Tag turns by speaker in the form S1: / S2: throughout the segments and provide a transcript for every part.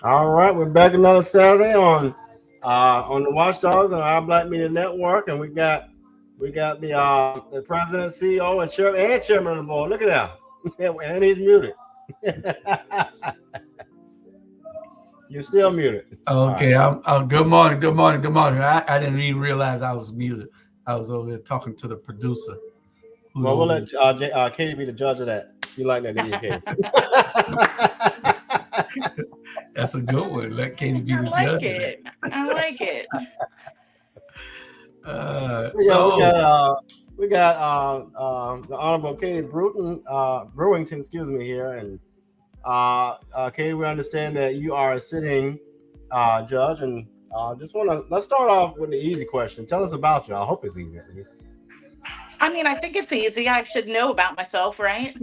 S1: All right, we're back another Saturday on the Watchdogs and our Black Media Network, and we got the president, CEO, and chairman of the board. Look at that, and he's muted. You're still muted. All right.
S2: Okay, I'm good morning, good morning, good morning. I didn't even realize I was muted. I was over there talking to the producer.
S1: Well, we'll let Katie be the judge of that. You like that, didn't you, Katie?
S2: That's a good one. Let Katie be
S3: I
S2: the
S3: like
S2: judge of
S3: it. I like it.
S2: that.
S1: we got the Honorable Katie Brewington, excuse me, here, and Katie, we understand that you are a sitting judge, and let's start off with the easy question. Tell us about you. I hope it's easy at least.
S3: I mean, I think it's easy. I should know about myself, right?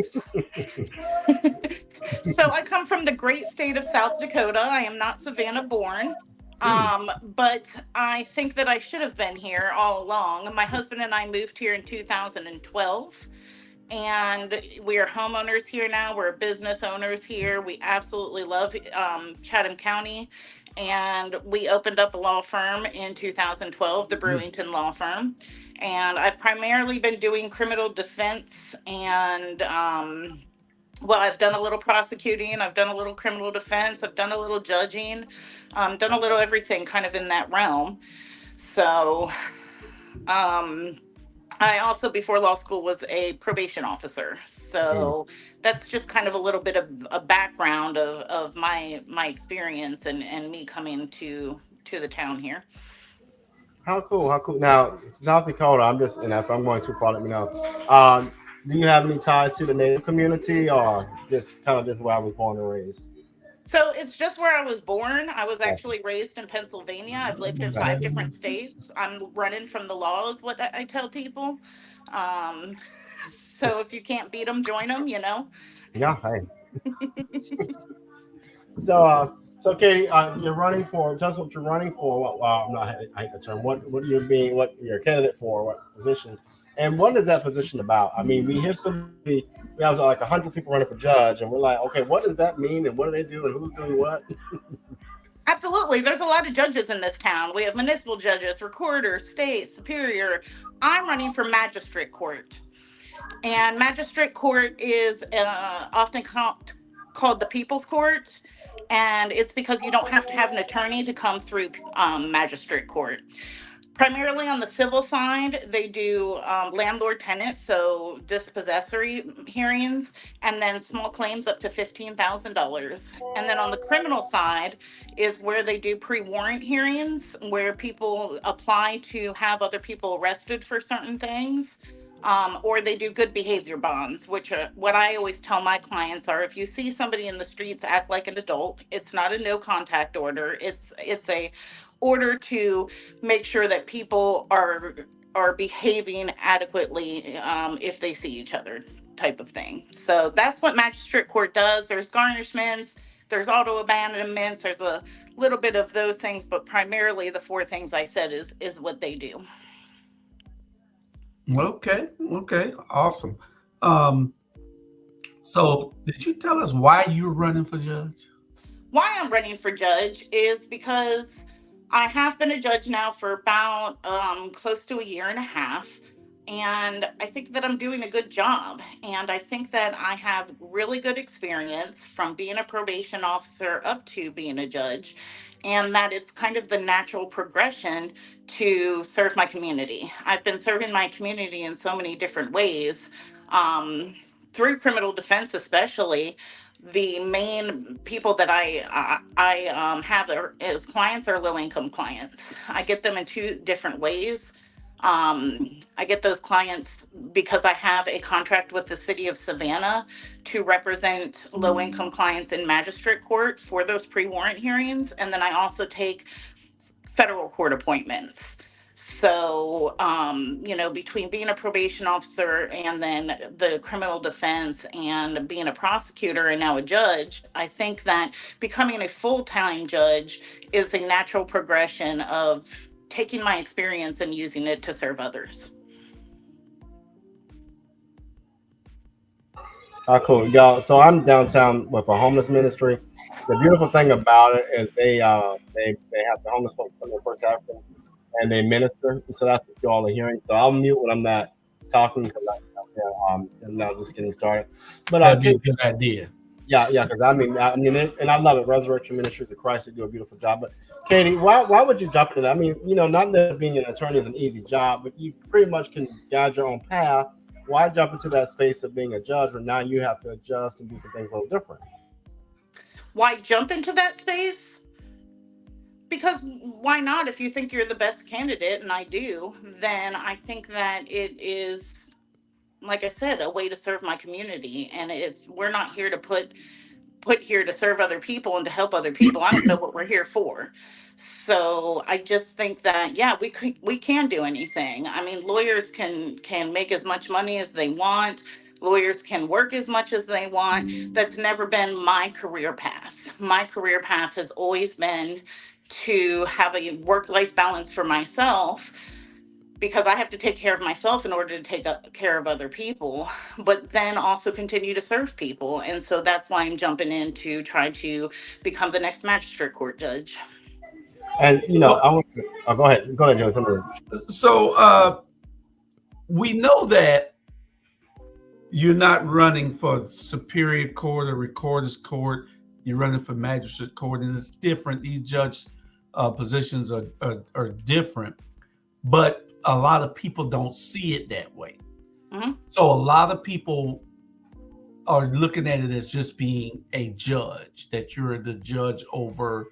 S3: So I come from the great state of South Dakota. I am not Savannah born. But I think that I should have been here all along. My husband and I moved here in 2012, and we are homeowners here now. We're business owners here. We absolutely love Chatham County, and we opened up a law firm in 2012, the
S1: Mm.
S3: Brewington Law Firm. And I've primarily been doing criminal defense and well, I've done a little prosecuting, I've done a little criminal defense, I've done a little judging, done a little everything kind of in that realm. So, um, I also, before law school, was a probation officer.
S1: Mm.
S3: So that's just kind of a little bit of a background of my experience and me coming to the town here.
S1: How cool! How cool! Now, South Dakota. I'm just, and if I'm going too far, let me know. Um, do you have any ties to the Native community, or just kind of just where I was born and raised?
S3: So it's just where I was born. I was
S1: Oh,
S3: actually raised in Pennsylvania. I've lived in
S1: okay.
S3: 5 different states. I'm running from the law, is what I tell people. Um, so if you can't beat them, join them, you know.
S1: Yeah. Hey. So Katie, you're running for. Tell us what you're running for. I'm not. I hate the term. What you're being. What you're a candidate for? What position? And what is that position about? I mean, we hear somebody. We have like 100 people running for judge, and we're like, okay, what does that mean? And what do they do? And who's doing what?
S3: Absolutely. There's a lot of judges in this town. We have municipal judges, recorder, state, superior. I'm running for magistrate court. And magistrate court is often called the people's court. And it's because you don't have to have an attorney to come through magistrate court. Primarily on the civil side, they do landlord tenant, so dispossessory hearings, and then small claims up to $15,000. And then on the criminal side is where they do pre warrant hearings, where people apply to have other people arrested for certain things. Or they do good behavior bonds, which are what I always tell my clients are if you see somebody in the streets act like an adult, it's not a no contact order. It's a order to make sure that people are behaving adequately if they see each other, type of thing. So that's what magistrate court does. There's garnishments, there's auto abandonments, there's a little bit of those things, but primarily the four things I said is what they do.
S2: Okay, okay, awesome. Um, so did you tell us why you're running for judge?
S3: Why I'm running for judge is because I have been a judge now for about close to a year and a half. And I think that I'm doing a good job. And I think that I have really good experience from being a probation officer up to being a judge. And that it's kind of the natural progression to serve my community. I've been serving my community in so many different ways. Um, Through criminal defense, especially, the main people that I have as clients are low income clients. I get them in two different ways. I get those clients because I have a contract with the city of Savannah to represent low income clients in magistrate court for those pre warrant hearings, and then I also take federal court appointments. So, between being a probation officer and then the criminal defense and being a prosecutor and now a judge, I think that becoming a full time judge is the natural progression of taking my experience and using it to serve others.
S1: Cool, y'all. So I'm downtown with a homeless ministry, the beautiful thing about it is they have the homeless folks from the First African and they minister. And so that's what you all are hearing. So I'll mute when I'm not talking because I'm now just getting started. But
S2: That'd be a good idea.
S1: yeah, because and I love it. Resurrection Ministries of Christ, they do a beautiful job. But Katie, why would you jump into that? I mean, not that being an attorney is an easy job, but you pretty much can guide your own path. Why jump into that space of being a judge when now you have to adjust and do some things a little different?
S3: Why jump into that space? Because why not? If you think you're the best candidate, and I do, then I think that it is, like I said, a way to serve my community. And if we're not here to put here to serve other people and to help other people, I don't know what we're here for. So I just think that, yeah, we can do anything. I mean, lawyers can make as much money as they want. Lawyers can work as much as they want. That's never been my career path. My career path has always been to have a work life balance for myself, because I have to take care of myself in order to take care of other people, but then also continue to serve people. And so that's why I'm jumping in to try to become the next magistrate court judge.
S1: And
S2: Well,
S1: I want to, go ahead, Joe. Something.
S2: so we know that you're not running for Superior Court or Recorder's Court. You're running for Magistrate Court, and it's different. These judge positions are different, but a lot of people don't see it that way.
S3: Mm-hmm.
S2: So a lot of people are looking at it as just being a judge, that you're the judge over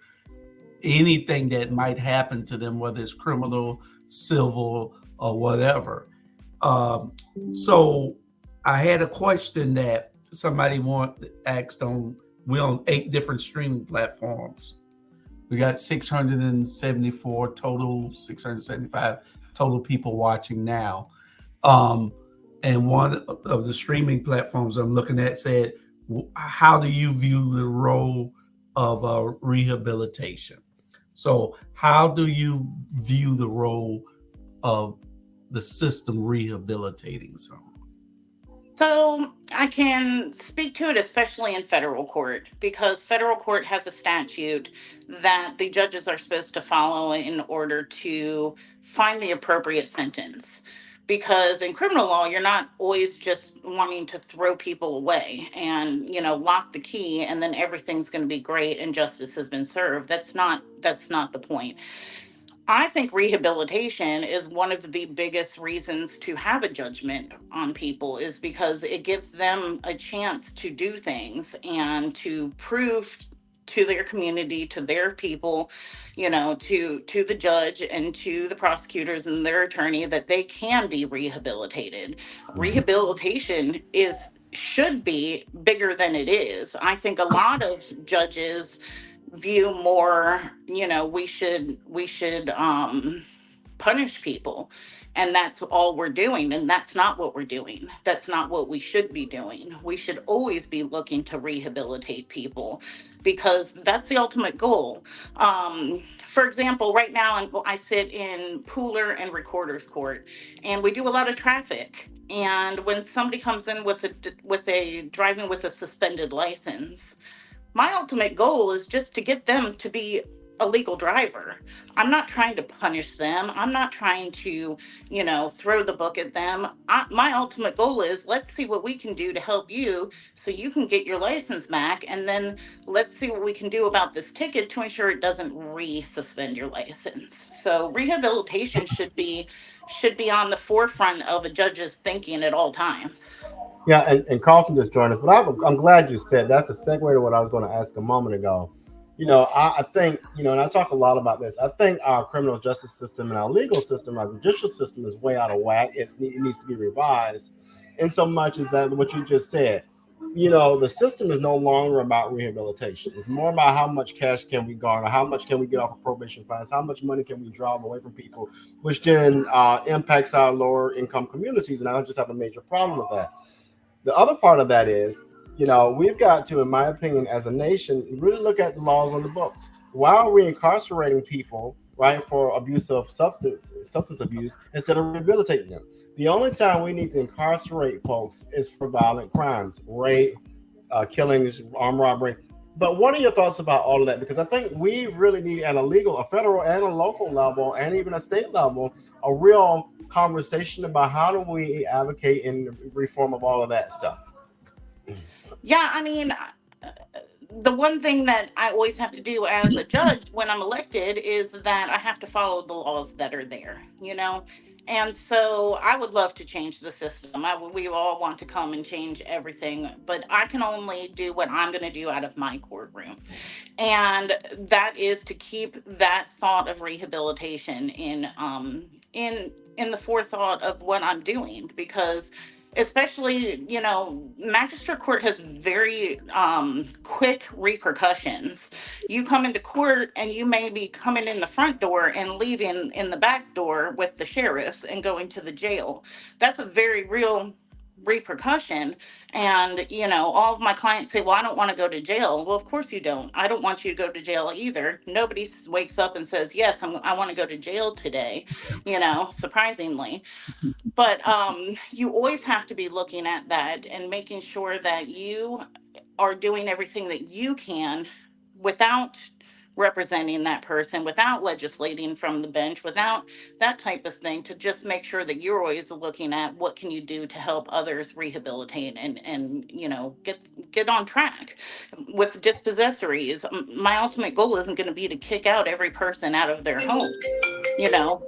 S2: anything that might happen to them, whether it's criminal, civil, or whatever. So I had a question that somebody asked on. We're on 8 different streaming platforms. We got 674 total, 675 total people watching now. And one of the streaming platforms I'm looking at said, how do you view the role of rehabilitation? So how do you view the role of the system rehabilitating someone?
S3: So I can speak to it, especially in federal court, because federal court has a statute that the judges are supposed to follow in order to find the appropriate sentence. Because in criminal law, you're not always just wanting to throw people away and, lock the key and then everything's going to be great and justice has been served. That's not the point. I think rehabilitation is one of the biggest reasons to have a judgment on people, is because it gives them a chance to do things and to prove to their community, to their people, to the judge and to the prosecutors and their attorney that they can be rehabilitated. Rehabilitation should be bigger than it is. I think a lot of judges view more, we should punish people, and that's all we're doing, and that's not what we're doing. That's not what we should be doing. We should always be looking to rehabilitate people, because that's the ultimate goal. For example, right now I sit in Pooler and Recorder's Court, and we do a lot of traffic. And when somebody comes in with a driving with a suspended license, my ultimate goal is just to get them to be a legal driver. I'm not trying to punish them. I'm not trying to, throw the book at them. My ultimate goal is, let's see what we can do to help you so you can get your license back. And then let's see what we can do about this ticket to ensure it doesn't re-suspend your license. So rehabilitation should be on the forefront of a judge's thinking at all times.
S1: Yeah, and Carlton just joined us, but I'm glad you said that's a segue to what I was going to ask a moment ago. I think, and I talk a lot about this. I think our criminal justice system and our legal system, our judicial system is way out of whack. It needs to be revised in so much as that what you just said. The system is no longer about rehabilitation. It's more about how much cash can we garner, how much can we get off of probation fines, how much money can we draw away from people, which then impacts our lower income communities. And I just have a major problem with that. The other part of that is, we've got to, in my opinion, as a nation, really look at the laws on the books. Why are we incarcerating people, right, for abuse of substance abuse instead of rehabilitating them? The only time we need to incarcerate folks is for violent crimes, rape, killings, armed robbery. But what are your thoughts about all of that? Because I think we really need at a legal, a federal and a local level, and even a state level, a real conversation about how do we advocate in reform of all of that stuff.
S3: Yeah, I mean, the one thing that I always have to do as a judge when I'm elected is that I have to follow the laws that are there, you know? And so I would love to change the system. We all want to come and change everything, but I can only do what I'm going to do out of my courtroom. And that is to keep that thought of rehabilitation in the forethought of what I'm doing, because especially, magistrate court has very quick repercussions. You come into court and you may be coming in the front door and leaving in the back door with the sheriffs and going to the jail. That's a very real repercussion. And all of my clients say, well, I don't want to go to jail. Well, of course you don't. I don't want you to go to jail either. Nobody wakes up and says, yes, I want to go to jail today, surprisingly. But you always have to be looking at that and making sure that you are doing everything that you can without representing that person, without legislating from the bench, without that type of thing, to just make sure that you're always looking at what can you do to help others rehabilitate and get on track with dispossessories. My ultimate goal isn't going to be to kick out every person out of their home.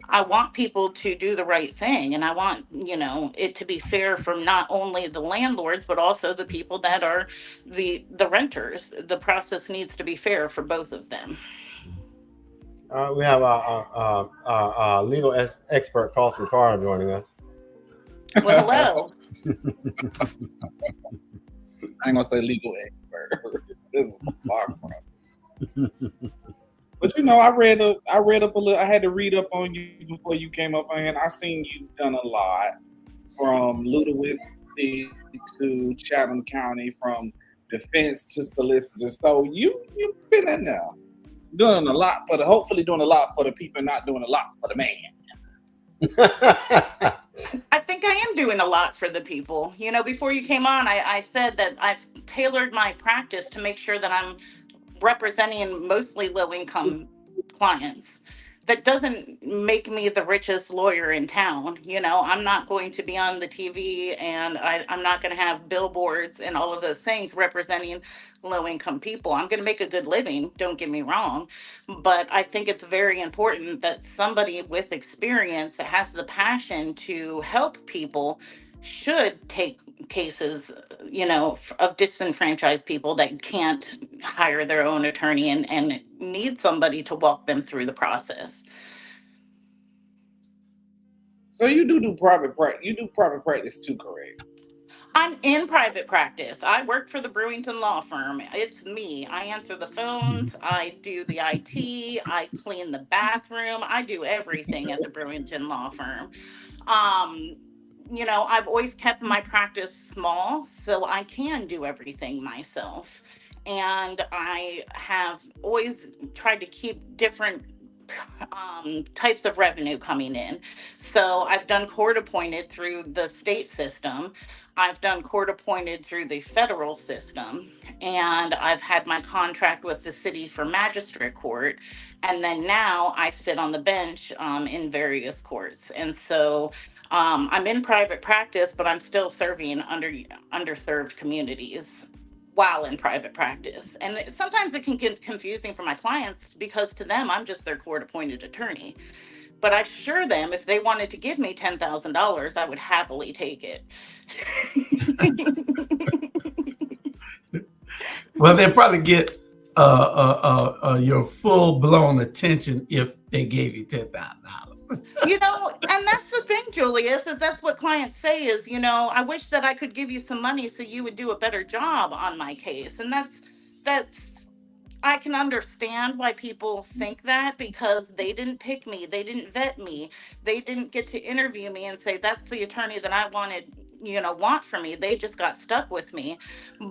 S3: I want people to do the right thing, and I want it to be fair from not only the landlords but also the people that are the renters. The process needs to be fair for both of them.
S1: We have our legal expert, Carlton Carr, joining us.
S3: Well, hello.
S4: I ain't gonna say legal expert. This is far from. But I read up a little. I had to read up on you before you came up on here. And I seen you've done a lot from Ludowici to Chatham County, from defense to solicitor. So you've been in there doing a lot for hopefully doing a lot for the people, not doing a lot for the man.
S3: I think I am doing a lot for the people. Before you came on, I said that I've tailored my practice to make sure that I'm representing mostly low income clients. That doesn't make me the richest lawyer in town. I'm not going to be on the TV, and I'm not going to have billboards and all of those things representing low income people. I'm going to make a good living, don't get me wrong. But I think it's very important that somebody with experience that has the passion to help people should take cases, of disenfranchised people that can't hire their own attorney and need somebody to walk them through the process.
S4: So you do private practice. You do private practice too, correct?
S3: I'm in private practice. I work for the Brewington law firm. It's me. I answer the phones. I do the IT. I clean the bathroom. I do everything at the Brewington law firm. Um, I've always kept my practice small so I can do everything myself. And I have always tried to keep different types of revenue coming in. So I've done court appointed through the state system. I've done court appointed through the federal system. And I've had my contract with the city for magistrate court. And then now I sit on the bench in various courts. And so I'm in private practice, but I'm still serving underserved communities while in private practice. And sometimes it can get confusing for my clients because to them, I'm just their court appointed attorney. But I assure them if they wanted to give me $10,000, I would happily take it.
S2: Well, they'll probably get your full blown attention if they gave you $10,000.
S3: And that's the thing, Julius, is that's what clients say is, I wish that I could give you some money so you would do a better job on my case. And that's I can understand why people think that, because they didn't pick me, they didn't vet me, they didn't get to interview me and say that's the attorney that I want for me. They just got stuck with me.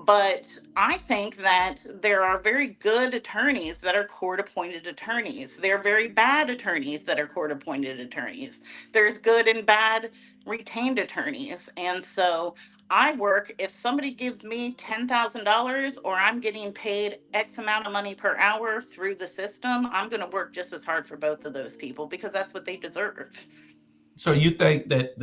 S3: But I think that there are very good attorneys that are court appointed attorneys. There are very bad attorneys that are court appointed attorneys. There's good and bad retained attorneys. And so I work, if somebody gives me $10,000 or I'm getting paid X amount of money per hour through the system, I'm going to work just as hard for both of those people because that's what they deserve.
S2: So you think that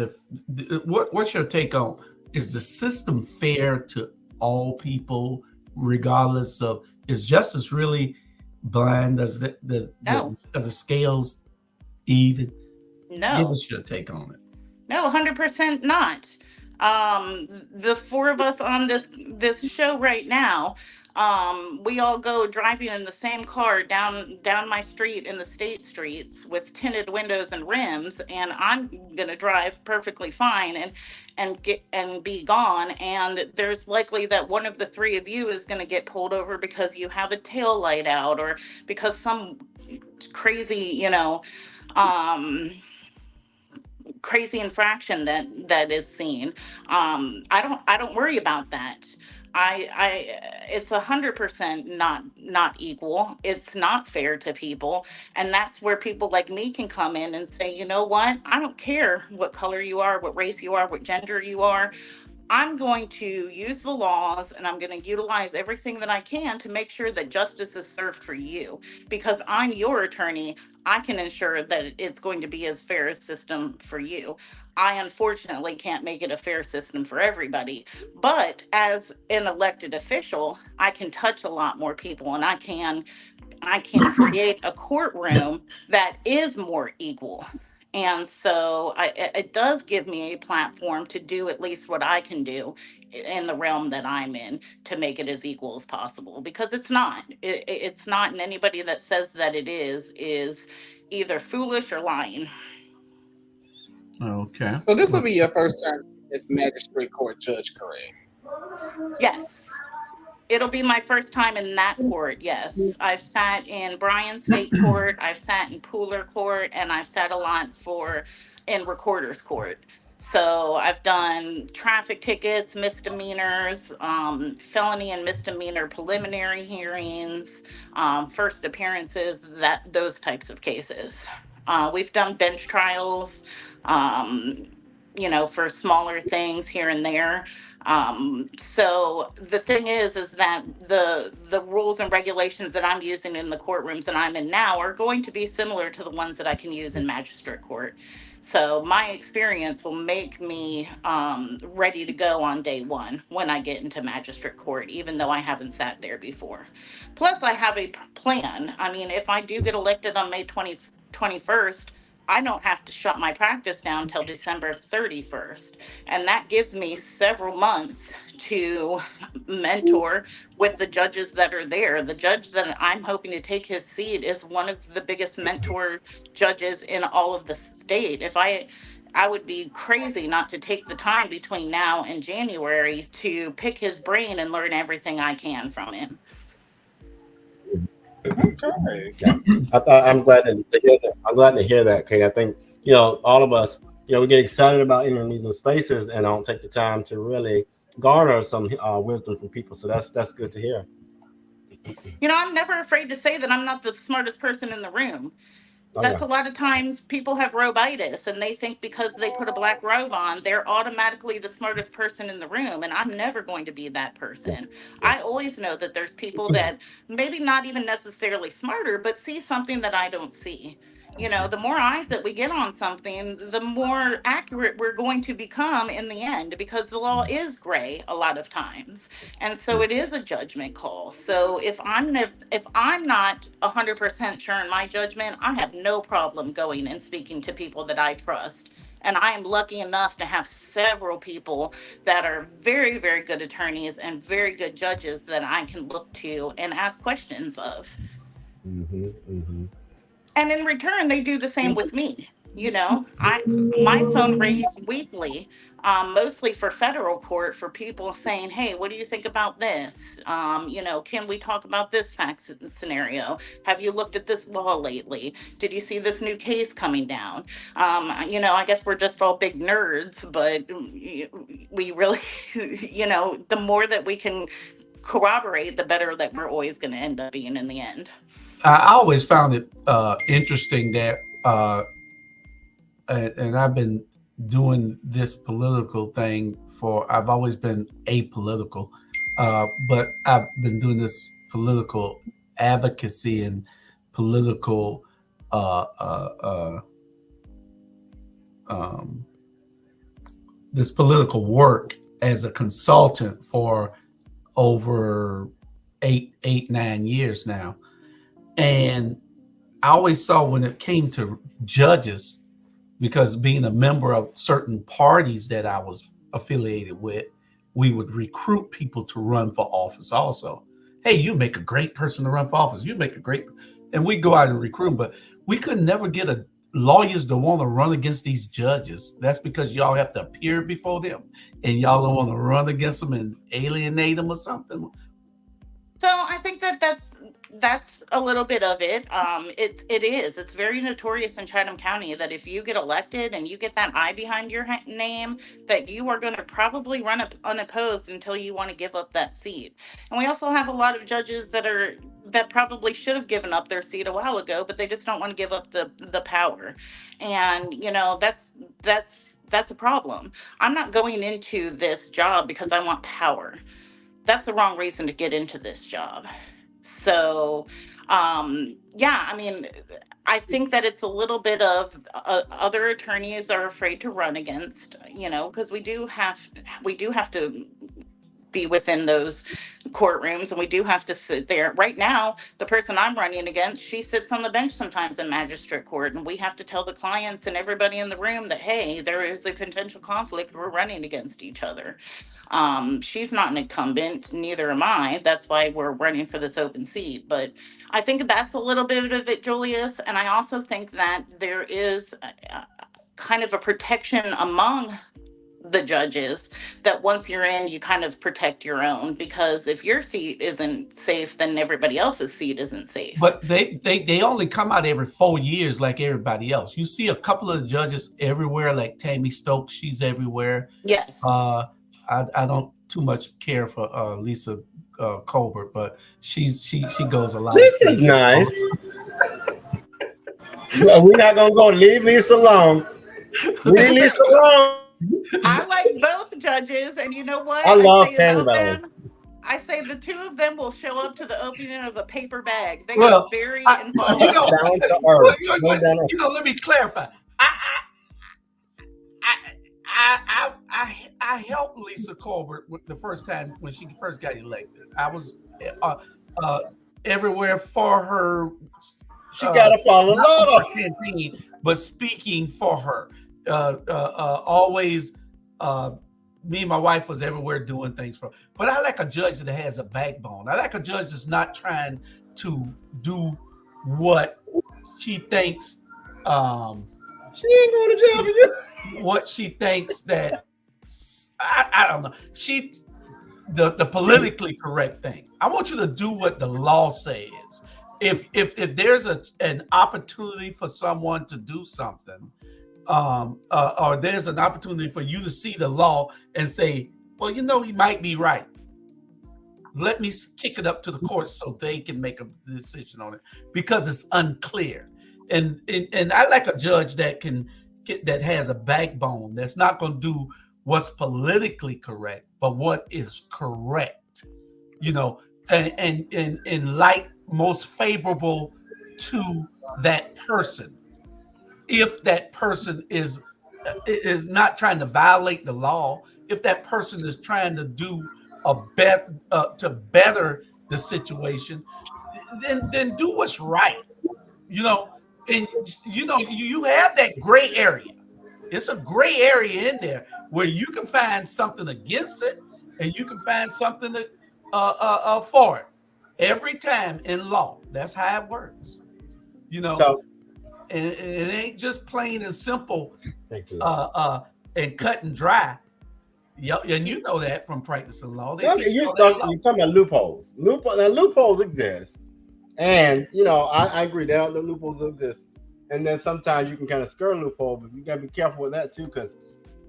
S2: what's your take on, is the system fair to all people regardless of, is justice really blind? Does
S3: No,
S2: are the scales even? Give
S3: no.
S2: us your take on it.
S3: No, 100% not. The four of us on this show right now, we all go driving in the same car down my street in the state streets with tinted windows and rims, and I'm gonna drive perfectly fine and get and be gone. And there's likely that one of the three of you is gonna get pulled over because you have a tail light out or because some crazy, crazy infraction that is seen. I don't worry about that. I It's 100% not equal. It's not fair to people, and that's where people like me can come in and say, you know what, I don't care what color you are, what race you are, what gender you are. I'm going to use the laws and I'm going to utilize everything that I can to make sure that justice is served for you. Because I'm your attorney, I can ensure that it's going to be as fair a system for you. I unfortunately can't make it a fair system for everybody. But as an elected official, I can touch a lot more people and I can create a courtroom that is more equal. And so it does give me a platform to do at least what I can do in the realm that I'm in to make it as equal as possible, because it's not. It's not, and anybody that says that it is either foolish or lying.
S2: Okay.
S4: So this will be your first term as magistrate court judge, correct?
S3: Yes. It'll be my first time in that court. Yes. I've sat in Bryan State Court, I've sat in Pooler Court, and I've sat a lot in Recorder's Court. So I've done traffic tickets, misdemeanors, felony and misdemeanor preliminary hearings, first appearances, those types of cases. We've done bench trials, um, for smaller things here and there. So the thing is that the rules and regulations that I'm using in the courtrooms that I'm in now are going to be similar to the ones that I can use in magistrate court. So my experience will make me ready to go on day one when I get into magistrate court, even though I haven't sat there before. Plus, I have a plan. I mean, if I do get elected on May 21st, I don't have to shut my practice down till December 31st. And that gives me several months to mentor with the judges that are there. The judge that I'm hoping to take his seat is one of the biggest mentor judges in all of the state. If I would be crazy not to take the time between now and January to pick his brain and learn everything I can from him.
S4: Okay.
S1: I'm glad to hear that. I'm glad to hear that, Kate. I think all of us, we get excited about entering these new spaces and don't take the time to really garner some wisdom from people. So that's good to hear.
S3: I'm never afraid to say that I'm not the smartest person in the room. That's a lot of times people have robitis and they think because they put a black robe on, they're automatically the smartest person in the room. And I'm never going to be that person. I always know that there's people that maybe not even necessarily smarter, but see something that I don't see. The more eyes that we get on something, the more accurate we're going to become in the end, because the law is gray a lot of times. And so it is a judgment call. So if I'm not 100% sure in my judgment, I have no problem going and speaking to people that I trust. And I am lucky enough to have several people that are very, very good attorneys and very good judges that I can look to and ask questions of.
S1: Mm-hmm, mm-hmm.
S3: And in return, they do the same with me. My phone rings weekly, mostly for federal court, for people saying, "Hey, what do you think about this? Can we talk about this fact scenario? Have you looked at this law lately? Did you see this new case coming down?" I guess we're just all big nerds, but we really, the more that we can corroborate, the better that we're always going to end up being in the end.
S2: I always found it interesting that, and I've been doing this political thing I've always been apolitical, but I've been doing this political advocacy and political this political work as a consultant for over 9 years now. And I always saw when it came to judges, because being a member of certain parties that I was affiliated with, we would recruit people to run for office also. Hey, you make a great person to run for office. You make a great, and we go out and recruit them, but we could never get lawyers to want to run against these judges. That's because y'all have to appear before them and y'all don't want to run against them and alienate them or something.
S3: So I think that's a little bit of it. It's very notorious in Chatham County that if you get elected and you get that I behind your name, that you are going to probably run unopposed until you want to give up that seat. And we also have a lot of judges that probably should have given up their seat a while ago, but they just don't want to give up the power. And that's a problem. I'm not going into this job because I want power. That's the wrong reason to get into this job. So, I mean, I think that it's a little bit of other attorneys are afraid to run against, because we do have to be within those courtrooms, and we do have to sit there. Right now, the person I'm running against, she sits on the bench sometimes in magistrate court, and we have to tell the clients and everybody in the room that, hey, there is a potential conflict. We're running against each other. She's not an incumbent, neither am I. That's why we're running for this open seat. But I think that's a little bit of it, Julius. And I also think that there is kind of a protection among the judges that once you're in, you kind of protect your own, because if your seat isn't safe, then everybody else's seat isn't safe.
S2: But they only come out every 4 years like everybody else. You see a couple of judges everywhere, like Tammy Stokes, she's everywhere.
S3: Yes.
S2: I don't too much care for Lisa Colbert, but she goes a lot.
S1: Lisa's nice. No, we're not gonna go leave Lisa alone. Leave Lisa alone.
S3: I like both judges, and you know what?
S1: I love Tammy.
S3: I say the two of them will show up to the opening of a paper bag. They
S2: Well,
S3: are very involved.
S1: Down to earth.
S2: Let me clarify. I helped Lisa Colbert the first time when she first got elected. I was everywhere for her.
S1: She got to follow law
S2: campaign, but speaking for her. Always, me and my wife was everywhere doing things for her. But I like a judge that has a backbone. I like a judge that's not trying to do what she thinks.
S1: She ain't going to jail for you.
S2: What she thinks that I don't know. The politically correct thing. I want you to do what the law says. If there's an opportunity for someone to do something, or there's an opportunity for you to see the law and say, well, he might be right. Let me kick it up to the court so they can make a decision on it, because it's unclear. And I like a judge that has a backbone, that's not going to do what's politically correct, but what is correct, and in light most favorable to that person. If that person is not trying to violate the law, if that person is trying to do to better the situation, then do what's right, And you have that gray area. It's a gray area in there where you can find something against it and you can find something for it. Every time in law, that's how it works. So, and it ain't just plain and simple.
S1: Thank you.
S2: And cut and dry. And you know that from practicing law.
S1: You're talking about loopholes. Loopholes exist. And I agree that the loopholes exist, and then sometimes you can kind of skirt a loophole, but you gotta be careful with that too, because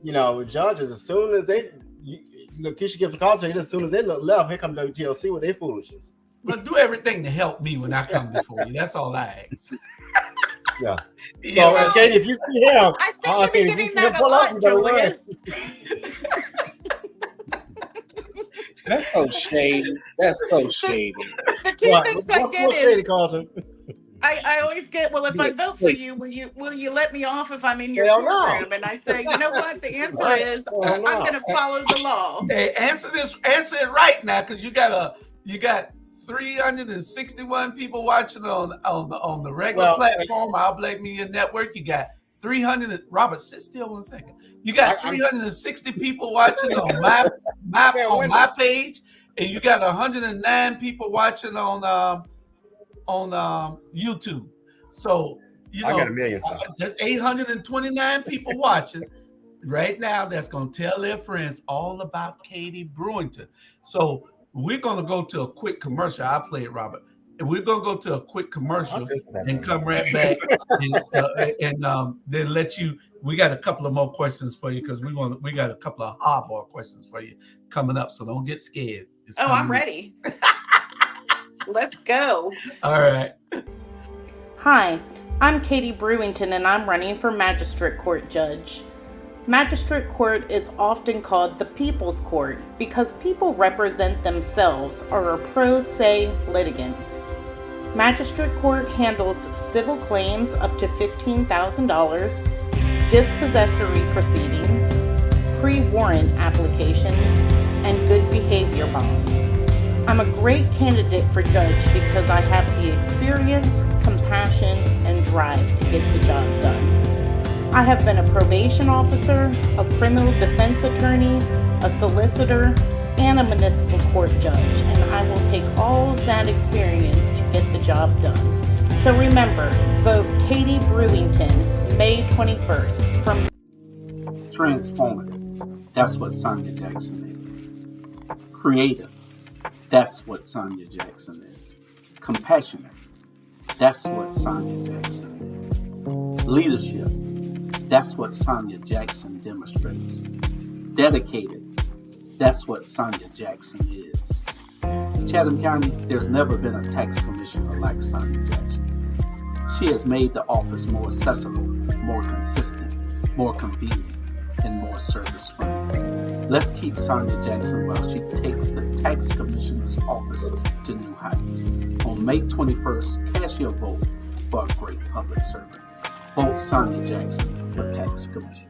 S1: judges, as soon as Keisha gives a call to you, as soon as they look left, here come WTLC with their foolishness.
S2: But do everything to help me when I come before you. That's all I ask.
S1: Yeah.
S2: Yeah,
S1: So,
S2: well,
S1: Katie, if you see him,
S3: I seem to be
S1: Katie, if you
S3: getting
S1: see him
S3: that a
S1: pull up, you
S3: lot,
S1: better run.
S3: Julius.
S4: That's so shady. That's so shady.
S3: The two
S1: What?
S3: things I get
S1: What's shady,
S3: is
S1: Carlton?
S3: I always get, well, if I
S4: Wait,
S3: vote for
S4: wait.
S3: you, will you let me off if I'm in your
S1: Hell no.
S3: courtroom? And I say, you know what? The answer
S2: Right.
S3: is
S1: Hell
S3: I'm
S1: no.
S3: going to follow the law.
S2: Hey, answer it right now, because you got 361 people watching on the regular
S1: Well,
S2: platform, Our Black Media Network. You got 300. Robert, sit still 1 second. You got 360 people watching on my page, and you got 109 people watching on YouTube. So
S1: I got a million stuff.
S2: there's 829 people watching right now that's going to tell their friends all about Katie Brewington. So we're going to go to a quick commercial. I'll play it, Robert. And we're going to go to a quick commercial and come right back and then let you. We got a couple of more questions for you, because we got a couple of hardball questions for you coming up. So don't get scared.
S3: I'm ready. Let's go.
S2: All right.
S3: Hi, I'm Katie Brewington, and I'm running for Magistrate Court Judge. Magistrate Court is often called the People's Court because people represent themselves or are pro se litigants. Magistrate Court handles civil claims up to $15,000, dispossessory proceedings, pre-warrant applications, and good behavior bonds. I'm a great candidate for judge because I have the experience, compassion, and drive to get the job done. I have been a probation officer, a criminal defense attorney, a solicitor, and a municipal court judge, and I will take all of that experience to get the job done. So remember, vote Katie Brewington, May 21st from
S5: Transformative. That's what Sonya Jackson is. Creative. That's what Sonya Jackson is. Compassionate. That's what Sonya Jackson is. Leadership. That's what Sonya Jackson demonstrates. Dedicated. That's what Sonya Jackson is. In Chatham County, there's never been a tax commissioner like Sonya Jackson. She has made the office more accessible, more consistent, more convenient, and more service-friendly. Let's keep Sonya Jackson while she takes the tax commissioner's office to new heights. On May 21st, cast your vote for a great public servant. Vote Sonya Jackson for tax commissioner.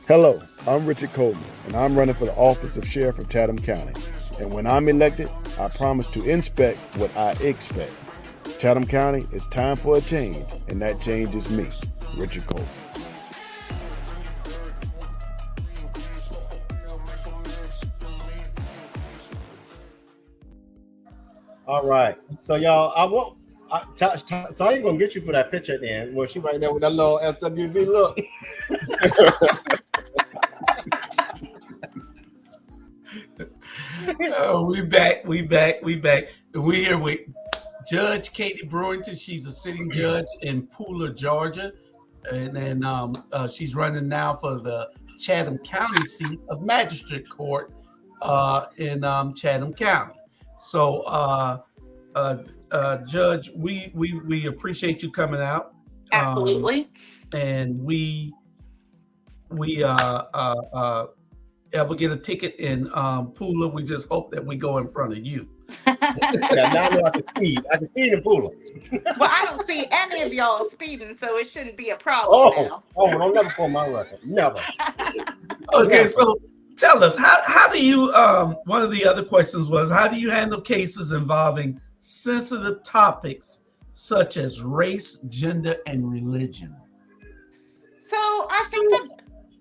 S6: Hello, I'm Richard Coleman, and I'm running for the office of Sheriff of Chatham County. And when I'm elected, I promise to inspect what I expect. Chatham County, it's time for a change, and that change is me, Richard Coleman.
S1: All right. So y'all, so I ain't gonna get you for that picture at the end. Well, she right there with that little SWV look.
S2: We back. And we're here with Judge Katie Brewington. She's a sitting judge in Pooler, Georgia. And then she's running now for the Chatham County seat of Magistrate Court in Chatham County. So, Judge, we appreciate you coming out.
S3: Absolutely.
S2: And we ever get a ticket in Pooler, we just hope that we go in front of you.
S1: Yeah, now I know I can speed. I can speed in Pooler.
S3: Well, I don't see any of y'all speeding, so it shouldn't be a problem now.
S1: Don't never pull my record. Never.
S2: Okay, so tell us, how do you, one of the other questions was, how do you handle cases involving sensitive topics such as race, gender, and religion?
S3: So I think that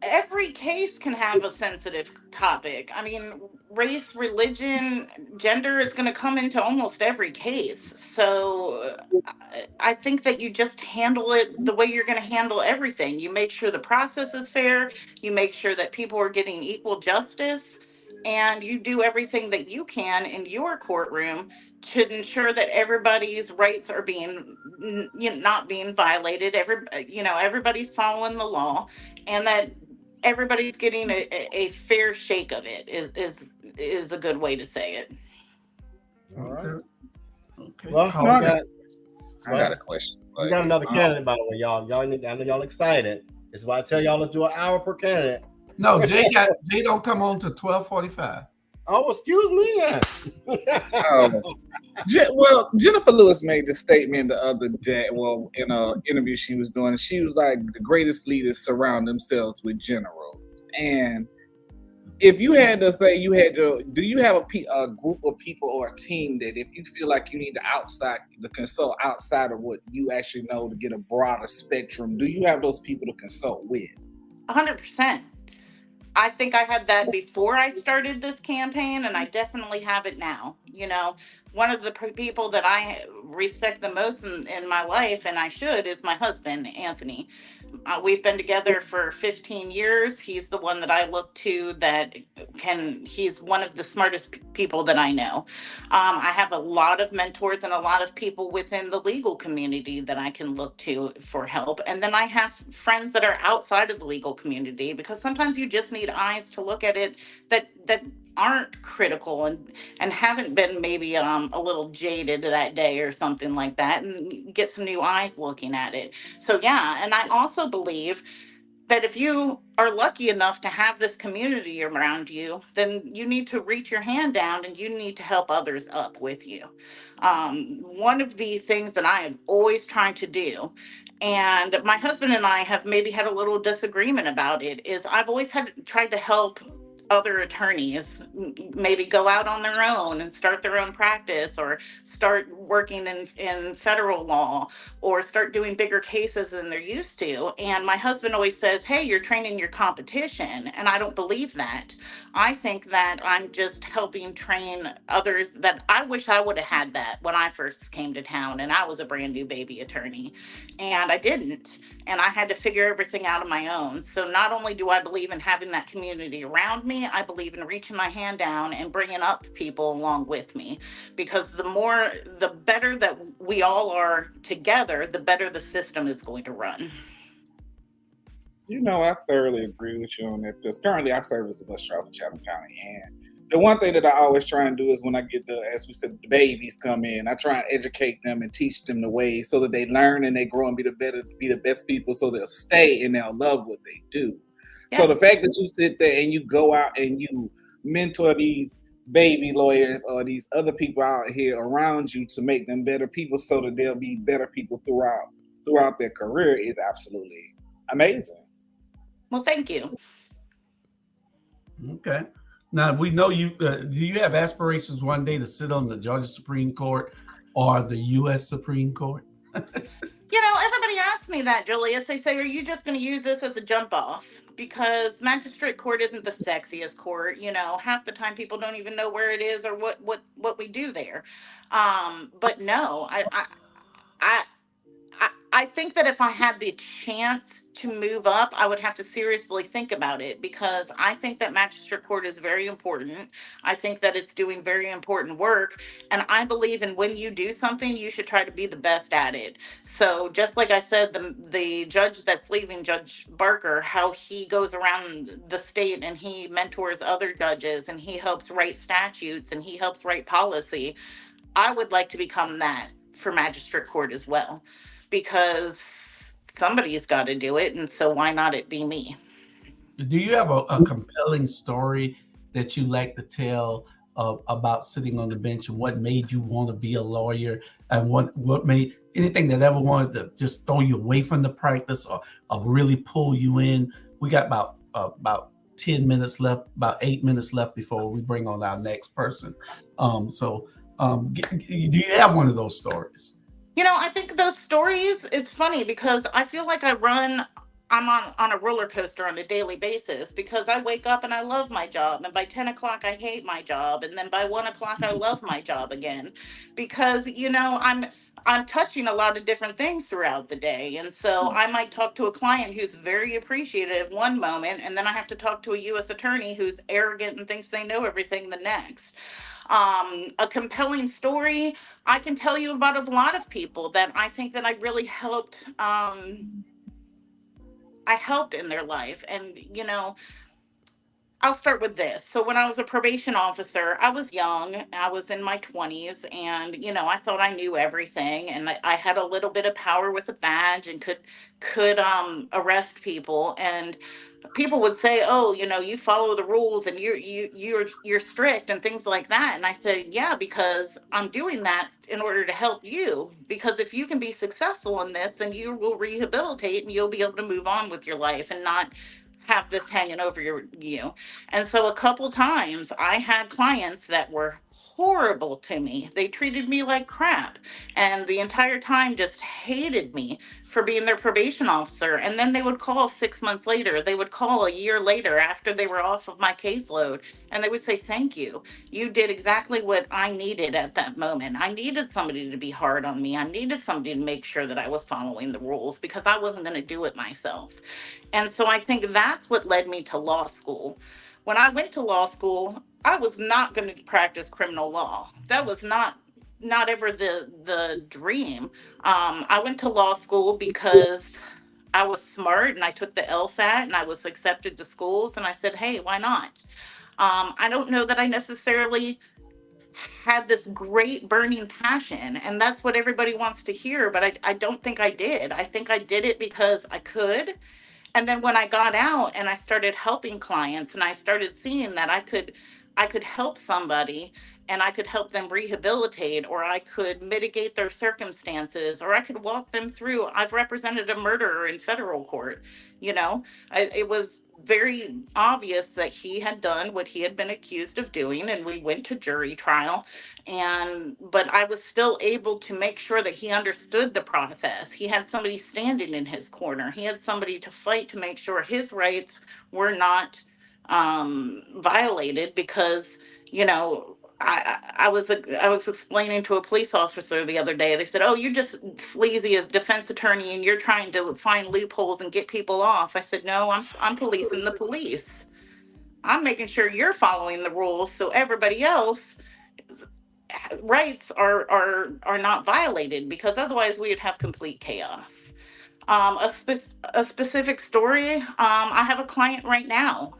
S3: every case can have a sensitive topic. I mean, race, religion, gender is going to come into almost every case. So I think that you just handle it the way you're going to handle everything. You make sure the process is fair. You make sure that people are getting equal justice. And you do everything that you can in your courtroom to ensure that everybody's rights are being, not being violated. Everybody's following the law, and that everybody's getting a fair shake of it is is a good way to say it.
S1: All right.
S2: Okay.
S1: Well,
S2: How-
S4: No,
S1: we got
S4: I got a question.
S1: we
S4: but,
S1: got another
S4: um,
S1: candidate, by the way, y'all. I know y'all excited. This is why I tell y'all let's do an hour per candidate.
S2: No, Jay don't come on to 12:45.
S1: Oh, excuse me.
S4: Oh. Well, Jennifer Lewis made this statement the other day. Well, in an interview she was doing, she was like, "The greatest leaders surround themselves with generals." And if you had to say do you have a group of people or a team that if you feel like you need to consult outside of what you actually know to get a broader spectrum, do you have those people to consult with?
S3: 100%. I think I had that before I started this campaign, and I definitely have it now. One of the people that I respect the most in my life, and I should, is my husband, Anthony. We've been together for 15 years. He's the one that I look to he's one of the smartest people that I know. I have a lot of mentors and a lot of people within the legal community that I can look to for help. And then I have friends that are outside of the legal community, because sometimes you just need eyes to look at it that aren't critical and haven't been maybe a little jaded that day or something like that, and get some new eyes looking at it. So yeah, and I also believe that if you are lucky enough to have this community around you, then you need to reach your hand down and you need to help others up with you. One of the things that I have always tried to do, and my husband and I have maybe had a little disagreement about it, is I've always tried to help other attorneys maybe go out on their own and start their own practice, or start working in federal law, or start doing bigger cases than they're used to. And my husband always says, hey, you're training your competition. And I don't believe that. I think that I'm just helping train others that I wish I would have had that when I first came to town and I was a brand new baby attorney. And I didn't. And I had to figure everything out on my own. So not only do I believe in having that community around me, I believe in reaching my hand down and bringing up people along with me. Because the better that we all are together, the better the system is going to run.
S4: I thoroughly agree with you on that, because currently I serve as a bus driver for Chatham County, and the one thing that I always try and do is when I get as we said, the babies come in, I try and educate them and teach them the ways so that they learn and they grow and be the best people, so they'll stay and they'll love what they do. Yes. So the fact that you sit there and you go out and you mentor these baby lawyers or these other people out here around you to make them better people so that they'll be better people throughout their career is absolutely amazing.
S3: Well, thank you.
S2: Okay. Now, we know you. Do you have aspirations one day to sit on the Georgia Supreme Court or the U.S. Supreme Court?
S3: Everybody asks me that, Julius. They say, are you just going to use this as a jump off? Because magistrate court isn't the sexiest court. Half the time people don't even know where it is or what we do there. But no, I think that if I had the chance to move up, I would have to seriously think about it, because I think that magistrate court is very important. I think that it's doing very important work. And I believe in when you do something, you should try to be the best at it. So just like I said, the judge that's leaving, Judge Barker, how he goes around the state and he mentors other judges and he helps write statutes and he helps write policy. I would like to become that for magistrate court as well, because somebody's got to do it, and so why not it be me?
S2: Do you have a compelling story that you like to tell about sitting on the bench, and what made you want to be a lawyer, and what made anything that ever wanted to just throw you away from the practice or really pull you in? We got about 10 minutes left, about 8 minutes left before we bring on our next person. Do you have one of those stories?
S3: I think those stories, it's funny because I feel like I'm on a roller coaster on a daily basis, because I wake up and I love my job, and by 10 o'clock I hate my job, and then by 1 o'clock I love my job again, because I'm touching a lot of different things throughout the day. And so I might talk to a client who's very appreciative one moment, and then I have to talk to a U.S. attorney who's arrogant and thinks they know everything the next. A compelling story, I can tell you about a lot of people that I think that I really helped. I helped in their life. And, I'll start with this. So when I was a probation officer, I was young. I was in my 20s, and I thought I knew everything, and I had a little bit of power with a badge and could arrest people. And people would say, "Oh, you follow the rules and you're strict and things like that." And I said, "Yeah, because I'm doing that in order to help you. Because if you can be successful in this, then you will rehabilitate and you'll be able to move on with your life and not have this hanging over you." And so a couple times I had clients that were horrible to me. They treated me like crap, and the entire time just hated me for being their probation officer. And then they would call 6 months later. They would call a year later after they were off of my caseload, and they would say, "Thank you. You did exactly what I needed at that moment. I needed somebody to be hard on me. I needed somebody to make sure that I was following the rules because I wasn't going to do it myself." And so I think that's what led me to law school. When I went to law school, I was not going to practice criminal law. That was not ever the dream. I went to law school because I was smart and I took the LSAT and I was accepted to schools, and I said, "Hey, why not?" I don't know that I necessarily had this great burning passion, and that's what everybody wants to hear, but I don't think I did. I think I did it because I could. And then when I got out and I started helping clients and I started seeing that I could help somebody, and I could help them rehabilitate, or I could mitigate their circumstances, or I could walk them through. I've represented a murderer in federal court. you know it was very obvious that he had done what he had been accused of doing, and we went to jury trial. And but I was still able to make sure that he understood the process. He had somebody standing in his corner. He had somebody to fight to make sure his rights were not violated, because you know I was explaining to a police officer the other day. They said, "Oh, you're just sleazy as defense attorney, and you're trying to find loopholes and get people off." I said, "No, I'm policing the police. I'm making sure you're following the rules so everybody else rights are not violated, because otherwise we would have complete chaos." A specific story. I have a client right now.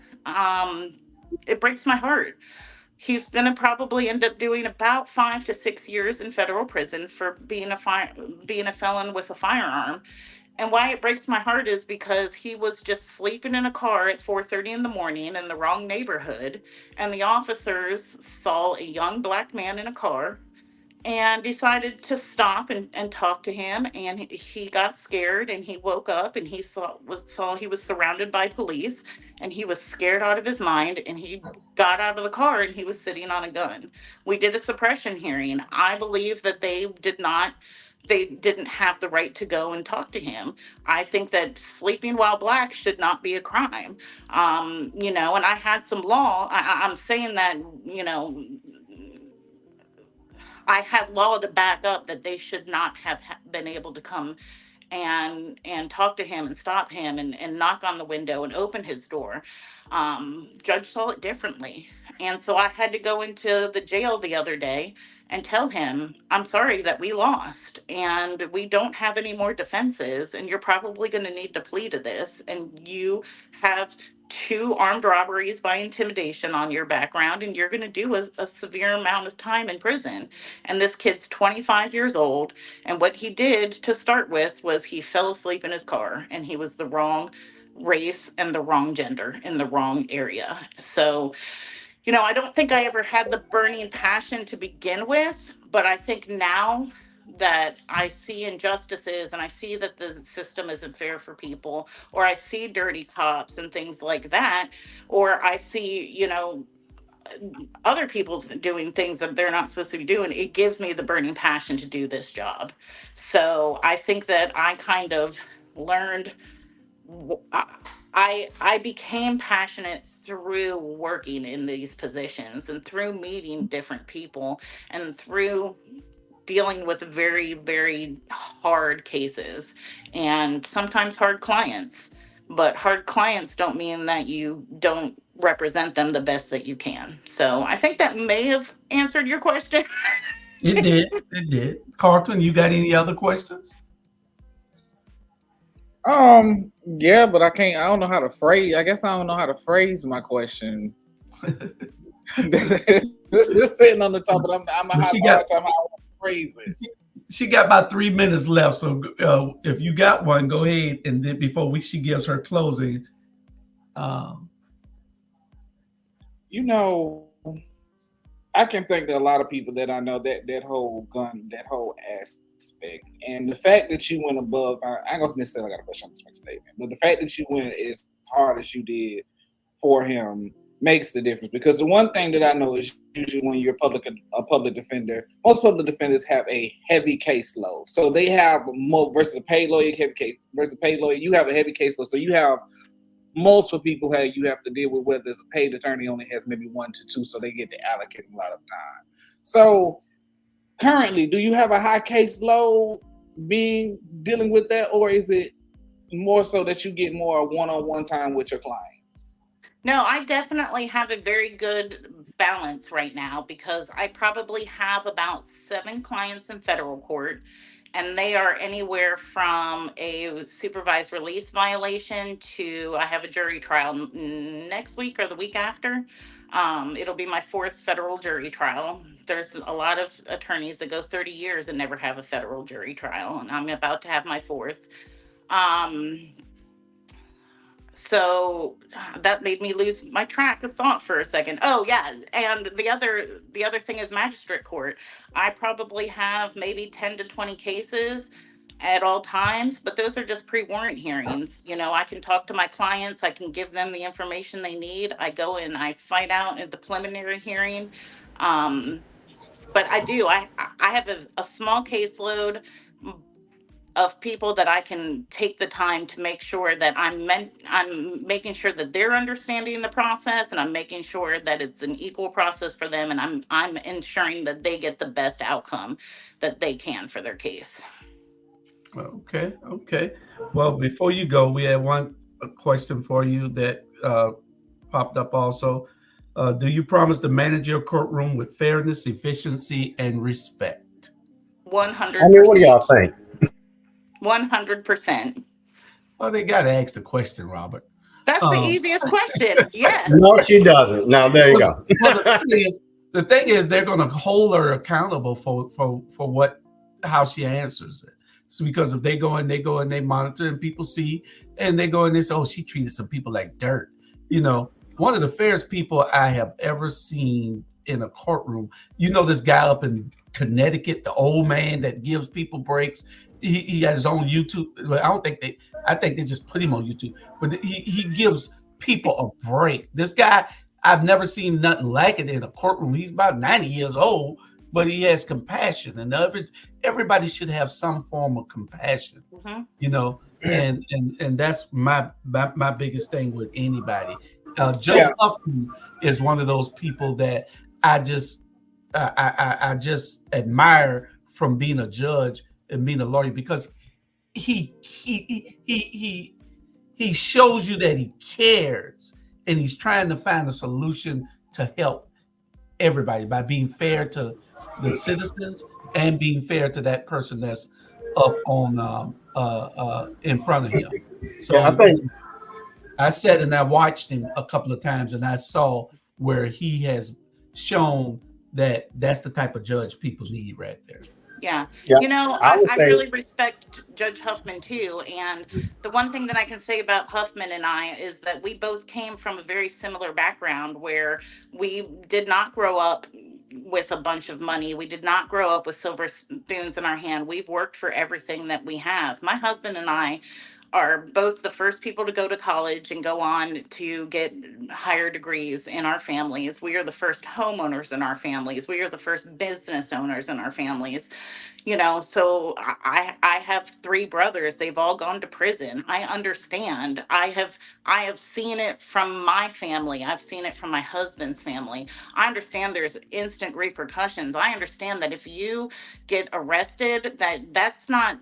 S3: It breaks my heart. He's going to probably end up doing about 5 to 6 years in federal prison for being a felon with a firearm. And why it breaks my heart is because he was just sleeping in a car at 4:30 in the morning in the wrong neighborhood, and the officers saw a young black man in a car and decided to stop and talk to him. And he got scared, and he woke up, and he saw he was surrounded by police, and he was scared out of his mind, and he got out of the car, and he was sitting on a gun. We did a suppression hearing. I believe that they didn't have the right to go and talk to him. I think that sleeping while black should not be a crime. And I had some law. I'm saying that, I had law to back up that they should not have been able to come and talk to him and stop him and knock on the window and open his door. Judge saw it differently. And so I had to go into the jail the other day and tell him, "I'm sorry that we lost, and we don't have any more defenses, and you're probably going to need to plead to this. And you have 2 armed robberies by intimidation on your background, and you're going to do a severe amount of time in prison." And this kid's 25 years old, and what he did to start with was he fell asleep in his car, and he was the wrong race and the wrong gender in the wrong area. So, I don't think I ever had the burning passion to begin with, but I think now that I see injustices and I see that the system isn't fair for people, or I see dirty cops and things like that, or I see, other people doing things that they're not supposed to be doing, it gives me the burning passion to do this job. So I think that I kind of learned, I became passionate through working in these positions and through meeting different people and through dealing with very, very hard cases and sometimes hard clients. But hard clients don't mean that you don't represent them the best that you can. So I think that may have answered your question.
S2: It did. It did. Carlton, you got any other questions?
S4: Yeah, but I can't. I don't know how to phrase. I guess I don't know how to phrase my question. This sitting on the top, but I'm gonna
S2: But
S4: have
S2: she
S4: a
S2: got
S4: hard time how to phrase it.
S2: she got about 3 minutes left. So if you got one, go ahead, and then before she gives her closing. Um,
S4: You know, I can think that a lot of people that I know that whole aspect, and the fact that you went above. I ain't gonna necessarily got to push on this make statement, but the fact that you went as hard as you did for him makes the difference. Because the one thing that I know is usually when you're a public defender, most public defenders have a heavy caseload. So they have more versus a paid lawyer, heavy case versus a paid lawyer. You have a heavy caseload, so you have multiple people you have to deal with. Whether it's a paid attorney only has maybe 1 to 2, so they get to allocate a lot of time. So currently, do you have a high caseload being dealing with that, or is it more so that you get more one-on-one time with your clients?
S3: No, I definitely have a very good balance right now because I probably have about 7 clients in federal court, and they are anywhere from a supervised release violation to I have a jury trial next week or the week after. It'll be my 4th federal jury trial. There's a lot of attorneys that go 30 years and never have a federal jury trial, and I'm about to have my 4th. Um, so that made me lose my track of thought for a second. Oh yeah, and the other thing is magistrate court. I probably have maybe 10 to 20 cases at all times, but those are just pre-warrant hearings. I can talk to my clients, I can give them the information they need. I go and I fight out at the preliminary hearing. um but I have a small caseload of people that I can take the time to make sure that I'm making sure that they're understanding the process, and I'm making sure that it's an equal process for them, and I'm ensuring that they get the best outcome that they can for their case.
S2: okay, okay. Well, before you go, we have one question for you that popped up also. Do you promise to manage your courtroom with fairness, efficiency, and respect?
S1: I mean, what do y'all
S3: 100%.
S1: think?
S3: 100%.
S2: Well, they got to ask the question, Robert.
S3: That's the
S2: Um,
S3: easiest question. Yes.
S1: No, she doesn't. Now there you go.
S2: well, the thing is, they're going to hold her accountable for how she answers it. So because if they go and they monitor and people see, and they go and they say, oh, she treated some people like dirt. One of the fairest people I have ever seen in a courtroom. This guy up in Connecticut, the old man that gives people breaks. He got his own YouTube. I think they just put him on YouTube, but he gives people a break. This guy, I've never seen nothing like it in a courtroom. He's about 90 years old, but he has compassion, and everybody should have some form of compassion,
S3: Mhm.
S2: and that's my biggest thing with anybody. Judge
S1: Yeah.
S2: Huffman is one of those people that I just I just admire from being a judge and being a lawyer, because he shows you that he cares, and he's trying to find a solution to help everybody by being fair to the citizens and being fair to that person that's up on in front of him. So
S1: Yeah, I think
S2: I sat and I watched him a couple of times, and I saw where he has shown that that's the type of judge people need right there.
S3: Yeah.
S1: yeah, I would
S3: I
S1: say
S3: really respect Judge Huffman too. And the one thing that I can say about Huffman and I is that we both came from a very similar background where we did not grow up with a bunch of money. We did not grow up with silver spoons in our hand. We've worked for everything that we have. My husband and I are both the first people to go to college and go on to get higher degrees in our families. We are the first homeowners in our families. We are the first business owners in our families. So I have 3 brothers. They've all gone to prison. I understand. I have seen it from my family. I've seen it from my husband's family. I understand there's instant repercussions. I understand that if you get arrested, that's not.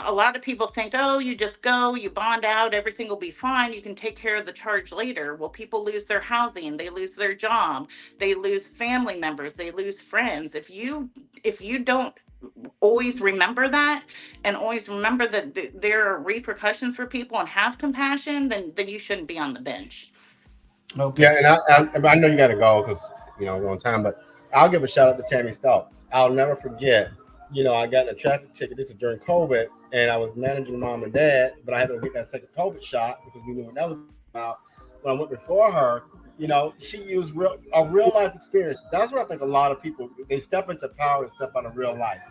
S3: A lot of people think, oh, you just go, you bond out, everything will be fine, you can take care of the charge later. Well, people lose their housing, they lose their job, they lose family members, they lose friends. If you don't always remember that, and always remember that there are repercussions for people, and have compassion, then you shouldn't be on the bench.
S2: Okay.
S1: Yeah, and I know you got to go because we're on time, but I'll give a shout out to Tammy Stokes. I'll never forget. I got in a traffic ticket. This is during COVID, and I was managing mom and dad, but I had to get that second COVID shot because we knew what that was about. When I went before her, she used real life experience. That's what I think a lot of people, they step into power and step out of real life.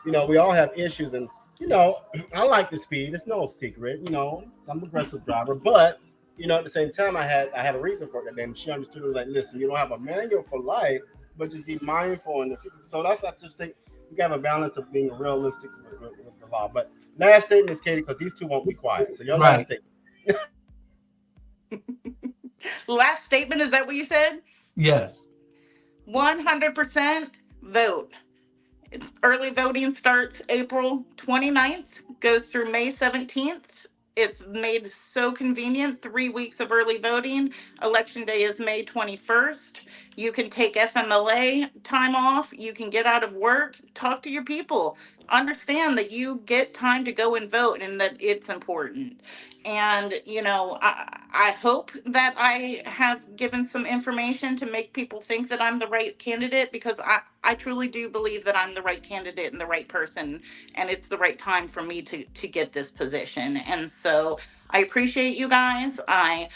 S1: We all have issues, and I like the speed. It's no secret. I'm an aggressive driver, but at the same time, I had a reason for it. And she understood. It was like, listen, you don't have a manual for life, but just be mindful. And so I just think we got a balance of being realistic with the law. But last statement is Katie, because these two won't be quiet. So your last statement.
S3: Last statement, is that what you said?
S2: Yes.
S3: 100% vote. Early voting starts April 29th, goes through May 17th. It's made so convenient. 3 weeks of early voting. Election day is May 21st. You can take FMLA time off. You can get out of work. Talk to your people. Understand that you get time to go and vote, and that it's important. And, I hope that I have given some information to make people think that I'm the right candidate, because I truly do believe that I'm the right candidate and the right person, and it's the right time for me to get this position. And so I appreciate you guys. I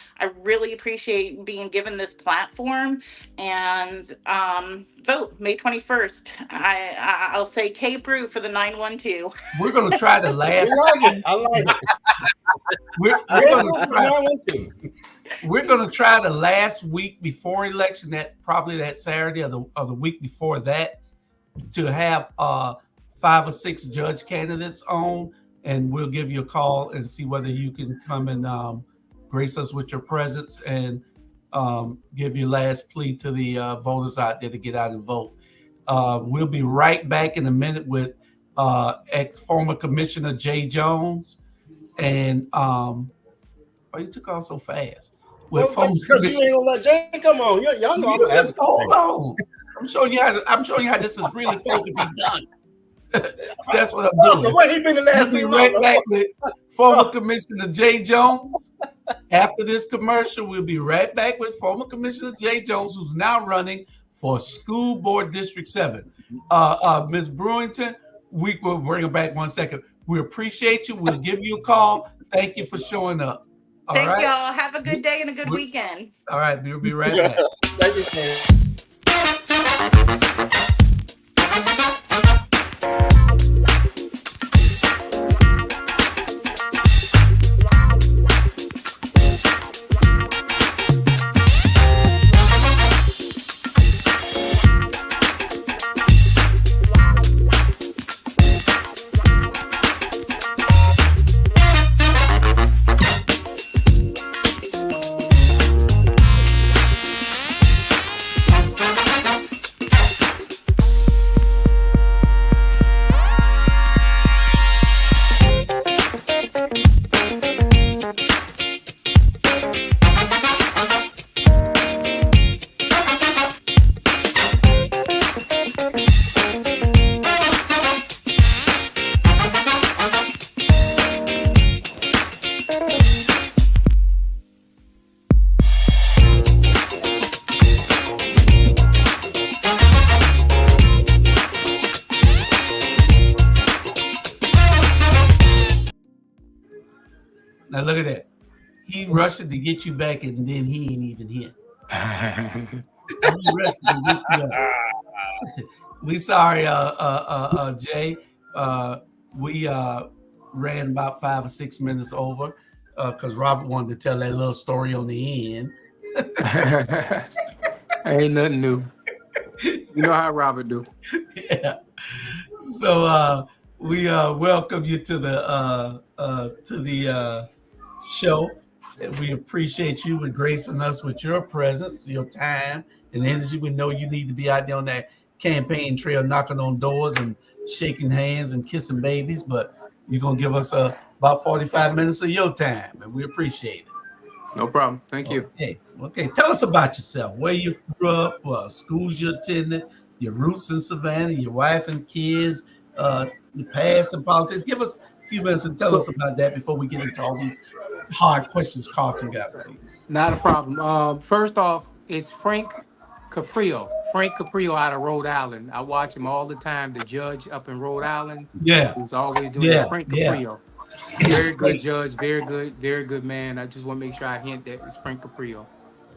S3: really appreciate being given this platform, and vote May 21st. I'll say K Brew for the 912.
S2: We're going to try the last.
S1: I like it.
S2: We're going to try the last week before election. That's probably that Saturday or the week before that, to have 5 or 6 judge candidates on, and we'll give you a call and see whether you can come and grace us with your presence and give your last plea to the voters out there to get out and vote. We'll be right back in a minute with former Commissioner Jay Jones. And you took off so fast.
S1: Because you ain't gonna let Jay come on. Y'all know I'm
S2: just hold on. I'm showing you how this is really supposed to be done. That's what I'm doing.
S1: So what he been the last thing
S2: right back with former Commissioner Jay Jones. After this commercial, we'll be right back with former Commissioner Jay Jones, who's now running for School Board District 7. Ms. Brewington, we will bring her back 1 second. We appreciate you. We'll give you a call. Thank you for showing up.
S3: Thank y'all. Have a good day and a good weekend.
S2: All right, we'll be right back.
S1: Thank you, Sam.
S2: Now look at that. He rushing to get you back, and then he ain't even here. We sorry, Jay. We ran about 5 or 6 minutes over because Robert wanted to tell that little story on the end.
S7: Ain't nothing new. You know how Robert do.
S2: Yeah. So we welcome you to the show. We appreciate you with gracing us with your presence, your time, and energy. We know you need to be out there on that campaign trail, knocking on doors and shaking hands and kissing babies, but you're going to give us about 45 minutes of your time, and we appreciate it.
S7: No problem. Thank you.
S2: Okay. Tell us about yourself, where you grew up, schools you attended, your roots in Savannah, your wife and kids, the past in politics. Give us a few minutes and tell us about that before we get into all these hard questions Carlton got for you.
S7: Not a problem. First off, it's Frank Caprio. Frank Caprio out of Rhode Island. I watch him all the time. The judge up in Rhode Island,
S2: Yeah,
S7: who's always doing
S2: yeah,
S7: that. Frank
S2: yeah.
S7: Caprio.
S2: He is
S7: Very good
S2: great.
S7: judge. Very good man. I just want to make sure I hint that it's Frank Caprio.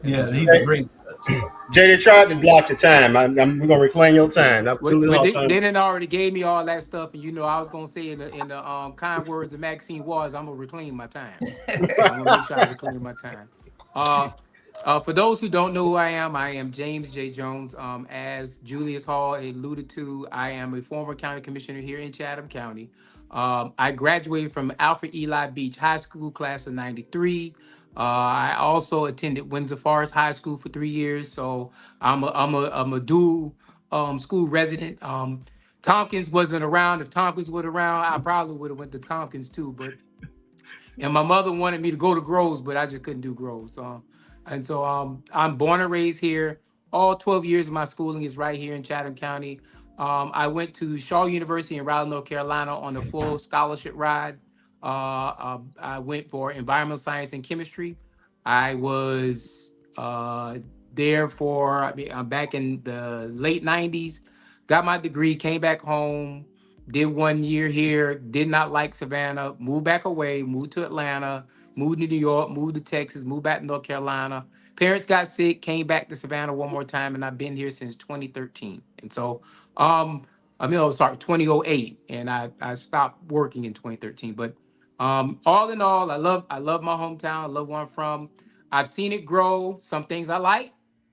S2: Yeah, he's a great.
S1: Jay, they tried to block your time. We're gonna reclaim your time.
S7: They didn't already gave me all that stuff, and I was gonna say in the kind words of Maxine Waters, I'm gonna reclaim my time. I'm gonna make sure I reclaim my time. For those who don't know who I am James J. Jones. As Julius Hall alluded to, I am a former county commissioner here in Chatham County. I graduated from Alfred Eli Beach High School, class of '93. I also attended Windsor Forest High School for 3 years, so I'm a dual school resident. Tompkins wasn't around. If Tompkins was around, I probably would have went to Tompkins too. And my mother wanted me to go to Groves, but I just couldn't do Groves. I'm born and raised here. All 12 years of my schooling is right here in Chatham County. I went to Shaw University in Raleigh, North Carolina on a full scholarship ride. I went for environmental science and chemistry. I was there I'm back in the late 90s, got my degree, came back home, did 1 year here, did not like Savannah, moved back away, moved to Atlanta, moved to New York, moved to Texas, moved back to North Carolina. Parents got sick, came back to Savannah one more time, and I've been here since 2013. And so, 2008, and I stopped working in 2013. But all in all, I love my hometown. I love where I'm from. I've seen it grow. Some things I like,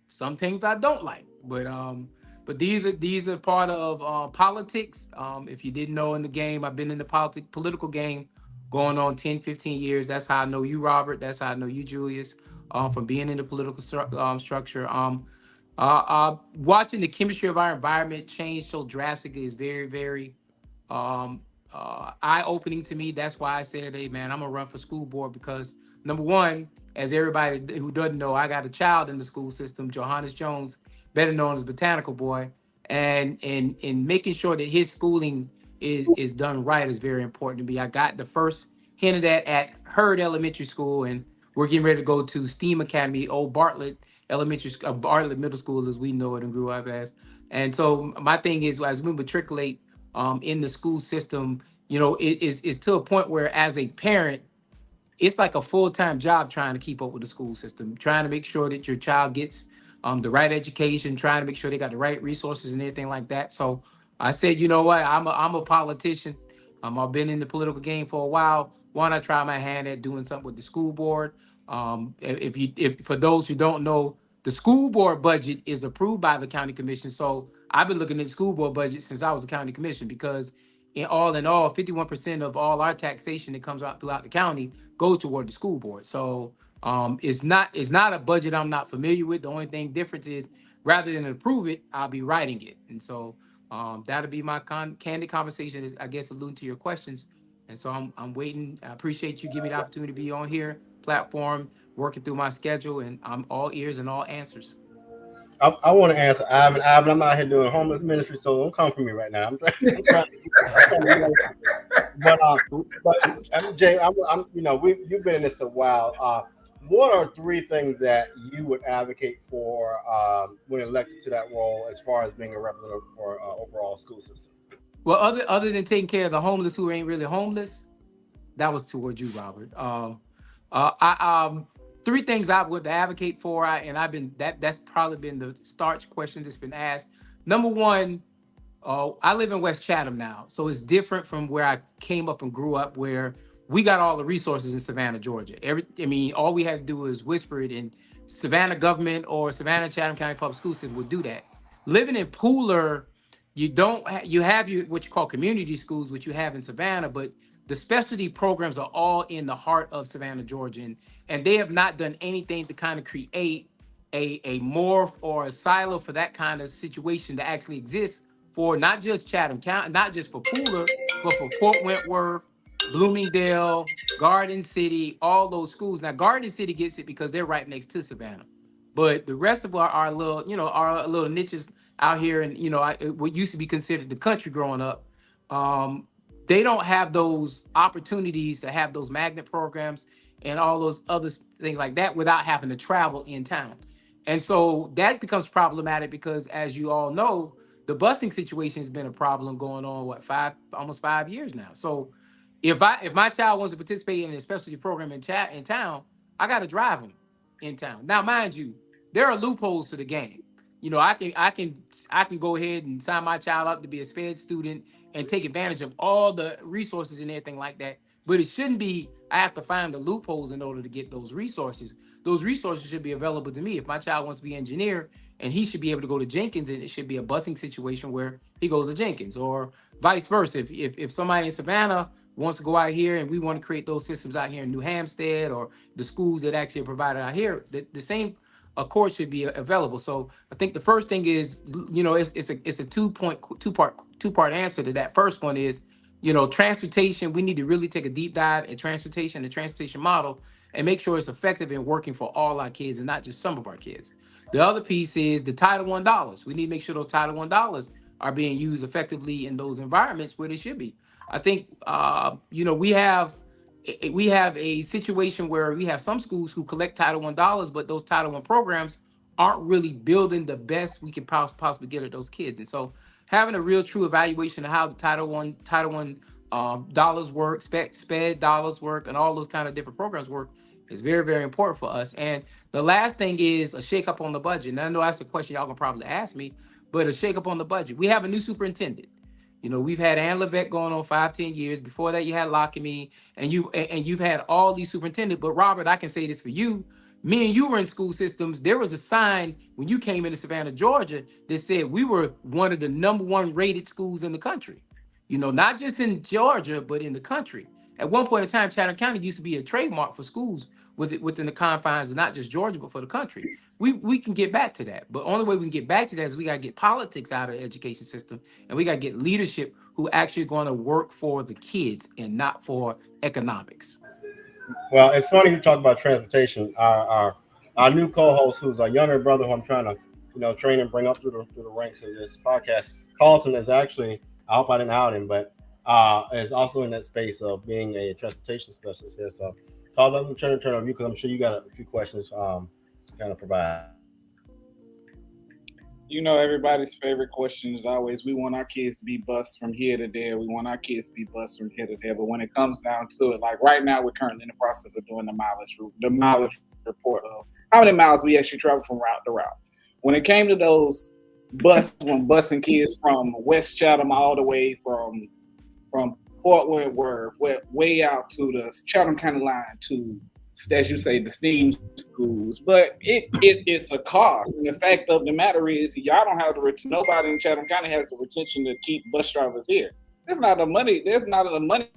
S7: some things I don't like. But these are part of politics. If you didn't know in the game, I've been in the political game going on 10, 15 years. That's how I know you, Robert. That's how I know you, Julius, from being in the political structure. Watching the chemistry of our environment change so drastically is very, very eye-opening to me. That's why I said, hey, man, I'm going to run for school board because, number one, as everybody who doesn't know, I got a child in the school system, Johannes Jones, better known as Botanical Boy. And making sure that his schooling is done right is very important to me. I got the first hint of that at Hurd Elementary School, and we're getting ready to go to STEAM Academy, old Bartlett Bartlett Middle School, as we know it and grew up as. And so my thing is, as we matriculate in the school system, it's to a point where, as a parent, it's like a full-time job trying to keep up with the school system, trying to make sure that your child gets the right education, trying to make sure they got the right resources and everything like that. So I said, you know what, I'm a politician. I've been in the political game for a while. Why not try my hand at doing something with the school board? If for those who don't know, the school board budget is approved by the county commission. So I've been looking at the school board budget since I was a county commission, because in all, 51% of all our taxation that comes out throughout the county goes toward the school board. So it's not a budget I'm not familiar with. The only thing difference is, rather than approve it, I'll be writing it. And so that'll be my candid conversation, is, I guess, alluding to your questions. And so I'm waiting. I appreciate you giving me the opportunity to be on here platform, working through my schedule, and I'm all ears and all answers.
S1: I want to answer Ivan. I'm out here doing homeless ministry, so don't come for me right now. I'm trying but Jay, you've been in this a while. What are 3 things that you would advocate for when elected to that role, as far as being a representative for overall school system?
S7: Well, other than taking care of the homeless who ain't really homeless, that was toward you, Robert. 3 things I would advocate for, and I've been that's probably been the starch question that's been asked. Number one, I live in West Chatham now, so it's different from where I came up and grew up, where we got all the resources in Savannah, Georgia. All we had to do was whisper it, and Savannah government or Savannah Chatham County Public School System would do that. Living in Pooler, you have what you call community schools, which you have in Savannah, but the specialty programs are all in the heart of Savannah, Georgia, and they have not done anything to kind of create a morph or a silo for that kind of situation to actually exist for not just Chatham County, not just for Pooler, but for Fort Wentworth, Bloomingdale, Garden City, all those schools. Now, Garden City gets it because they're right next to Savannah, but the rest of our little niches out here, and what used to be considered the country growing up, um, they don't have those opportunities to have those magnet programs and all those other things like that without having to travel in town. And so that becomes problematic because, as you all know, the busing situation has been a problem going on what almost 5 years now. So if my child wants to participate in a specialty program in town, I got to drive them in town. Now, mind you, there are loopholes to the game. You know, I can go ahead and sign my child up to be a sped student and take advantage of all the resources and everything like that. But it shouldn't be I have to find the loopholes in order to get those resources. Those resources should be available to me. If my child wants to be an engineer and he should be able to go to Jenkins, and it should be a busing situation where he goes to Jenkins, or vice versa. If somebody in Savannah wants to go out here and we want to create those systems out here in New Hampstead or the schools that actually are provided out here, the same accord should be available. So I think the first thing is, it's a two part answer to that. First one is, transportation. We need to really take a deep dive at transportation, the transportation model, and make sure it's effective and working for all our kids and not just some of our kids. The other piece is the Title I dollars. We need to make sure those Title I dollars are being used effectively in those environments where they should be. I think we have a situation where we have some schools who collect Title I dollars, but those Title I programs aren't really building the best we can possibly get at those kids. And so having a real true evaluation of how the Title I dollars work, sped dollars work, and all those kind of different programs work is very, very important for us. And the last thing is a shake up on the budget. And I know that's a question y'all gonna probably ask me, but a shake up on the budget. We have a new superintendent. We've had Ann Levesque going on 5-10 years. Before that, you had Lockamy, and you've had all these superintendents. But Robert, I can say this for you. Me and you were in school systems. There was a sign when you came into Savannah, Georgia, that said we were one of the number one rated schools in the country. Not just in Georgia, but in the country. At one point in time, Chatham County used to be a trademark for schools within the confines of not just Georgia, but for the country. We can get back to that. But only way we can get back to that is we got to get politics out of the education system, and we got to get leadership who actually going to work for the kids and not for economics.
S1: Well, it's funny you talk about transportation. Our new co-host, who's a younger brother, who I'm trying to, train and bring up through the ranks of this podcast, Carlton, is actually, I hope I didn't out him, but is also in that space of being a transportation specialist here. So, Carlton, I'm trying to turn on you because I'm sure you got a few questions to kind of provide.
S4: Everybody's favorite question is always, we want our kids to be bused from here to there. We want our kids to be bused from here to there. But when it comes down to it, like right now, we're currently in the process of doing the mileage report of how many miles we actually travel from route to route. When it came to those busing kids from West Chatham all the way from Fort Worth, way out to the Chatham County line to, as you say, the STEAM schools, but it's a cost. And the fact of the matter is, y'all don't have nobody in Chatham County has the retention to keep bus drivers here. There's not enough money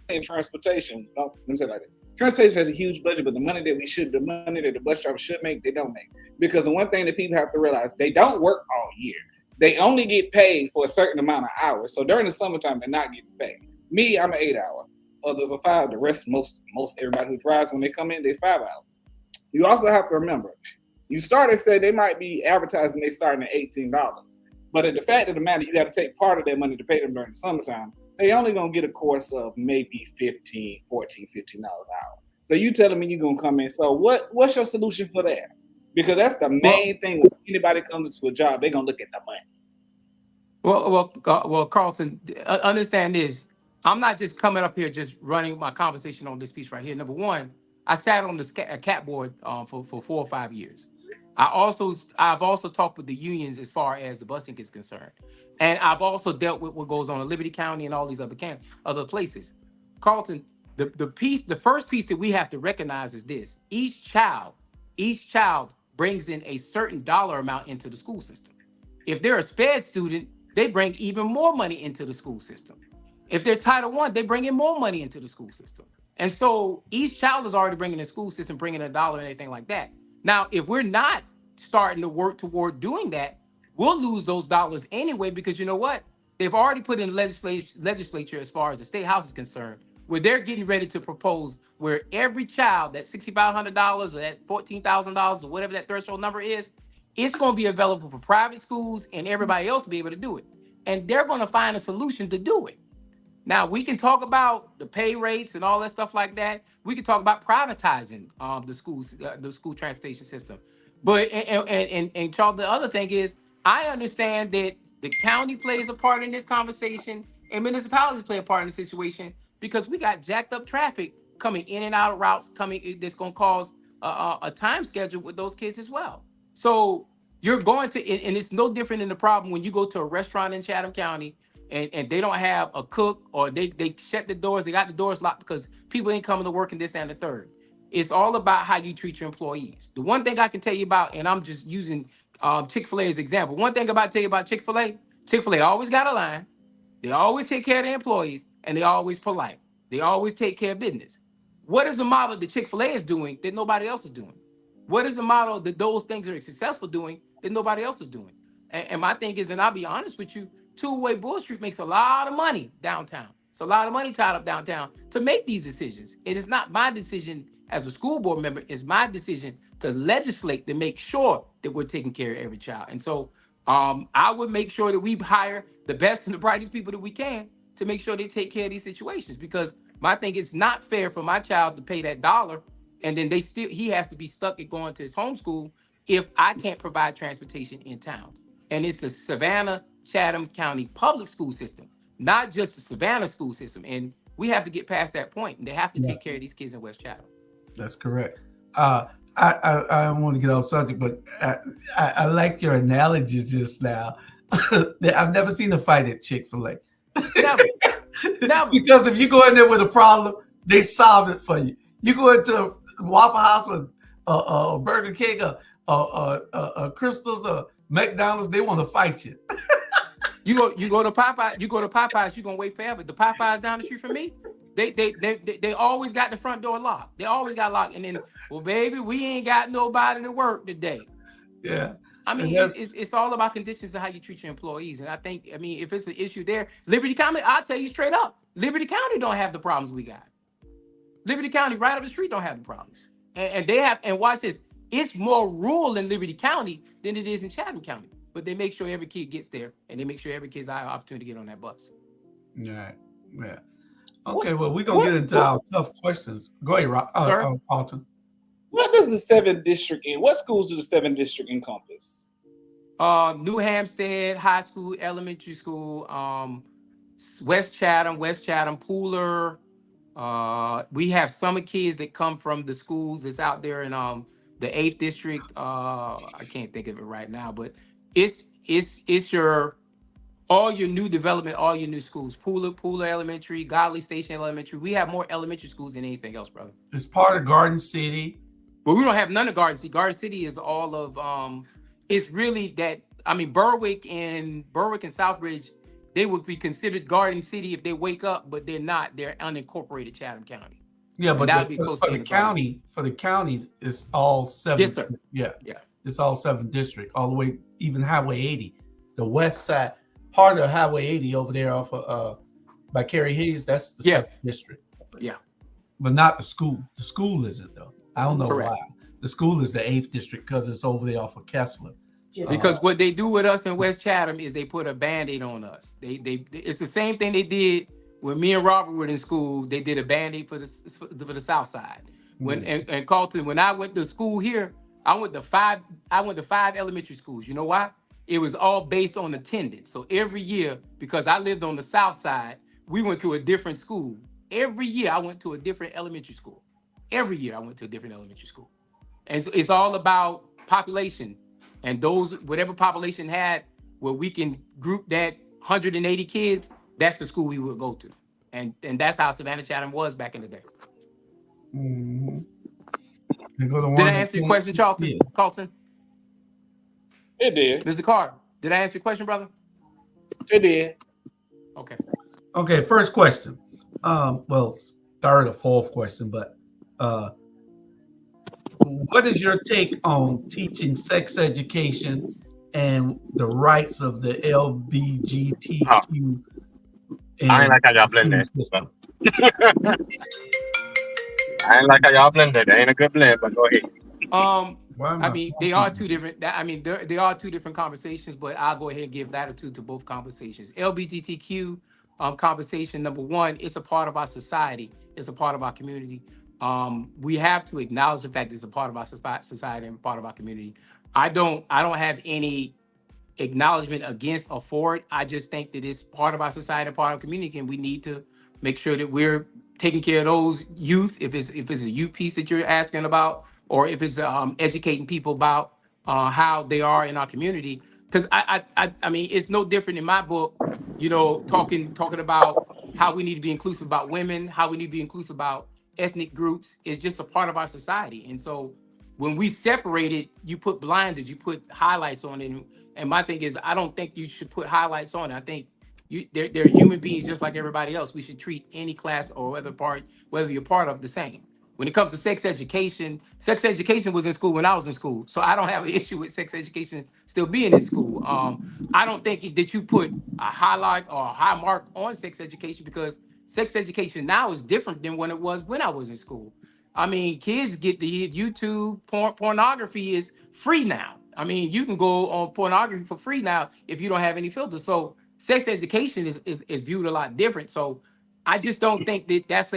S4: in transportation. No, let me say it like that. Transportation has a huge budget, but the money that the bus drivers should make, they don't make. Because the one thing that people have to realize, they don't work all year. They only get paid for a certain amount of hours. So during the summertime, they're not getting paid. Me, I'm an 8-hour. Others are 5. The rest, most everybody who drives, when they come in, they're 5 hours. You also have to remember, you started say they might be advertising they starting at $18. But at the fact of the matter, you got to take part of that money to pay them during the summertime. They only gonna get a course of maybe $15 an hour. So you telling me you're gonna come in. So what's your solution for that? Because that's the main thing. When anybody comes into a job, they're gonna look at the money.
S7: Well, Carlton, understand this. I'm not just coming up here just running my conversation on this piece right here. Number one, I sat on a CAT board for 4 or 5 years. I've also talked with the unions as far as the busing is concerned, and I've also dealt with what goes on in Liberty County and all these other places. Carlton, the first piece that we have to recognize is this: each child brings in a certain dollar amount into the school system. If they're a SPED student, they bring even more money into the school system. If they're Title I, they bring in more money into the school system. And so each child is already bringing the school system, bringing a dollar and anything like that. Now, if we're not starting to work toward doing that, we'll lose those dollars anyway, because you know what? They've already put in legislature as far as the state house is concerned, where they're getting ready to propose where every child, that $6,500 or that $14,000 or whatever that threshold number is, it's going to be available for private schools and everybody else to be able to do it. And they're going to find a solution to do it. Now we can talk about the pay rates and all that stuff like that. We can talk about privatizing the school transportation system. But and Charles, the other thing is, I understand that the county plays a part in this conversation and municipalities play a part in the situation because we got jacked up traffic coming in and out of routes coming that's going to cause a time schedule with those kids as well. So you're going to, and it's no different than the problem when you go to a restaurant in Chatham County and they don't have a cook or they shut the doors, they got the doors locked because people ain't coming to work and this and the third. It's all about how you treat your employees. The one thing I can tell you about, and I'm just using Chick-fil-A as example. One thing about tell you about Chick-fil-A, Chick-fil-A always got a line. They always take care of their employees and they always polite. They always take care of business. What is the model that Chick-fil-A is doing that nobody else is doing? What is the model that those things are successful doing that nobody else is doing? And my thing is, and I'll be honest with you, two-way Bull Street makes a lot of money downtown. It's a lot of money tied up downtown to make these decisions. It is not my decision as a school board member. It's my decision to legislate to make sure that we're taking care of every child. And so I would make sure that we hire the best and the brightest people that we can to make sure they take care of these situations. Because my thing is not fair for my child to pay that $1 and then he has to be stuck at going to his homeschool if I can't provide transportation in town. And it's the Savannah Chatham County public school system, not just the Savannah school system. And we have to get past that point, and they have to take care of these kids in West Chatham.
S2: That's correct. I don't want to get off subject, but I like your analogy just now. I've never seen a fight at Chick-fil-A.
S7: Never.
S2: Because if you go in there with a problem, they solve it for you. You go into Waffle House or Burger King or Crystal's or McDonald's, they want to fight you.
S7: You go to Popeyes, you're gonna wait forever. The Popeyes down the street from me, they always got the front door locked. They always got locked. And then, well, baby, we ain't got nobody to work today.
S2: Yeah.
S7: I mean, it's all about conditions of how you treat your employees. And I mean, if it's an issue there, Liberty County, I'll tell you straight up, Liberty County don't have the problems we got. Liberty County right up the street don't have the problems. And they have, and watch this, it's more rural in Liberty County than it is in Chatham County. But they make sure every kid gets there, and they make sure every kid's have an opportunity to get on that bus.
S2: Right. Yeah. Okay, well, we're going to get into our tough questions. Go ahead, Alton.
S4: What does the 7th district what schools do the 7th district encompass?
S7: New Hampstead High School, Elementary School, West Chatham, Pooler. We have summer kids that come from the schools that's out there in the 8th district. I can't think of it right now, but it's all your new development, all your new schools. Pooler Elementary, Godley Station Elementary. We have more elementary schools than anything else, brother.
S2: It's part of Garden City.
S7: But we don't have none of Garden City. Garden City is all of it's really that, I mean, Berwick and Southbridge, they would be considered Garden City if they wake up, but they're not. They're unincorporated Chatham County.
S2: Yeah, but for the county, it's all 7.
S7: Yes, sir.
S2: Yeah. It's all 7 district, all the way, even Highway 80. The west side, part of Highway 80 over there off of by Kerry Hayes, that's the 7th district. But not the school. The school isn't, though. I don't know why. The school is the 8th district because it's over there off of Kessler.
S7: Because what they do with us in West Chatham is they put a Band-Aid on us. It's the same thing they did when me and Robert were in school. They did a Band-Aid for the South Side. And Carlton, when I went to school here, I went to 5 elementary schools. You know why? It was all based on attendance. So every year, because I lived on the South Side, we went to a different school. Every year I went to a different elementary school. Every year I went to a different elementary school. And so it's all about population. And those, whatever population had, where we can group that 180 kids, that's the school we would go to. And that's how Savannah Chatham was back in the day.
S2: Mm-hmm.
S7: Did I answer your question, Charlton?
S2: Yeah.
S7: Carlton?
S4: It did.
S7: Mr. Carr, did I answer your question, brother?
S4: It did.
S2: Okay, first question. Well, third or fourth question, but what is your take on teaching sex education and the rights of the LBGTQ?
S8: I ain't like how y'all blend that. I ain't like how y'all blend that. That ain't a good blend, but go ahead.
S7: I mean, they are two different. They are two different conversations, but I'll go ahead and give latitude to both conversations. LBGTQ conversation. Number one, it's a part of our society. It's a part of our community. We have to acknowledge the fact that it's a part of our society and part of our community. I don't have any acknowledgement against or for it. I just think that it's part of our society, part of our community, and we need to make sure that we're taking care of those youth. If it's a youth piece that you're asking about, or if it's educating people about how they are in our community. Because I mean, it's no different in my book. Talking about how we need to be inclusive about women, how we need to be inclusive about ethnic groups. Is just a part of our society, and so when we separate it, you put blinders, you put highlights on it. And my thing is, I don't think you should put highlights on it. I think they're human beings just like everybody else. We should treat any class or whether you're part of, the same. When it comes to sex education was in school when I was in school. So I don't have an issue with sex education still being in school. I don't think that you put a highlight or a high mark on sex education, because sex education now is different than when it was when I was in school. I mean, kids get the YouTube pornography is free now. I mean, you can go on pornography for free now if you don't have any filters. So sex education is viewed a lot different. So I just don't think that that's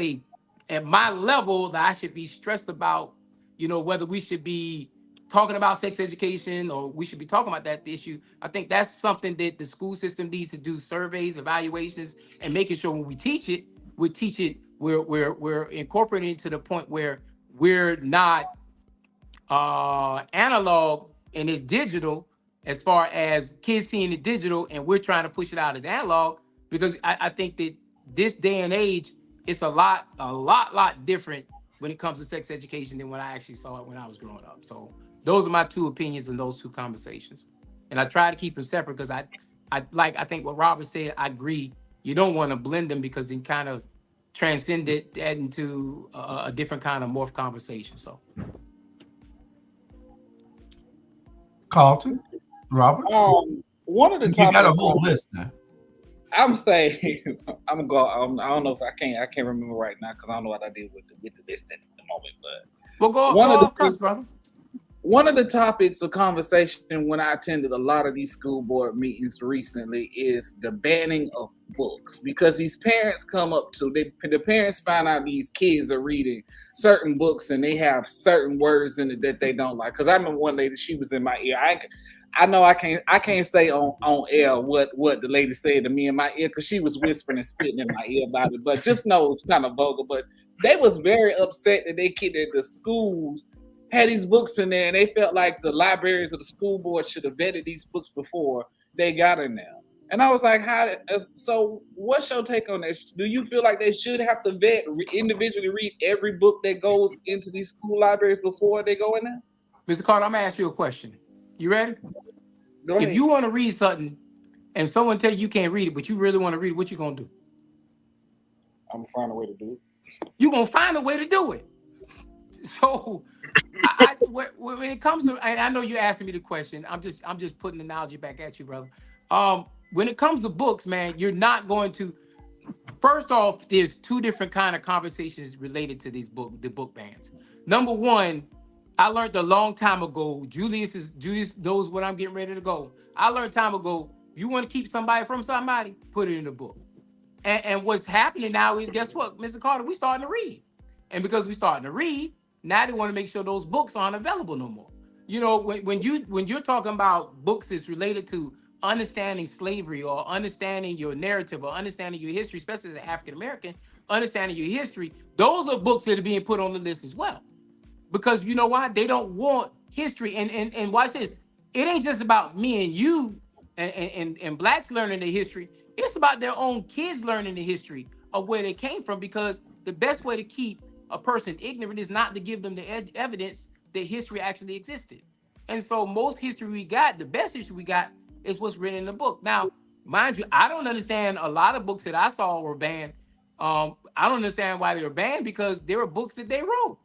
S7: at my level that I should be stressed about, whether we should be talking about sex education or we should be talking about that issue. I think that's something that the school system needs to do surveys, evaluations, and making sure when we teach it, we're incorporating it to the point where we're not analog and it's digital, as far as kids seeing it digital and we're trying to push it out as analog. Because I think that this day and age, it's a lot different when it comes to sex education than when I actually saw it when I was growing up. So those are my two opinions in those two conversations, and I try to keep them separate because I think what Robert said. I agree. You don't want to blend them because they kind of transcend that into a different kind of morph conversation. So,
S2: Carlton, Robert,
S4: one of the
S2: you
S4: topics
S2: got a whole list now.
S4: I'm saying I'm going. I don't know if I can't remember right now because I don't know what I did with the list at the moment. But
S7: go off, brother.
S4: One of the topics of conversation when I attended a lot of these school board meetings recently is the banning of books, because these parents come up to the parents find out these kids are reading certain books and they have certain words in it that they don't like. Because I remember one lady, she was in my ear. I know I can't say on air what the lady said to me in my ear because she was whispering and spitting in my ear about it. But just know it's kind of vulgar. But they was very upset that the schools had these books in there, and they felt like the libraries of the school board should have vetted these books before they got in there. And I was like, so what's your take on this? Do you feel like they should have to individually read every book that goes into these school libraries before they go in there?
S7: Mr. Carter, I'm going to ask you a question. You ready?
S4: Go ahead.
S7: If you want to read something and someone tell you can't read it, but you really want to read it, what you going to do?
S4: I'm going to find a way to do it.
S7: You're going to find a way to do it. So when it comes to, and I know you're asking me the question, I'm just putting the analogy back at you, brother. When it comes to books, man, you're not going to. First off, there's two different kind of conversations related to the book bans. Number one, I learned a long time ago. Julius knows what I'm getting ready to go. I learned time ago. You want to keep somebody from somebody, put it in a book. And what's happening now is, guess what, Mr. Carter, we starting to read, and because we starting to read. Now they want to make sure those books aren't available no more. When you're talking about books that's related to understanding slavery or understanding your narrative or understanding your history, especially as an African American, understanding your history, those are books that are being put on the list as well. Because you know why? They don't want history. And watch this. It ain't just about me and you and blacks learning the history. It's about their own kids learning the history of where they came from, because the best way to keep a person ignorant is not to give them the evidence that history actually existed. And so most history we got, the best history we got, is what's written in the book. Now, mind you, I don't understand a lot of books that I saw were banned. I don't understand why they were banned, because there were books that they wrote.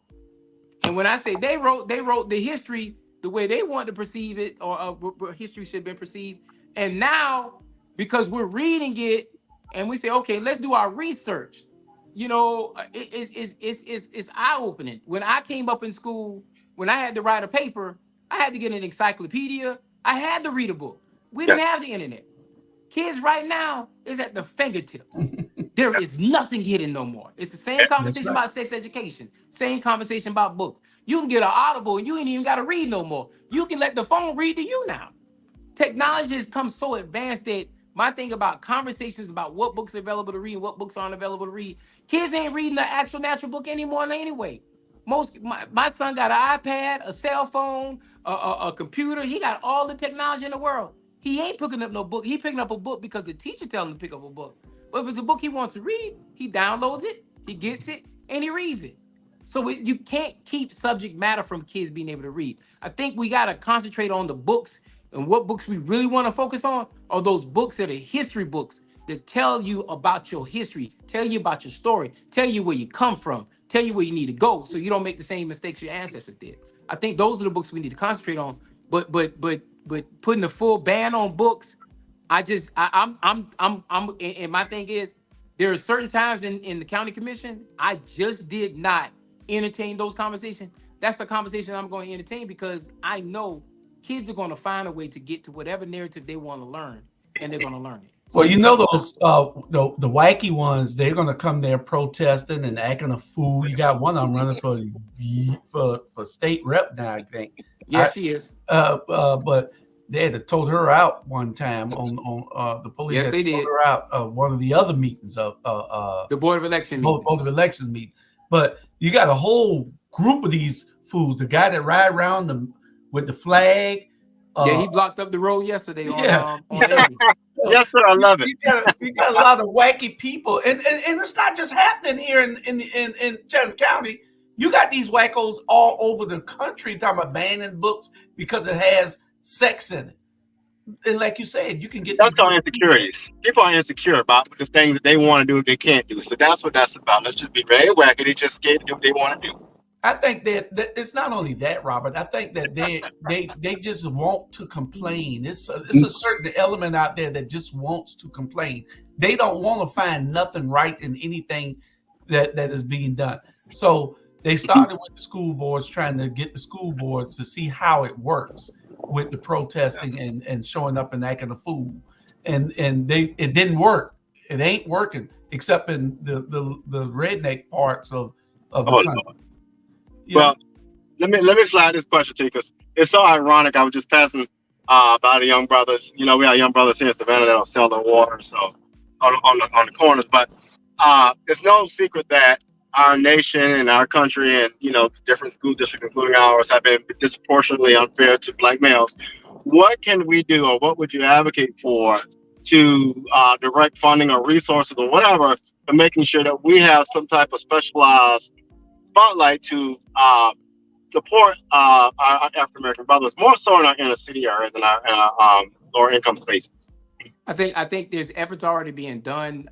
S7: And when I say they wrote the history the way they wanted to perceive it, or history should have been perceived. And now, because we're reading it and we say, okay, let's do our research. It's eye-opening. When I came up in school, when I had to write a paper, I had to get an encyclopedia. I had to read a book. We didn't have the internet. Kids right now is at the fingertips. There is nothing hidden no more. It's the same conversation
S2: right.
S7: about sex education, same conversation about books. You can get an audible and you ain't even got to read no more. You can let the phone read to you now. Technology has come so advanced that my thing about conversations about what books are available to read and what books aren't available to read, kids ain't reading the actual natural book anymore anyway. My son got an iPad, a cell phone, a computer. He got all the technology in the world. He ain't picking up no book. He picking up a book because the teacher telling him to pick up a book. But if it's a book he wants to read, he downloads it, he gets it, and he reads it. So you can't keep subject matter from kids being able to read. I think we got to concentrate on the books, and what books we really want to focus on are those books that are history books that tell you about your history, tell you about your story, tell you where you come from, tell you where you need to go so you don't make the same mistakes your ancestors did. I think those are the books we need to concentrate on. But putting a full ban on books, and my thing is, there are certain times in the county commission, I just did not entertain those conversations. That's the conversation I'm going to entertain because I know kids are going to find a way to get to whatever narrative they want to learn, and they're going to learn it.
S2: Well, you know those the wacky ones, they're gonna come there protesting and acting a fool. You got one of them running for state rep now, I think.
S7: Yeah, she is.
S2: But they had to tote her out one time on the police.
S7: Yes,
S2: had
S7: they
S2: to tote
S7: did.
S2: her out one of the other meetings of
S7: the Board of Election meeting.
S2: Board of Elections meeting. But you got a whole group of these fools. The guy that ride around with the flag.
S7: Yeah, he blocked up the road yesterday. On
S8: Yes, sir. I love it.
S2: You got a lot of wacky people, and it's not just happening here in Chatham County. You got these wackos all over the country talking about banning books because it has sex in it. And like you said, you can get
S8: That's called insecurities. People are insecure about the things that they want to do they can't do. So that's what that's about. Let's just be very wacky. They just scared to do what they want to do.
S2: I think that it's not only that, Robert. I think that they just want to complain. It's a certain element out there that just wants to complain. They don't want to find nothing right in anything that is being done. So they started with the school boards, trying to get the school boards to see how it works with the protesting and showing up and acting a fool. And it didn't work. It ain't working except in the redneck parts of the country.
S8: Yeah. Well, let me slide this question to you because it's so ironic. I was just passing by the young brothers. You know, we have young brothers here in Savannah that don't sell no water, so on the corners. But it's no secret that our nation and our country and different school districts, including ours, have been disproportionately unfair to Black males. What can we do, or what would you advocate for to direct funding or resources or whatever for making sure that we have some type of specialized spotlight to support our African American brothers, more so in our inner city areas and our lower income spaces?
S7: I think there's efforts already being done.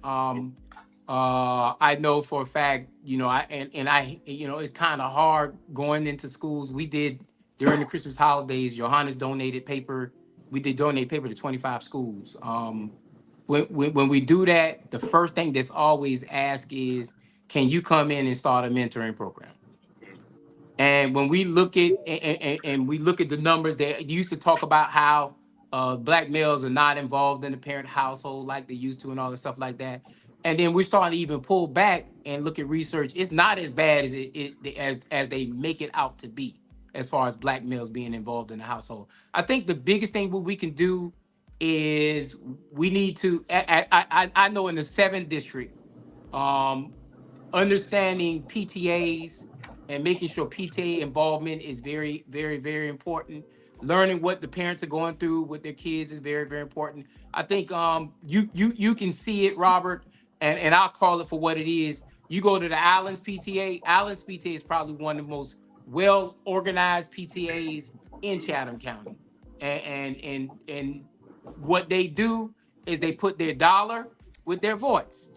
S7: I know for a fact, it's kind of hard going into schools. We did during the Christmas holidays. Johannes donated paper. We did donate paper to 25 schools. When we do that, the first thing that's always asked is, can you come in and start a mentoring program? And when we look at and we look at the numbers, they used to talk about how Black males are not involved in the parent household like they used to and all the stuff like that. And then we're starting to even pull back and look at research. It's not as bad as they make it out to be as far as Black males being involved in the household. I think the biggest thing what we can do is we need to, I know in the 7th district, understanding PTAs and making sure PTA involvement is very, very, very important. Learning what the parents are going through with their kids is very, very important. I think you can see it, Robert, and I'll call it for what it is. You go to the Islands PTA. Islands PTA is probably one of the most well-organized PTAs in Chatham County. And what they do is they put their dollar with their voice.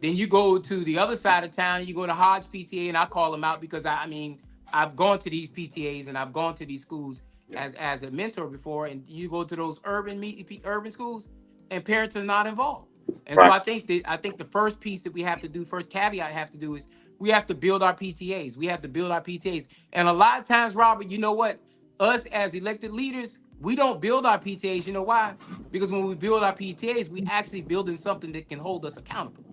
S7: Then you go to the other side of town, you go to Hodge PTA, and I call them out because I've gone to these PTAs and I've gone to these schools as a mentor before, and you go to those urban schools, and parents are not involved. And right. So I think the first piece that we have to do, first caveat I have to do is we have to build our PTAs. We have to build our PTAs. And a lot of times, Robert, you know what? Us as elected leaders, We don't build our PTAs. You know why? Because when we build our PTAs, we actually building something that can hold us accountable.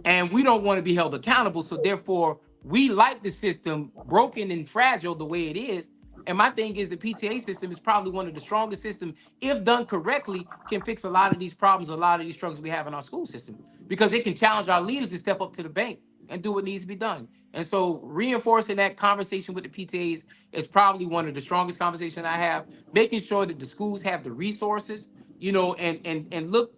S7: And we don't want to be held accountable. So therefore, we like the system broken and fragile the way it is. And my thing is the PTA system is probably one of the strongest systems, if done correctly, can fix a lot of these problems, a lot of these struggles we have in our school system, because it can challenge our leaders to step up to the bank and do what needs to be done. And so reinforcing that conversation with the PTAs is probably one of the strongest conversations I have, making sure that the schools have the resources, you know, and look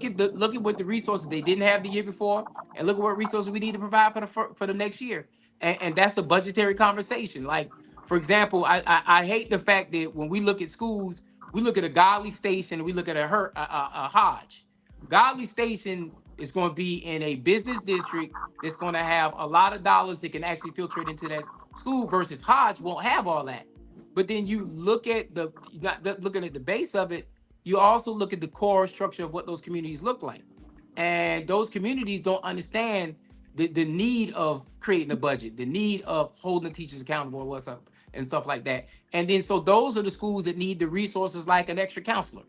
S7: at what the resources they didn't have the year before, and look at what resources we need to provide for the next year. And that's a budgetary conversation. Like, for example, I hate the fact that when we look at schools, we look at a Godly Station, and we look at a Hodge. Godly Station is going to be in a business district that's going to have a lot of dollars that can actually filtrate into that school, versus Hodge won't have all that. But then you look at looking at the base of it, you also look at the core structure of what those communities look like. And those communities don't understand the need of creating a budget, the need of holding the teachers accountable, what's up, and stuff like that. And then so those are the schools that need the resources like an extra counselor,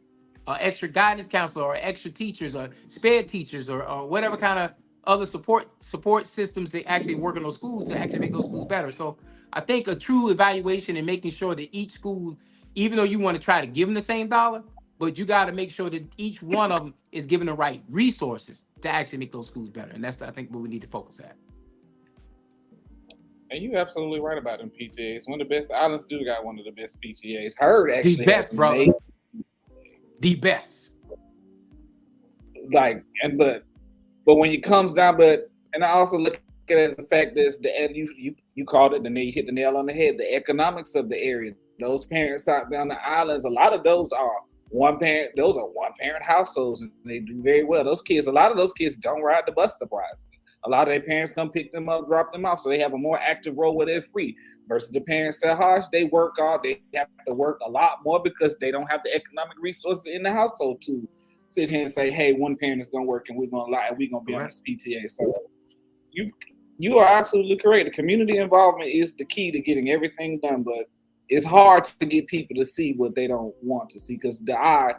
S7: or extra guidance counselor, or extra teachers, or sped teachers, or whatever kind of other support systems that actually work in those schools to actually make those schools better. So I think a true evaluation and making sure that each school, even though you want to try to give them the same dollar, but you got to make sure that each one of them is given the right resources to actually make those schools better. And that's, I think, what we need to focus at.
S4: And you're absolutely right about them PTAs. One of the best. Islands do got one of the best PTAs. Herd actually
S7: the best, brother. The best.
S4: Like, but when it comes down, and I also look at it as the fact that you called it, and then you hit the nail on the head. The economics of the area. Those parents out down the islands, a lot of those are one parent households, and they do very well. A lot of those kids don't ride the bus, surprisingly. A lot of their parents come pick them up, drop them off, so they have a more active role where they're free. Versus the parents at Hodge, they have to work a lot more because they don't have the economic resources in the household to sit here and say, hey, one parent is going to work and we're going to be on this PTA. So you are absolutely correct. The community involvement is the key to getting everything done, but it's hard to get people to see what they don't want to see, because the eye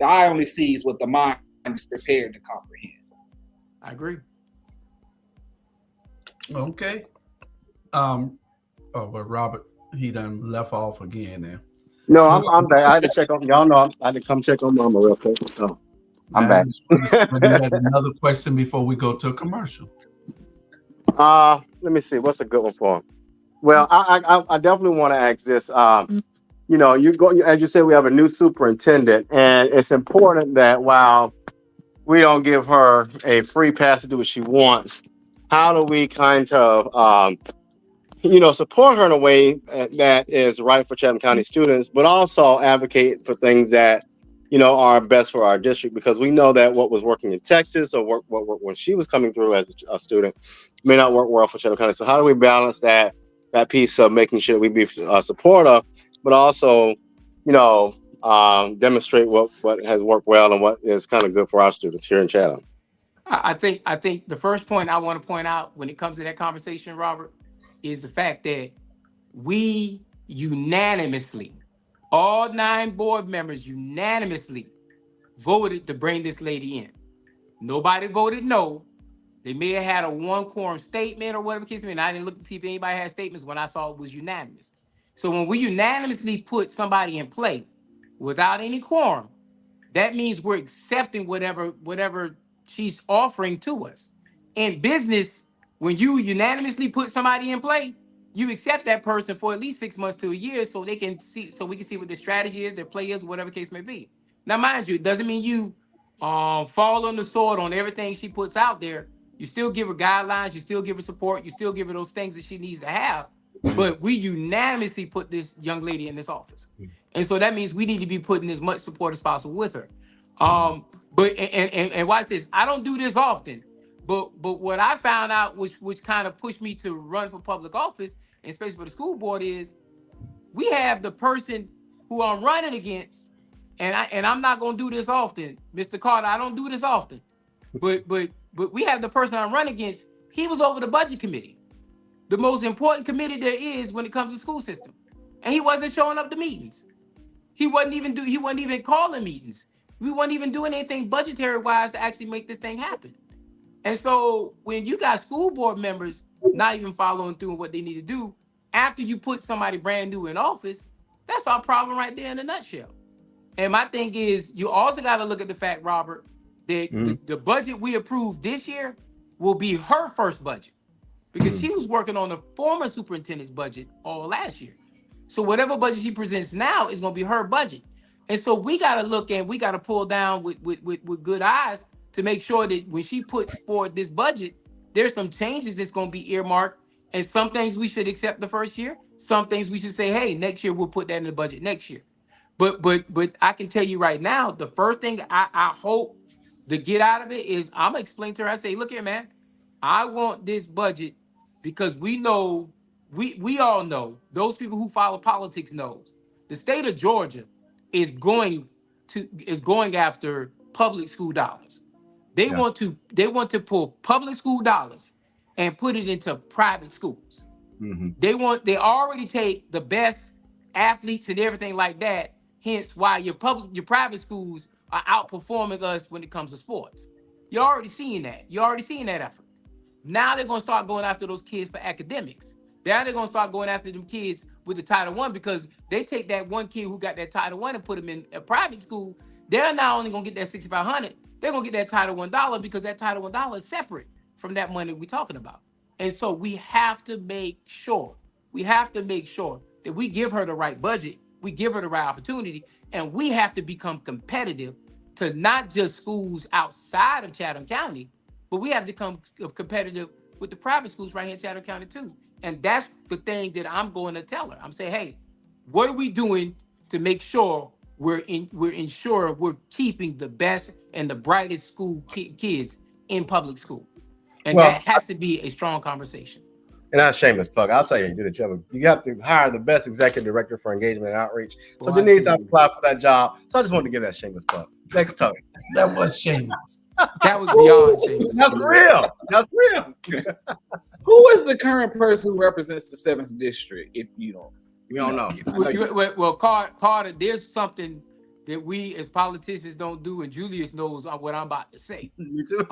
S4: only sees what the mind is prepared to comprehend.
S7: I agree.
S2: Okay. But Robert, he done left off again now.
S8: No, I'm back. I had to check on y'all. Know I had to come check on Mama real quick. So I'm back.
S2: We had another question before we go to a commercial.
S8: Let me see. What's a good one for him? Well, I definitely want to ask this. You know, as you said, we have a new superintendent, and it's important that while we don't give her a free pass to do what she wants, how do we kind of, support her in a way that is right for Chatham County students, but also advocate for things that, are best for our district, because we know that what was working in Texas or what when she was coming through as a student may not work well for Chatham County. So how do we balance that piece of making sure we be supportive, but also, demonstrate what has worked well and what is kind of good for our students here in Chatham?
S7: I think the first point I want to point out when it comes to that conversation, Robert, is the fact that we unanimously, all 9 board members unanimously voted to bring this lady in. Nobody voted no. They may have had a 1-quorum statement or whatever the case may be, and I didn't look to see if anybody had statements. When I saw it was unanimous. So when we unanimously put somebody in play without any quorum, that means we're accepting whatever she's offering to us. In business, when you unanimously put somebody in play, you accept that person for at least 6 months to a year so we can see what their strategy is, their play is, whatever case may be. Now, mind you, it doesn't mean you fall on the sword on everything she puts out there. You still give her guidelines, you still give her support, you still give her those things that she needs to have. But we unanimously put this young lady in this office. And so that means we need to be putting as much support as possible with her. But watch this. I don't do this often, but what I found out, which kind of pushed me to run for public office, and especially for the school board, is we have the person who I'm running against, and I'm not gonna do this often, Mr. Carter. I don't do this often, but we have the person I'm running against. He was over the budget committee, the most important committee there is when it comes to school system, and he wasn't showing up to meetings. He wasn't even calling meetings. We wasn't even doing anything budgetary wise to actually make this thing happen. And so when you got school board members not even following through on what they need to do after you put somebody brand new in office, that's our problem right there in a nutshell. And my thing is, you also got to look at the fact, Robert, that the budget we approved this year will be her first budget because she was working on the former superintendent's budget all last year. So whatever budget she presents now is going to be her budget. And so we got to look and we got to pull down with good eyes to make sure that when she puts forward this budget, there's some changes that's going to be earmarked, and some things we should accept the first year. Some things we should say, hey, next year we'll put that in the budget next year. But I can tell you right now, the first thing I hope to get out of it is I'm gonna explain to her. I say, look here, man, I want this budget because we know, we all know, those people who follow politics knows the state of Georgia is going after public school dollars. They want to pull public school dollars and put it into private schools. They already take the best athletes and everything like that. Hence why your private schools are outperforming us when it comes to sports. You're already seeing that. You're already seeing that effort. Now they're going to start going after those kids for academics. Now they're going to start going after them kids with the Title I because they take that one kid who got that Title I and put him in a private school. They're not only going to get that $6,500, they're going to get that Title I dollar because that Title I dollar is separate from that money we're talking about. And so we have to make sure that we give her the right budget, we give her the right opportunity, and we have to become competitive to not just schools outside of Chatham County, but we have to become competitive with the private schools right here in Chatham County too. And that's the thing that I'm going to tell her. I'm saying, hey, what are we doing to make sure we're keeping the best and the brightest school kids in public school? And that has to be a strong conversation.
S1: And that's a shameless plug. I'll tell you, do the job. You have to hire the best executive director for engagement and outreach. So Denise, I applied for that job. So I just wanted to give that shameless plug. Next topic.
S2: That was shameless.
S7: That was beyond shameless.
S1: That's real. That's real.
S4: Who is the current person who represents the 7th district? If you don't,
S1: we don't know.
S7: Well, Carter, there's something that we as politicians don't do, and Julius knows what I'm about to say.
S1: Me too.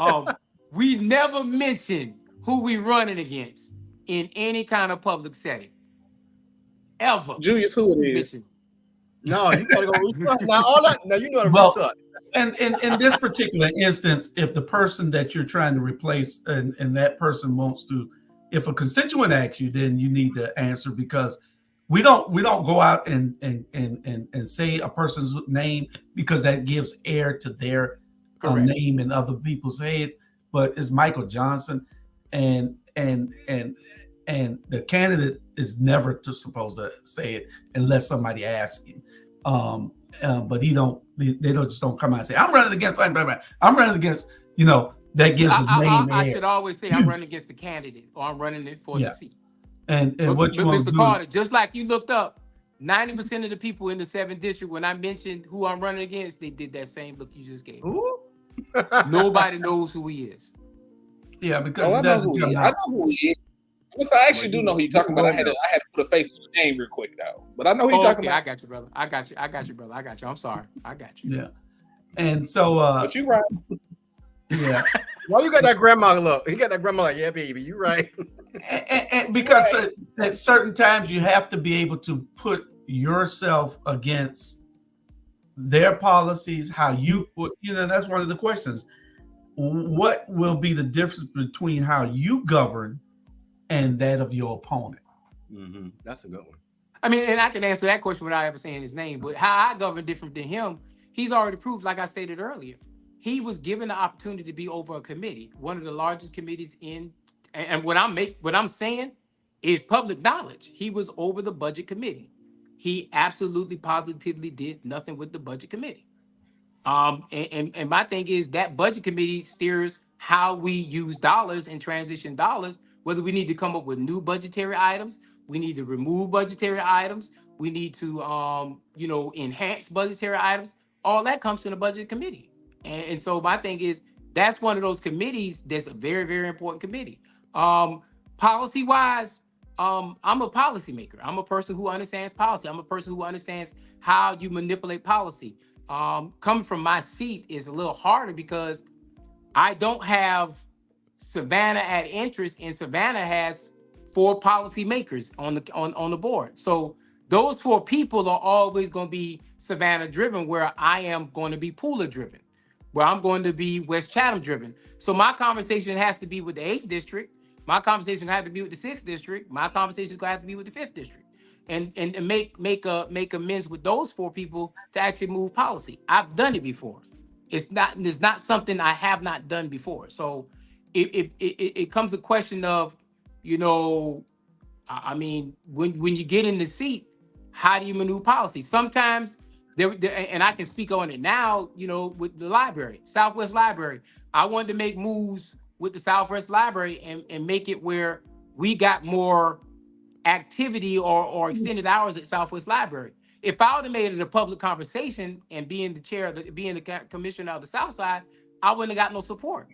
S7: We never mention who we running against in any kind of public setting. Ever.
S4: Julius, who it is?
S7: Mention.
S1: No, you gotta go research. Now you know how to research.
S2: And in this particular instance, if the person that you're trying to replace and that person wants to, if a constituent asks you, then you need to answer, because we don't go out and say a person's name because that gives air to their name and other people's head. But it's Michael Johnson, and the candidate is never supposed to say it unless somebody asks him. But they just don't come out and say, I'm running against, I'm running against, that gives his name.
S7: I should always say I'm running against the candidate, or I'm running it for the seat.
S2: And what you want to do,
S7: Mr. Carter, just like you looked up, 90% of the people in the 7th district, when I mentioned who I'm running against, they did that same look you just gave. Nobody knows who he is.
S2: Yeah, because
S4: I know who he is. I actually do know who you're talking about. I had to put a face on the name real quick though. But I know who you're talking about.
S7: I got you, brother. I got you, brother. I got you. I'm sorry. I got you.
S2: Yeah. And so
S4: but you right.
S2: Yeah.
S1: Why you got that grandma look? He got that grandma like, yeah, baby, you right.
S2: and because at certain times you have to be able to put yourself against their policies, how that's one of the questions. What will be the difference between how you govern and that of your opponent?
S1: Mm-hmm. That's a good one.
S7: I mean, and I can answer that question without ever saying his name, but how I govern different than him, he's already proved, like I stated earlier, he was given the opportunity to be over a committee, one of the largest committees and what I'm saying is public knowledge. He was over the budget committee. He absolutely positively did nothing with the budget committee. And my thing is that budget committee steers how we use dollars and transition dollars, whether we need to come up with new budgetary items, we need to remove budgetary items, we need to enhance budgetary items. All that comes from the budget committee. And so my thing is that's one of those committees that's a very, very important committee. Policy wise, I'm a policymaker. I'm a person who understands policy. I'm a person who understands how you manipulate policy. Coming from my seat is a little harder because I don't have Savannah at interest, and Savannah has four policymakers on the board. So those four people are always going to be Savannah driven, where I am going to be Pooler driven, where I'm going to be West Chatham driven. So my conversation has to be with the 8th district. My conversation has to be with the 6th district. My conversation is going to have to be with the 5th district, and make amends with those four people to actually move policy. I've done it before. It's not something I have not done before. So it comes a question of, you know, I mean, when you get in the seat, how do you maneuver policy? Sometimes and I can speak on it now, you know, with the library, Southwest Library. I wanted to make moves with the Southwest Library and make it where we got more activity or extended hours at Southwest Library. If I would have made it a public conversation and being the chair, being the commissioner of the South Side, I wouldn't have got no support.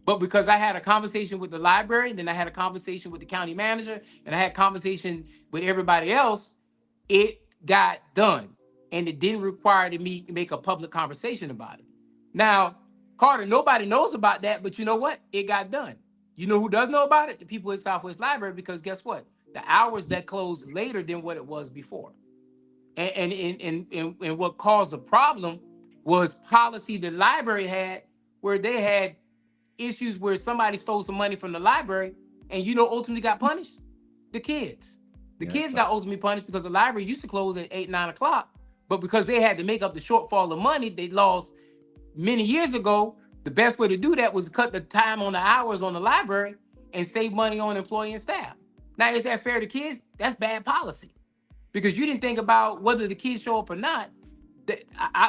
S7: But because I had a conversation with the library, then I had a conversation with the county manager, and I had a conversation with everybody else, it got done. And it didn't require me to make a public conversation about it. Now, Carter, nobody knows about that, but you know what? It got done. You know who does know about it? The people at Southwest Library, because guess what? The hours that closed later than what it was before. And what caused the problem was policy the library had, where they had issues where somebody stole some money from the library, and you know ultimately got punished? The kids. The kids got ultimately punished because the library used to close at 8, 9 o'clock, but because they had to make up the shortfall of money they lost many years ago, the best way to do that was to cut the time on the hours on the library and save money on employee and staff. Now, is that fair to kids? That's bad policy, because you didn't think about whether the kids show up or not.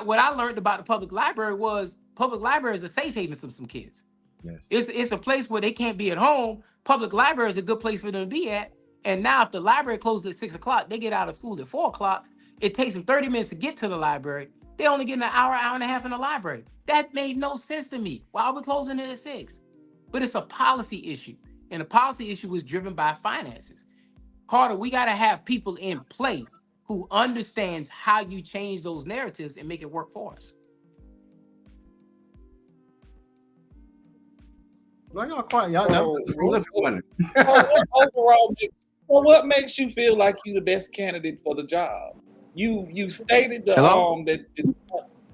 S7: What I learned about the public library was public library is a safe haven for some kids.
S1: Yes.
S7: It's a place where they can't be at home. Public library is a good place for them to be at. And now if the library closes at 6 o'clock, they get out of school at 4 o'clock. It takes them 30 minutes to get to the library. They only get an hour and a half in the library. That made no sense to me. Why are we closing it at 6? But it's a policy issue. And the policy issue was driven by finances. Carter, we got to have people in play who understands how you change those narratives and make it work for us.
S1: No, y'all quiet. Y'all prolific one.
S4: Overall, so what makes you feel like you're the best candidate for the job? You stated that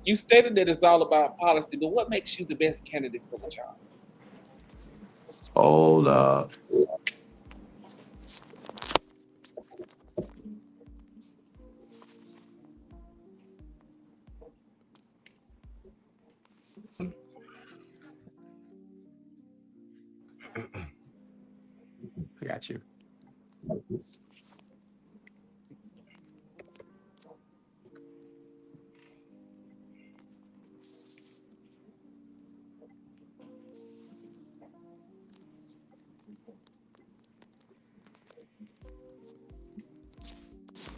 S4: you stated that it's all about policy, but what makes you the best candidate for the job?
S7: Hold up. I got you.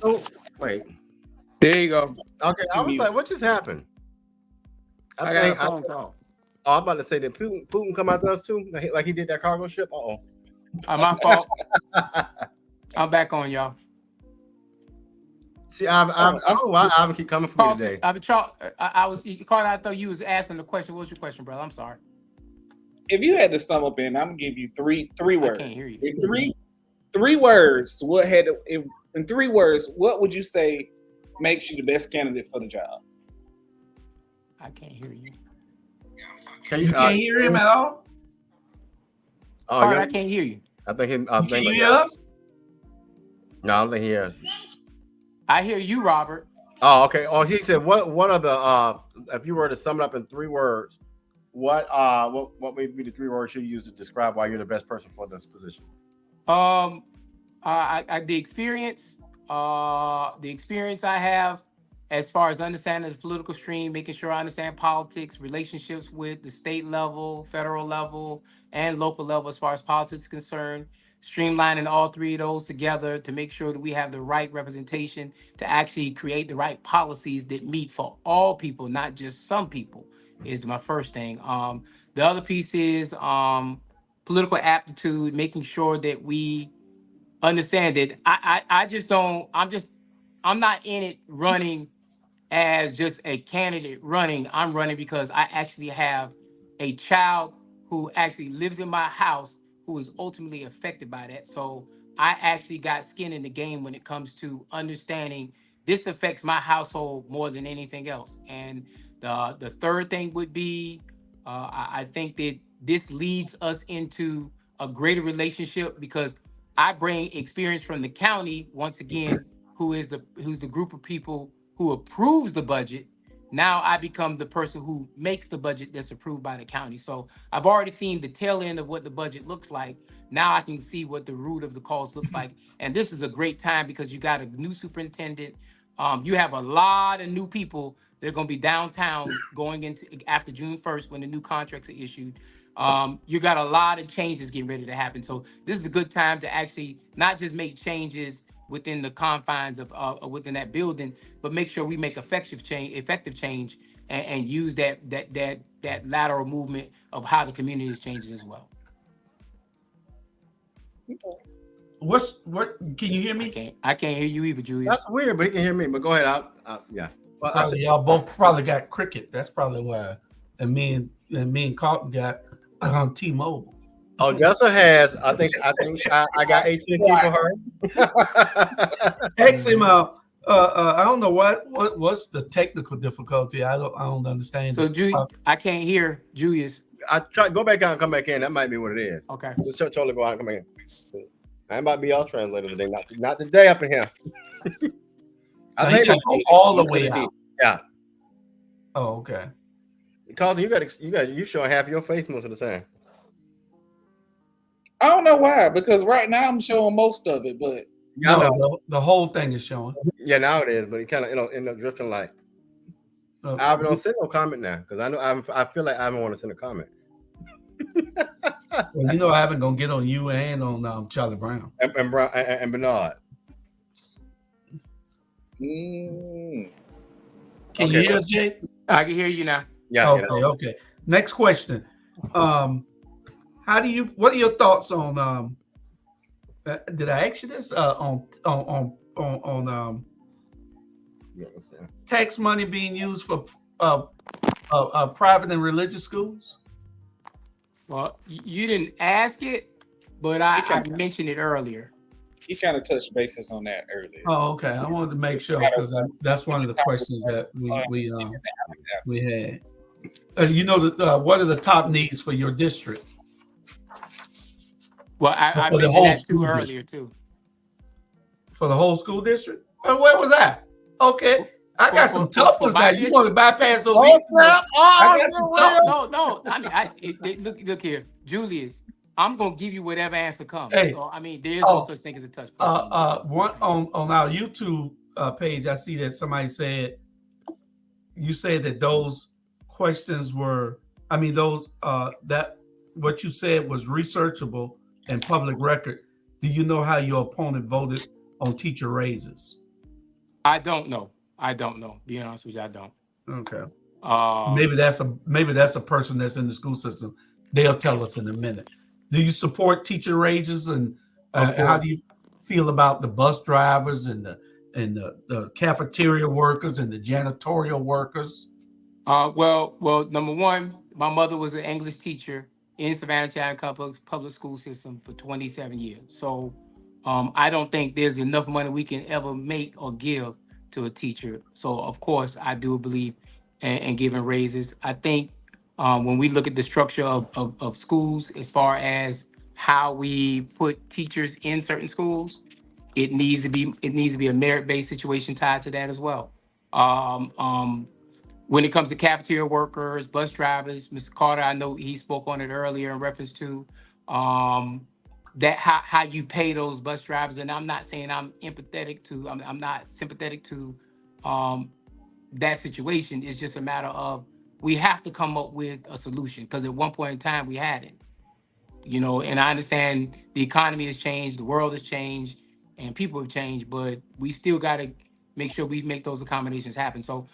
S1: Oh, wait.
S7: There you go.
S1: Okay, I was like, what just happened?
S7: I got a phone call.
S1: Oh, I'm about to say, did Putin come out to us too? Like he did that cargo ship?
S7: My fault. I'm back on, y'all.
S1: See, I keep coming for you today.
S7: Carter, I thought you was asking the question. What was your question, brother? I'm sorry.
S4: If you had to sum up in, I'm gonna give you three words.
S7: I can't hear you.
S4: In three words, in 3 words, what would you say makes you the best candidate for the job?
S7: I can't hear you.
S2: You can't hear him at all?
S1: Oh,
S7: Carter, I can't hear you.
S1: I think him.
S2: Can you hear us?
S1: No, I don't think he hears.
S7: I hear you, Robert.
S1: Oh, okay. Oh, he said, what are the if you were to sum it up in 3 words, what would be the 3 words you use to describe why you're the best person for this position?
S7: The experience I have as far as understanding the political stream, making sure I understand politics, relationships with the state level, federal level, and local level as far as politics is concerned, streamlining all 3 of those together to make sure that we have the right representation to actually create the right policies that meet for all people, not just some people, is my first thing. The other piece is political aptitude, making sure that we understand that I just don't. I'm not in it running as just a candidate running. I'm running because I actually have a child who actually lives in my house who is ultimately affected by that. So I actually got skin in the game when it comes to understanding this affects my household more than anything else. And the third thing would be I think that this leads us into a greater relationship because I bring experience from the county once again, who's the group of people who approves the budget. Now I become the person who makes the budget that's approved by the county. So I've already seen the tail end of what the budget looks like. Now I can see what the root of the cause looks like. And this is a great time because you got a new superintendent. You have a lot of new people that are going to be downtown going into after June 1st when the new contracts are issued. You got a lot of changes getting ready to happen. So this is a good time to actually not just make changes within the confines of within that building, but make sure we make effective change, and use that lateral movement of how the community is changing as well.
S2: What? Can you hear me?
S7: I can't hear you either, Julius.
S1: That's weird, but he can hear me. But go ahead. Yeah. Well,
S2: Probably y'all both probably got cricket. That's probably why. And me and Carlton got T-Mobile.
S1: Oh, Jessa has. I think I got AT&T for her.
S2: Ask him. I don't know what's the technical difficulty. I don't understand.
S7: So I can't hear Julius.
S1: I try go back out and come back in. That might be what it is.
S7: Okay.
S1: Just totally go out and come back in. I might be all translator today. Not today up in here.
S2: I think go all the way out.
S1: Yeah.
S2: Oh, okay.
S1: Carlton, you showing half your face most of the time.
S4: I don't know why, because right now I'm showing most of it, but
S2: the whole thing is showing.
S1: Yeah, now it is, but it kind of end up drifting like. I don't send no comment now because I know I feel like I don't want to send a comment.
S2: Well, I haven't gonna get on you and on Charlie Brown
S1: and Bernard.
S2: Can you hear us, Jay?
S7: I can hear you now.
S1: Yeah.
S2: Okay. Next question. What are your thoughts on did I ask you this on tax money being used for private and religious schools?
S7: Well, you didn't ask it, but I mentioned it earlier.
S4: He kind of touched bases on that earlier.
S2: Oh, okay. I wanted to make sure because that's one of the questions that we had. What are the top needs for your district?
S7: Well, I mentioned that too earlier too.
S2: For the whole school district? Where was that? Okay. I got some tough ones now. You want to bypass those? I got some tough.
S7: No. I mean, look here, Julius. I'm gonna give you whatever answer comes.
S2: Hey,
S7: so I mean, there's no such thing as a touch point.
S2: One on our YouTube page, I see that somebody said you said that those questions were. I mean, those that what you said was researchable and public record. Do you know how your opponent voted on teacher raises?
S7: I don't know. Being honest with you, I don't.
S2: Okay. Maybe that's a person that's in the school system. They'll tell us in a minute. Do you support teacher raises, and how do you feel about the bus drivers and the cafeteria workers and the janitorial workers?
S7: Well, number one, my mother was an English teacher in Savannah County public school system for 27 years. So I don't think there's enough money we can ever make or give to a teacher. So of course I do believe in giving raises. I think when we look at the structure of schools, as far as how we put teachers in certain schools, it needs to be a merit-based situation tied to that as well. When it comes to cafeteria workers, bus drivers, Mr. Carter, I know he spoke on it earlier in reference to that how you pay those bus drivers. And I'm not saying I'm not sympathetic to that situation. It's just a matter of we have to come up with a solution because at one point in time we had it. And I understand the economy has changed, the world has changed, and people have changed, but we still got to make sure we make those accommodations happen. So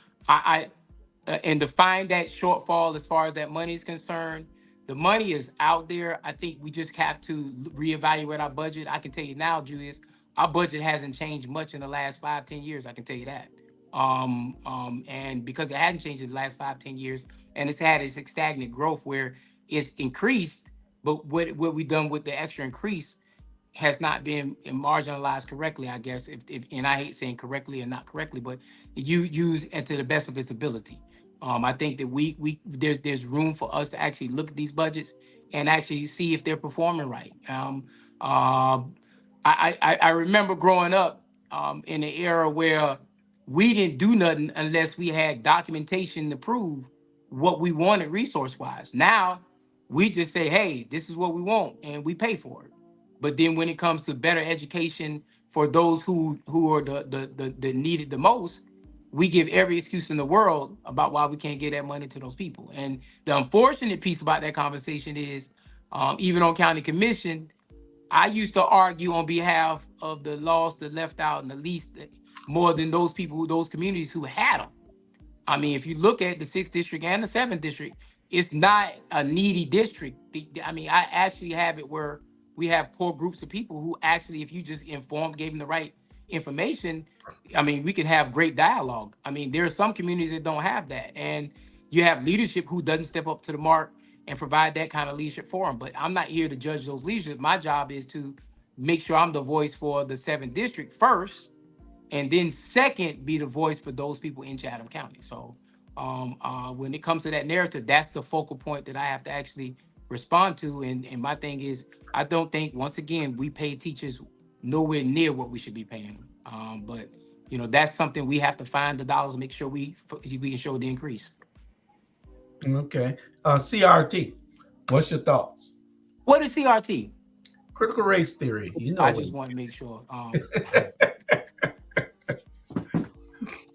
S7: and to find that shortfall as far as that money is concerned, the money is out there. I think we just have to reevaluate our budget. I can tell you now, Julius, our budget hasn't changed much in the last 5-10 years. I can tell you that. And because it hadn't changed in the last 5-10 years, and it's had its stagnant growth where it's increased, but what we've done with the extra increase has not been marginalized correctly, I guess. If and I hate saying correctly or not correctly, but you use it to the best of its ability. I think that there's room for us to actually look at these budgets and actually see if they're performing right. Uh, I remember growing up in an era where we didn't do nothing unless we had documentation to prove what we wanted resource wise. Now we just say, hey, this is what we want, and we pay for it. But then when it comes to better education for those who are the needed the most, we give every excuse in the world about why we can't get that money to those people. And the unfortunate piece about that conversation is, even on county commission, I used to argue on behalf of the lost, the left out, and the least, more than those people, those communities who had them. I mean, if you look at the 6th district and the 7th district, it's not a needy district. I mean, I actually have it where we have core groups of people who actually, if you just gave them the right information, I mean, we can have great dialogue. I mean, there are some communities that don't have that. And you have leadership who doesn't step up to the mark and provide that kind of leadership for them. But I'm not here to judge those leadership. My job is to make sure I'm the voice for the 7th district first, and then second, be the voice for those people in Chatham County. So when it comes to that narrative, that's the focal point that I have to actually respond to. And my thing is, I don't think, once again, we pay teachers nowhere near what we should be paying them. But that's something we have to find the dollars and make sure we can show the increase.
S2: Okay. CRT, what's your thoughts?
S7: What is CRT?
S2: Critical race theory.
S7: I just want to make sure.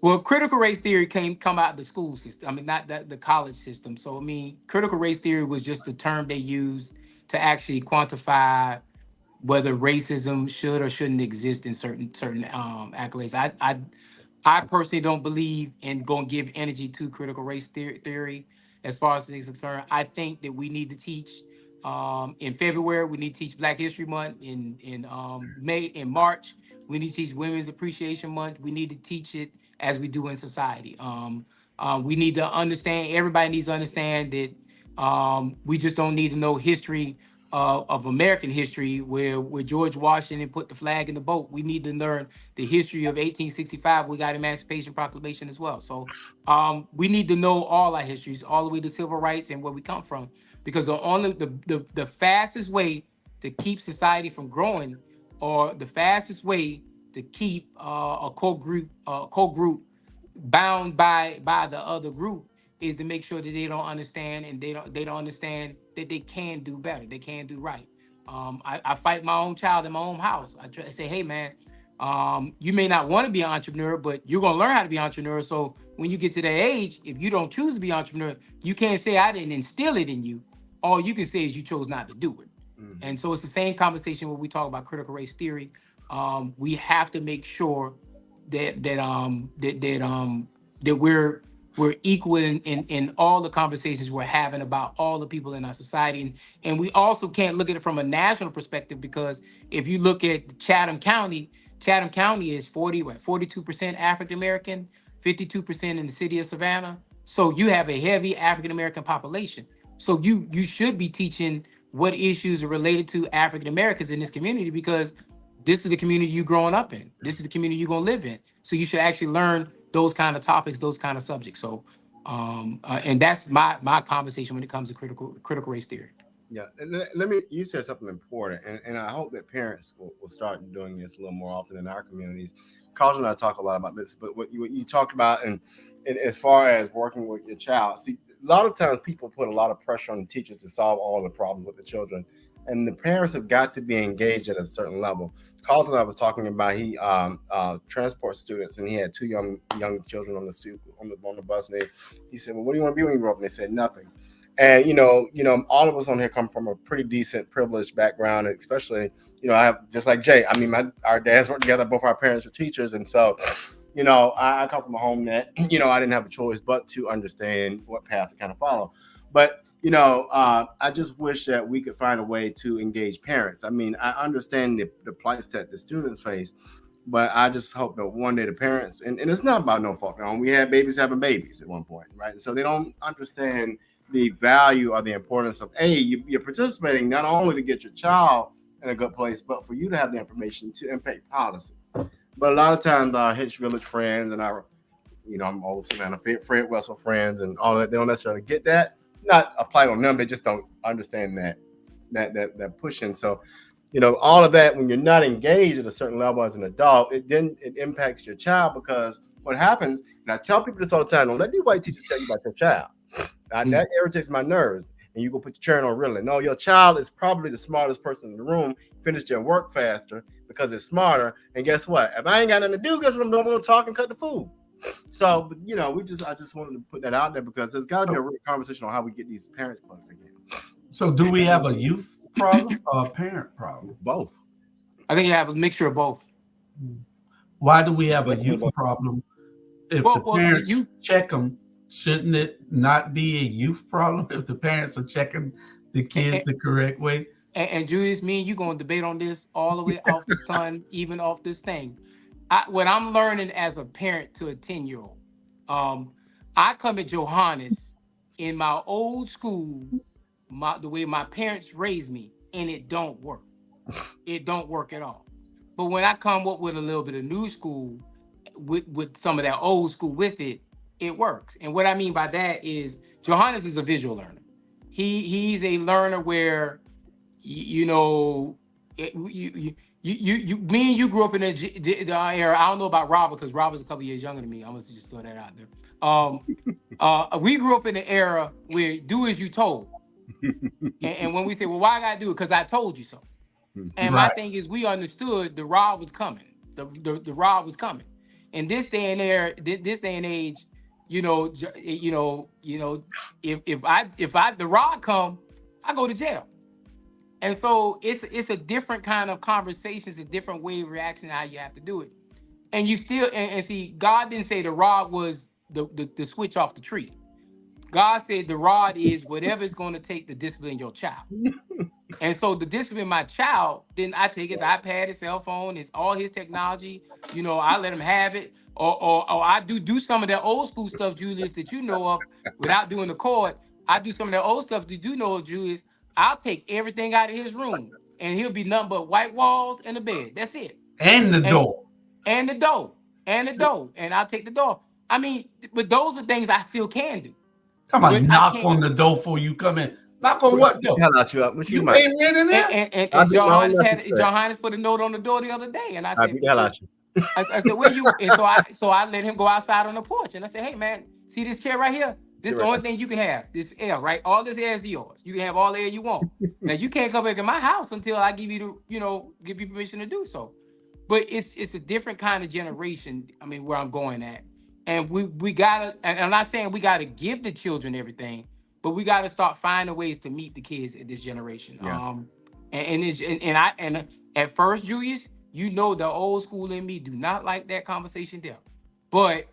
S7: Well, critical race theory come out of the school system. I mean, not the college system. So, I mean, critical race theory was just the term they used to actually quantify whether racism should or shouldn't exist in certain accolades. I personally don't believe in going to give energy to critical race theory as far as things are concerned. I think that we need to teach in February. We need to teach Black History Month. In March, we need to teach Women's Appreciation Month. We need to teach it as we do in society. We need to understand. Everybody needs to understand that we just don't need to know history of American history, where George Washington put the flag in the boat. We need to learn the history of 1865. We got Emancipation Proclamation as well. So we need to know all our histories, all the way to civil rights and where we come from, because the fastest way to keep society from growing, or the fastest way to keep a core group bound by the other group, is to make sure that they don't understand, and they don't understand that they can do better, they can do right. I fight my own child in my own house. I try to say, hey man, you may not want to be an entrepreneur, but you're gonna learn how to be an entrepreneur. So when you get to that age, if you don't choose to be an entrepreneur, you can't say I didn't instill it in you. All you can say is you chose not to do it. Mm-hmm. And so it's the same conversation when we talk about critical race theory. We have to make sure that we're equal in all the conversations we're having about all the people in our society. And we also can't look at it from a national perspective, because if you look at Chatham County is 42% African American, 52% in the city of Savannah. So you have a heavy African American population. So you should be teaching what issues are related to African Americans in this community, because this is the community you're growing up in. This is the community you're going to live in. So you should actually learn those kind of topics, those kind of subjects. So, and that's my conversation when it comes to critical race theory.
S1: Yeah, you said something important, and I hope that parents will start doing this a little more often in our communities. Carl and I talk a lot about this, but what you talked about, and as far as working with your child, see, a lot of times people put a lot of pressure on the teachers to solve all the problems with the children, and the parents have got to be engaged at a certain level. Carl and I was talking about, he transports students, and he had two young children on the bus, and he said, well, what do you want to be when you grow up? And they said nothing. And all of us on here come from a pretty decent, privileged background, and especially, I have, just like Jay. I mean, our dads worked together. Both our parents were teachers, and so, I come from a home that, I didn't have a choice but to understand what path to kind of follow. But I just wish that we could find a way to engage parents. I mean, I understand the plights that the students face, but I just hope that one day the parents, and it's not about no fault. We had babies having babies at one point, right? So they don't understand the value or the importance of you're participating not only to get your child in a good place, but for you to have the information to impact policy. But a lot of times our Hitch Village friends and our, I'm old Savannah Fred Wessel friends and all that, they don't necessarily get that. Not applied on them, they just don't understand that pushing. So, all of that, when you're not engaged at a certain level as an adult, it impacts your child, because what happens, and I tell people this all the time, don't let these white teachers tell you about your child. That irritates my nerves. And you go put your turn on really. No, your child is probably the smartest person in the room, finished their work faster because it's smarter. And guess what? If I ain't got nothing to do, guess what I'm doing? I'm going to talk and cut the food. So, I just wanted to put that out there, because there's got to be a real conversation on how we get these parents plugged again.
S2: So do we have a youth problem or a parent problem?
S1: Both.
S7: I think you have a mixture of both.
S2: Why do we have a youth problem? If the parents check them, shouldn't it not be a youth problem if the parents are checking the kids the correct way?
S7: And Julius, me and you going to debate on this all the way off the sun, even off this thing. What I'm learning as a parent to a 10-year-old, I come at Johannes in my old school, the way my parents raised me, and it don't work. It don't work at all. But when I come up with a little bit of new school, with some of that old school with it, it works. And what I mean by that is Johannes is a visual learner. He's a learner where, me and you grew up in the era. I don't know about Robert, because Robert's a couple years younger than me. I'm gonna just throw that out there. We grew up in the era where do as you told. and when we say, well, why I gotta do it? Because I told you so. And my thing is, we understood the rod was coming. The rod was coming. In this day and age, if the rod come, I go to jail. And so it's a different kind of conversation, it's a different way of reaction, how you have to do it. And you still and see, God didn't say the rod was the switch off the tree. God said the rod is whatever it's going to take to discipline your child. And so to discipline my child, then I take his iPad, his cell phone, it's all his technology. I let him have it. Or I do some of that old school stuff, Julius, that you know of, without doing the cord. I do some of that old stuff that you know of, Julius. I'll take everything out of his room, and he'll be nothing but white walls and a bed. That's it.
S2: And the door.
S7: And the door. And I'll take the door. I mean, but those are things I still can do.
S2: Come on, knock on the door before you come in. Knock on what door?
S1: Hell out you up.
S2: You ain't in there?
S7: And Johannes put a note on the door the other day, and I said, I said, where you? And so I let him go outside on the porch, and I said, hey man, see this chair right here? This is the only thing you can have. This air, right? All this air is yours. You can have all the air you want. Now you can't come back in my house until I give you give you permission to do so. But it's a different kind of generation. I mean, where I'm going at, and we gotta. And I'm not saying we gotta give the children everything, but we gotta start finding ways to meet the kids in this generation.
S1: Yeah.
S7: And at first, Julius, the old school in me do not like that conversation there, but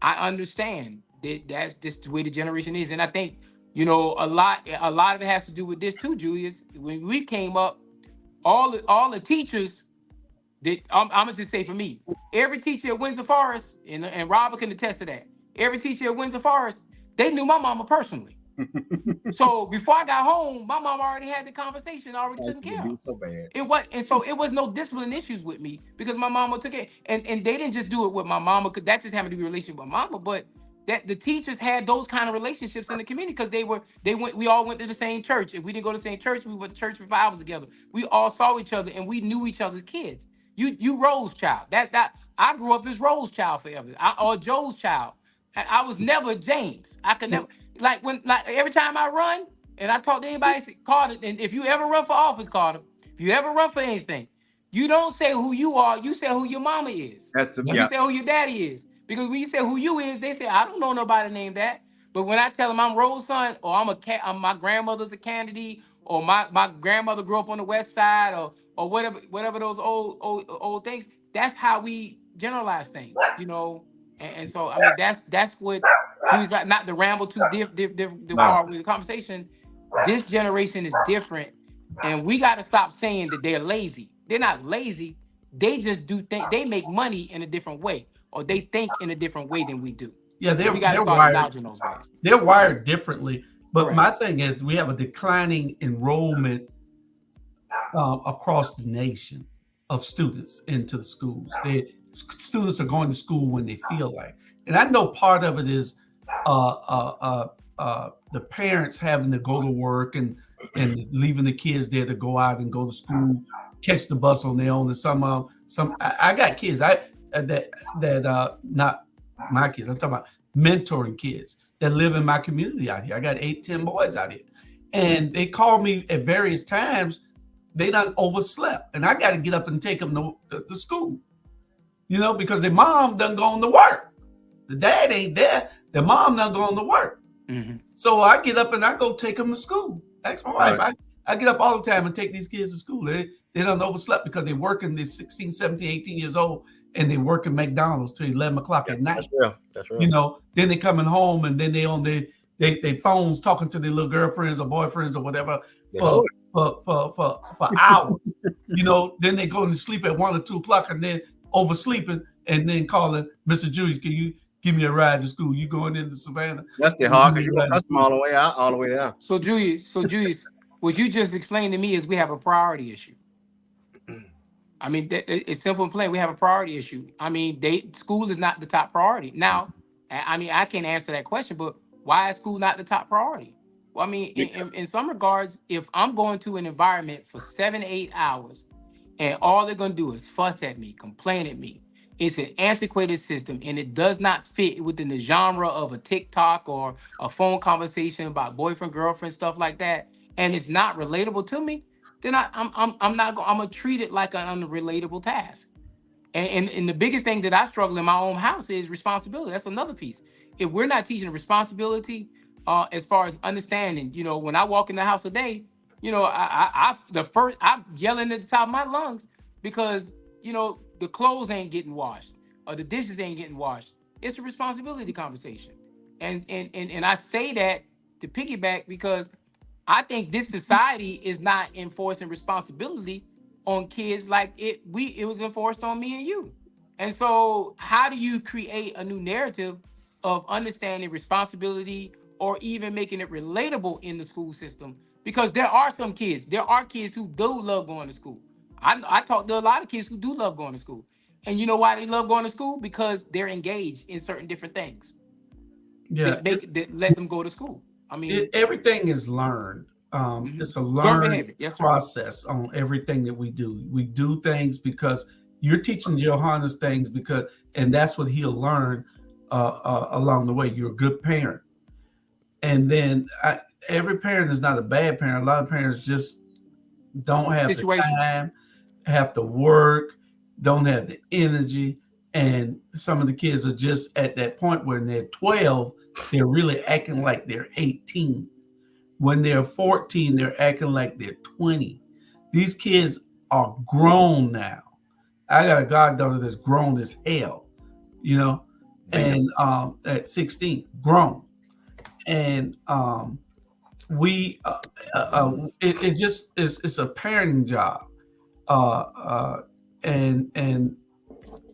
S7: I understand that that's just the way the generation is. And I think, a lot of it has to do with this too, Julius. When we came up, all the teachers that I'm gonna just say for me, every teacher at Windsor Forest, and Robert can attest to that, every teacher at Windsor Forest, they knew my mama personally. So before I got home, my mom already had the conversation, already taken care of.
S1: So bad.
S7: It was no discipline issues with me, because my mama took it, and they didn't just do it with my mama, because that just happened to be a relationship with mama, but that the teachers had those kind of relationships in the community, because we all went to the same church. If we didn't go to the same church, we went to church for 5 hours together. We all saw each other, and we knew each other's kids. You Rose child. That I grew up as Rose child forever, or Joe's child. I was never James. I could never every time I run and I talk to anybody, say, Carter, and if you ever run for office, Carter, if you ever run for anything, you don't say who you are, you say who your mama is. You say who your daddy is. Because when you say who you is, they say, I don't know nobody named that. But when I tell them I'm Rose's son, or I'm my grandmother's a Kennedy, or my grandmother grew up on the west side, or whatever those old things, that's how we generalize things, And so I mean that's what Julius, not to ramble too far with the conversation. This generation is different, and we got to stop saying that they're lazy. They're not lazy. They just do think they make money in a different way, or they think in a different way than we do.
S2: Yeah,
S7: We got to
S2: they're
S7: start
S2: wired.
S7: acknowledging those ways.
S2: They're wired differently. But
S7: Correct.
S2: my thing is, we have a declining enrollment across the nation of students into the schools. Students are going to school when they feel like, and I know part of it is the parents having to go to work and leaving the kids there to go out and go to school, catch the bus on their own. And I got kids that not my kids. I'm talking about mentoring kids that live in my community out here. I got 8-10 boys out here, and they call me at various times. They done overslept, and I got to get up and take them to school, because their mom done gone to work. The dad ain't there. The mom done gone to work.
S7: Mm-hmm.
S2: So I get up and I go take them to school. Ask my wife. I get up all the time and take these kids to school. They done overslept because they're working. They're 16, 17, 18 years old, and they work in McDonald's till 11 o'clock at night.
S1: That's real.
S2: Then they coming home, and then they on their phones talking to their little girlfriends or boyfriends or whatever for hours. Then they going to sleep at 1 or 2 o'clock and then oversleeping and then calling, Mr. Julius, can you give me a ride to school? You going into Savannah?
S1: That's the hard because you're gonna cuss them all the way out, all the way down.
S7: So Julius, what you just explained to me is we have a priority issue. I mean, it's simple and plain. We have a priority issue. I mean, school is not the top priority. Now, I mean, I can't answer that question, but why is school not the top priority? Well, I mean, in some regards, if I'm going to an environment for 7 to 8 hours and all they're going to do is fuss at me, complain at me, it's an antiquated system and it does not fit within the genre of a TikTok or a phone conversation about boyfriend, girlfriend, stuff like that, and it's not relatable to me, then I'm gonna treat it like an unrelatable task. And the biggest thing that I struggle in my own house is responsibility. That's another piece. If we're not teaching responsibility, as far as understanding, when I walk in the house today, I'm yelling at the top of my lungs because the clothes ain't getting washed or the dishes ain't getting washed. It's a responsibility conversation, and I say that to piggyback because I think this society is not enforcing responsibility on kids like it was enforced on me and you. And so how do you create a new narrative of understanding responsibility or even making it relatable in the school system? Because there are kids who do love going to school. I talk to a lot of kids who do love going to school. And you know why they love going to school? Because they're engaged in certain different things.
S2: Yeah,
S7: that let them go to school. I mean,
S2: everything is learned. It's a learned process on everything that we do. We do things because you're teaching Johannes things and that's what he'll learn along the way. You're a good parent. And then every parent is not a bad parent. A lot of parents just don't have the time, have to work, don't have the energy. And some of the kids are just at that point where they're 12, they're really acting like they're 18. When they're 14, they're acting like they're 20. These kids are grown now. I got a goddaughter that's grown as hell, and at 16, grown. And it just is, it's a parenting job. And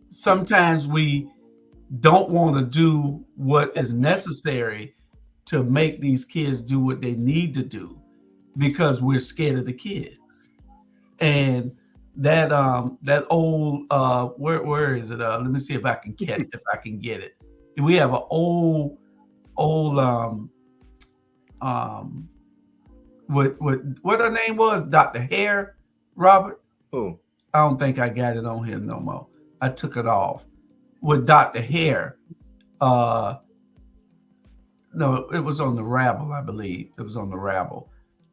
S2: sometimes we don't want to do what is necessary to make these kids do what they need to do because we're scared of the kids. And that old where is it? Let me see if I can get it. We have an old what her name was, Dr. Hare, Robert.
S1: Who?
S2: I don't think I got it on here no more. I took it off with Dr. Hare. No, it was on the Rabble, I believe. It was on the Rabble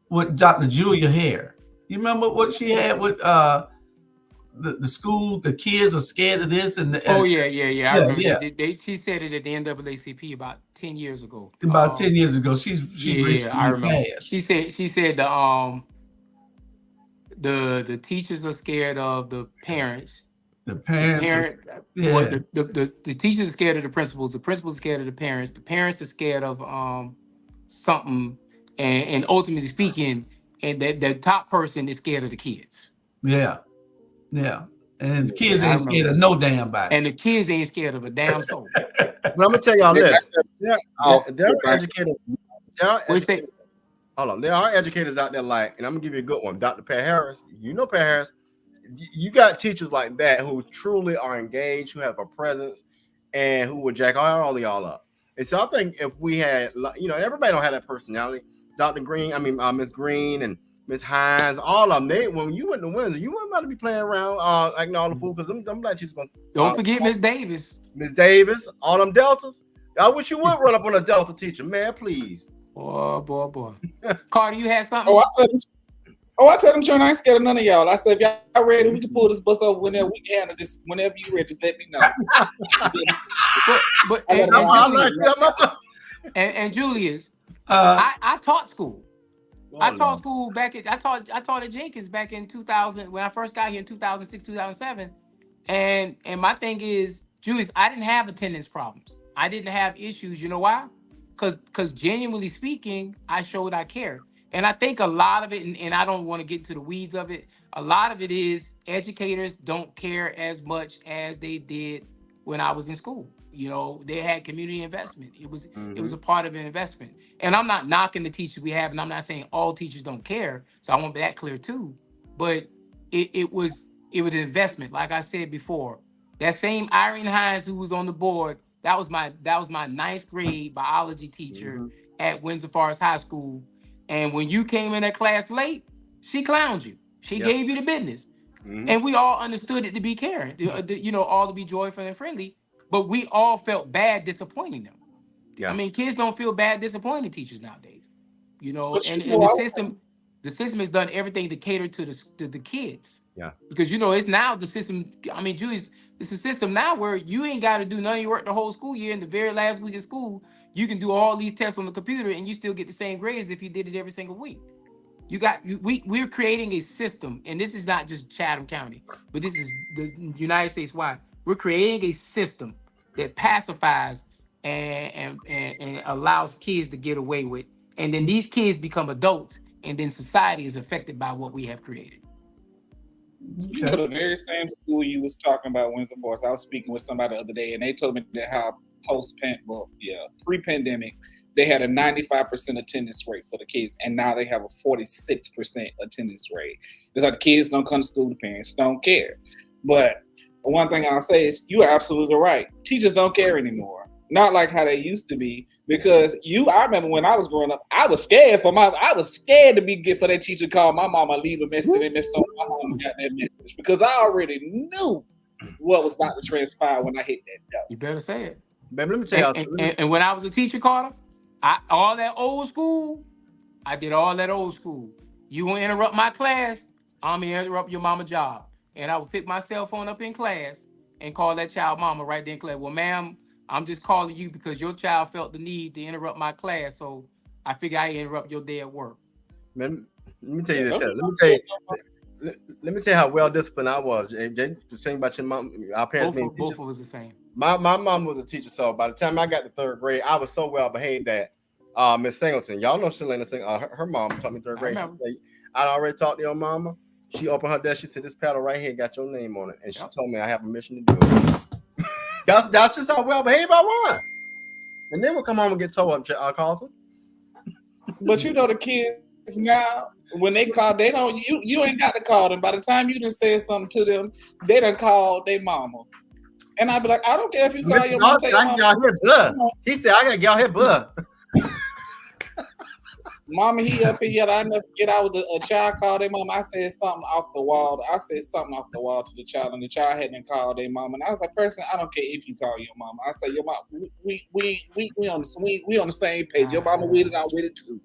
S2: with Dr. Julia Hare. You remember what she had with the school? The kids are scared of this, and
S7: I remember. Yeah. She said it at the NAACP about 10 years ago.
S2: About 10 years ago, she recently
S7: I remember.
S2: passed.
S7: She said the teachers are scared of the parents.
S2: The parents,
S7: Well, the teachers are scared of the principals are scared of the parents are scared of something, and ultimately speaking, and the top person is scared of the kids.
S2: yeah. And the kids
S1: I
S2: ain't scared of no damn body.
S7: And the kids ain't scared of a damn soul.
S1: But I'm gonna tell y'all this: there are educators.
S7: What's that?
S1: Hold on, there are educators out there like, and I'm gonna give you a good one, Dr. Pat Harris. You know Pat Harris. You got teachers like that who truly are engaged, who have a presence, and who would jack all of y'all up. And so I think if we had, everybody don't have that personality. Dr. Green, Miss Green and Miss Hines, all of them. When you went to Windsor, you weren't about to be playing around acting all the fool because them black teachers going.
S7: Don't forget Miss Davis.
S1: Miss Davis, all them deltas. I wish you would run up on a delta teacher, man. Please.
S7: Boy. Carter, you had something?
S4: I tell them, children, I ain't scared of none of y'all. I said, if y'all ready, we can pull this bus over whenever we can handle this. Whenever you ready, just let me know.
S7: And Julius, I taught school. I taught at Jenkins back in 2000 when I first got here in 2006, 2007. And my thing is, Julius, I didn't have attendance problems. I didn't have issues. You know why? Because genuinely speaking, I showed I cared. And I think a lot of it, and I don't want to get into the weeds of it, a lot of it is educators don't care as much as they did when I was in school. They had community investment. It was a part of an investment. And I'm not knocking the teachers we have, and I'm not saying all teachers don't care. So I want that clear too. But it was an investment. Like I said before, that same Irene Hines who was on the board, that was my 9th grade biology teacher at Windsor Forest High School. And when you came in that class late, she clowned you. She gave you the business. And we all understood it to be caring, all to be joyful and friendly. But we all felt bad disappointing them. Yeah. Kids don't feel bad disappointing teachers nowadays. And the system has done everything to cater to the kids. Yeah. Because it's now the system. Julius, it's a system now where you ain't got to do none of your work the whole school year. In the very last week of school, you can do all these tests on the computer and you still get the same grades if you did it every single week. We're creating a system, and this is not just Chatham County, but this is the United States wide. We're creating a system that pacifies and allows kids to get away with, and then these kids become adults, and then society is affected by what we have created.
S4: The very same school you was talking about, Windsor Forest, I was speaking with somebody the other day, and they told me that how pre-pandemic, they had a 95% attendance rate for the kids, and now they have a 46% attendance rate. It's like the kids don't come to school, the parents don't care. But one thing I'll say is you are absolutely right. Teachers don't care anymore. Not like how they used to be, because I remember when I was growing up, I was scared for that teacher to call my mama, leave a message, and so my mama got that message, because I already knew what was about to transpire when I hit that door.
S7: You better say it.
S1: Baby, let me tell you.
S7: And when I was a teacher, Carter, I did all that old school. You gonna interrupt my class, I'm gonna interrupt your mama job. And I would pick my cell phone up in class and call that child mama right there in class. Well, ma'am, I'm just calling you because your child felt the need to interrupt my class, so I figure I interrupt your day at work.
S1: Man, let me tell you this. Let me tell you how well disciplined I was. Jay, just saying about your mom. Our parents being teachers.
S7: Both of us the same.
S1: My mom was a teacher, so by the time I got to 3rd grade, I was so well behaved that Miss Singleton, y'all know Shalana Singleton, her mom taught me 3rd grade. She said, I already talked to your mama. She opened her desk. She said, "This paddle right here got your name on it," and she told me I have permission to do it. That's just how well behaved I was. And then we'll come home and get told up, Carlton.
S4: But the kids now, when they call, they don't. You ain't got to call them. By the time you done said something to them, they done called their mama. And I'd be like, I don't care if you call your mama.
S1: He said, I gotta get out here, blood.
S4: Mama, he up here yet. I never get out with a child called their mama. I said something off the wall. To the child, and the child hadn't called their mama. And I was like, person, I don't care if you call your mama. I say, your mama, we on the same page. Your mama with it, I'm with it too.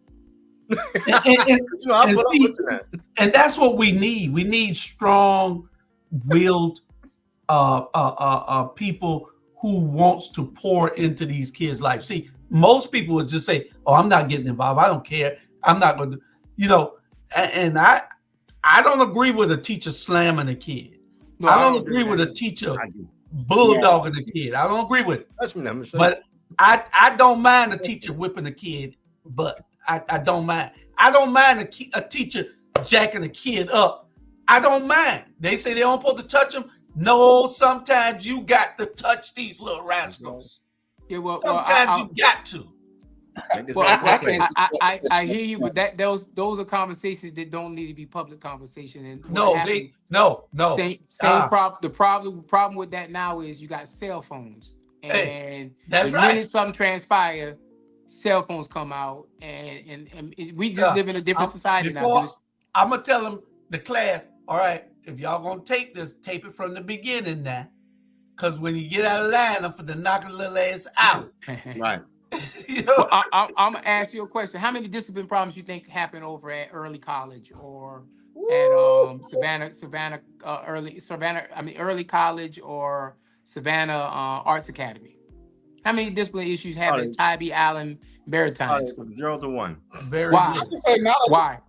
S2: And that's what we need. We need strong-willed people who wants to pour into these kids' life. See, most people would just say, "Oh, I'm not getting involved. I don't care. I'm not going to," And I don't agree with a teacher slamming a kid.
S7: No,
S2: I
S7: I
S2: don't
S7: don't
S2: agree with
S7: that
S2: a
S7: either.
S2: teacher
S1: I do.
S2: bulldogging a kid. I don't agree with it.
S1: Touch me now, Michelle.
S2: But I don't mind a teacher whipping a kid, but I don't mind. I don't mind a teacher jacking a kid up. I don't mind. They say they don't supposed to touch them. No, sometimes you got to touch these little rascals.
S7: Yeah, well,
S2: Sometimes you got to.
S7: I hear you, but those are conversations that don't need to be public conversation. And
S2: No.
S7: Same problem. The problem with that now is you got cell phones, and
S2: that's
S7: the
S2: right.
S7: minute something transpire, cell phones come out, and we just live in a different society now.
S2: I'm gonna tell them the class. All right, if y'all gonna tape this, tape it from the beginning now, because when you get out of line, I'm finna knock a little ass out.
S1: Right.
S7: Well, I'm gonna ask you a question. How many discipline problems you think happen over at early college or at early college or Savannah Arts Academy? How many discipline issues have at Tybee Island Maritime School?
S1: 0 to 1.
S7: Why? Why?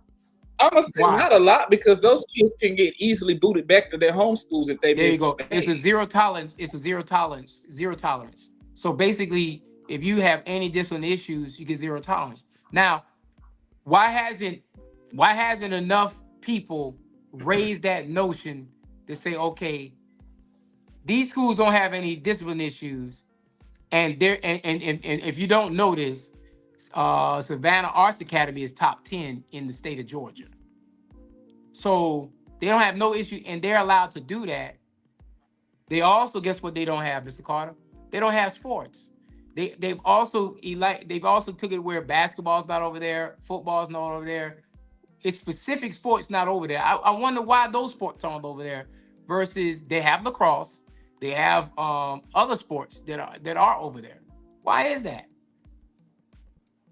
S4: I'm gonna say not a lot, because those kids can get easily booted back to their home schools if they
S7: There you go. It's a zero tolerance. So basically, if you have any discipline issues, you get zero tolerance. Now, why hasn't enough people raised that notion to say, okay, these schools don't have any discipline issues, and if you don't know this, Savannah Arts Academy is top 10 in the state of Georgia. So they don't have no issue, and they're allowed to do that. They also, guess what they don't have, Mr. Carter? They don't have sports. They've also took it where basketball's not over there, football's not over there. It's specific sports not over there. I wonder why those sports aren't over there versus they have lacrosse, they have other sports that are over there. Why is that?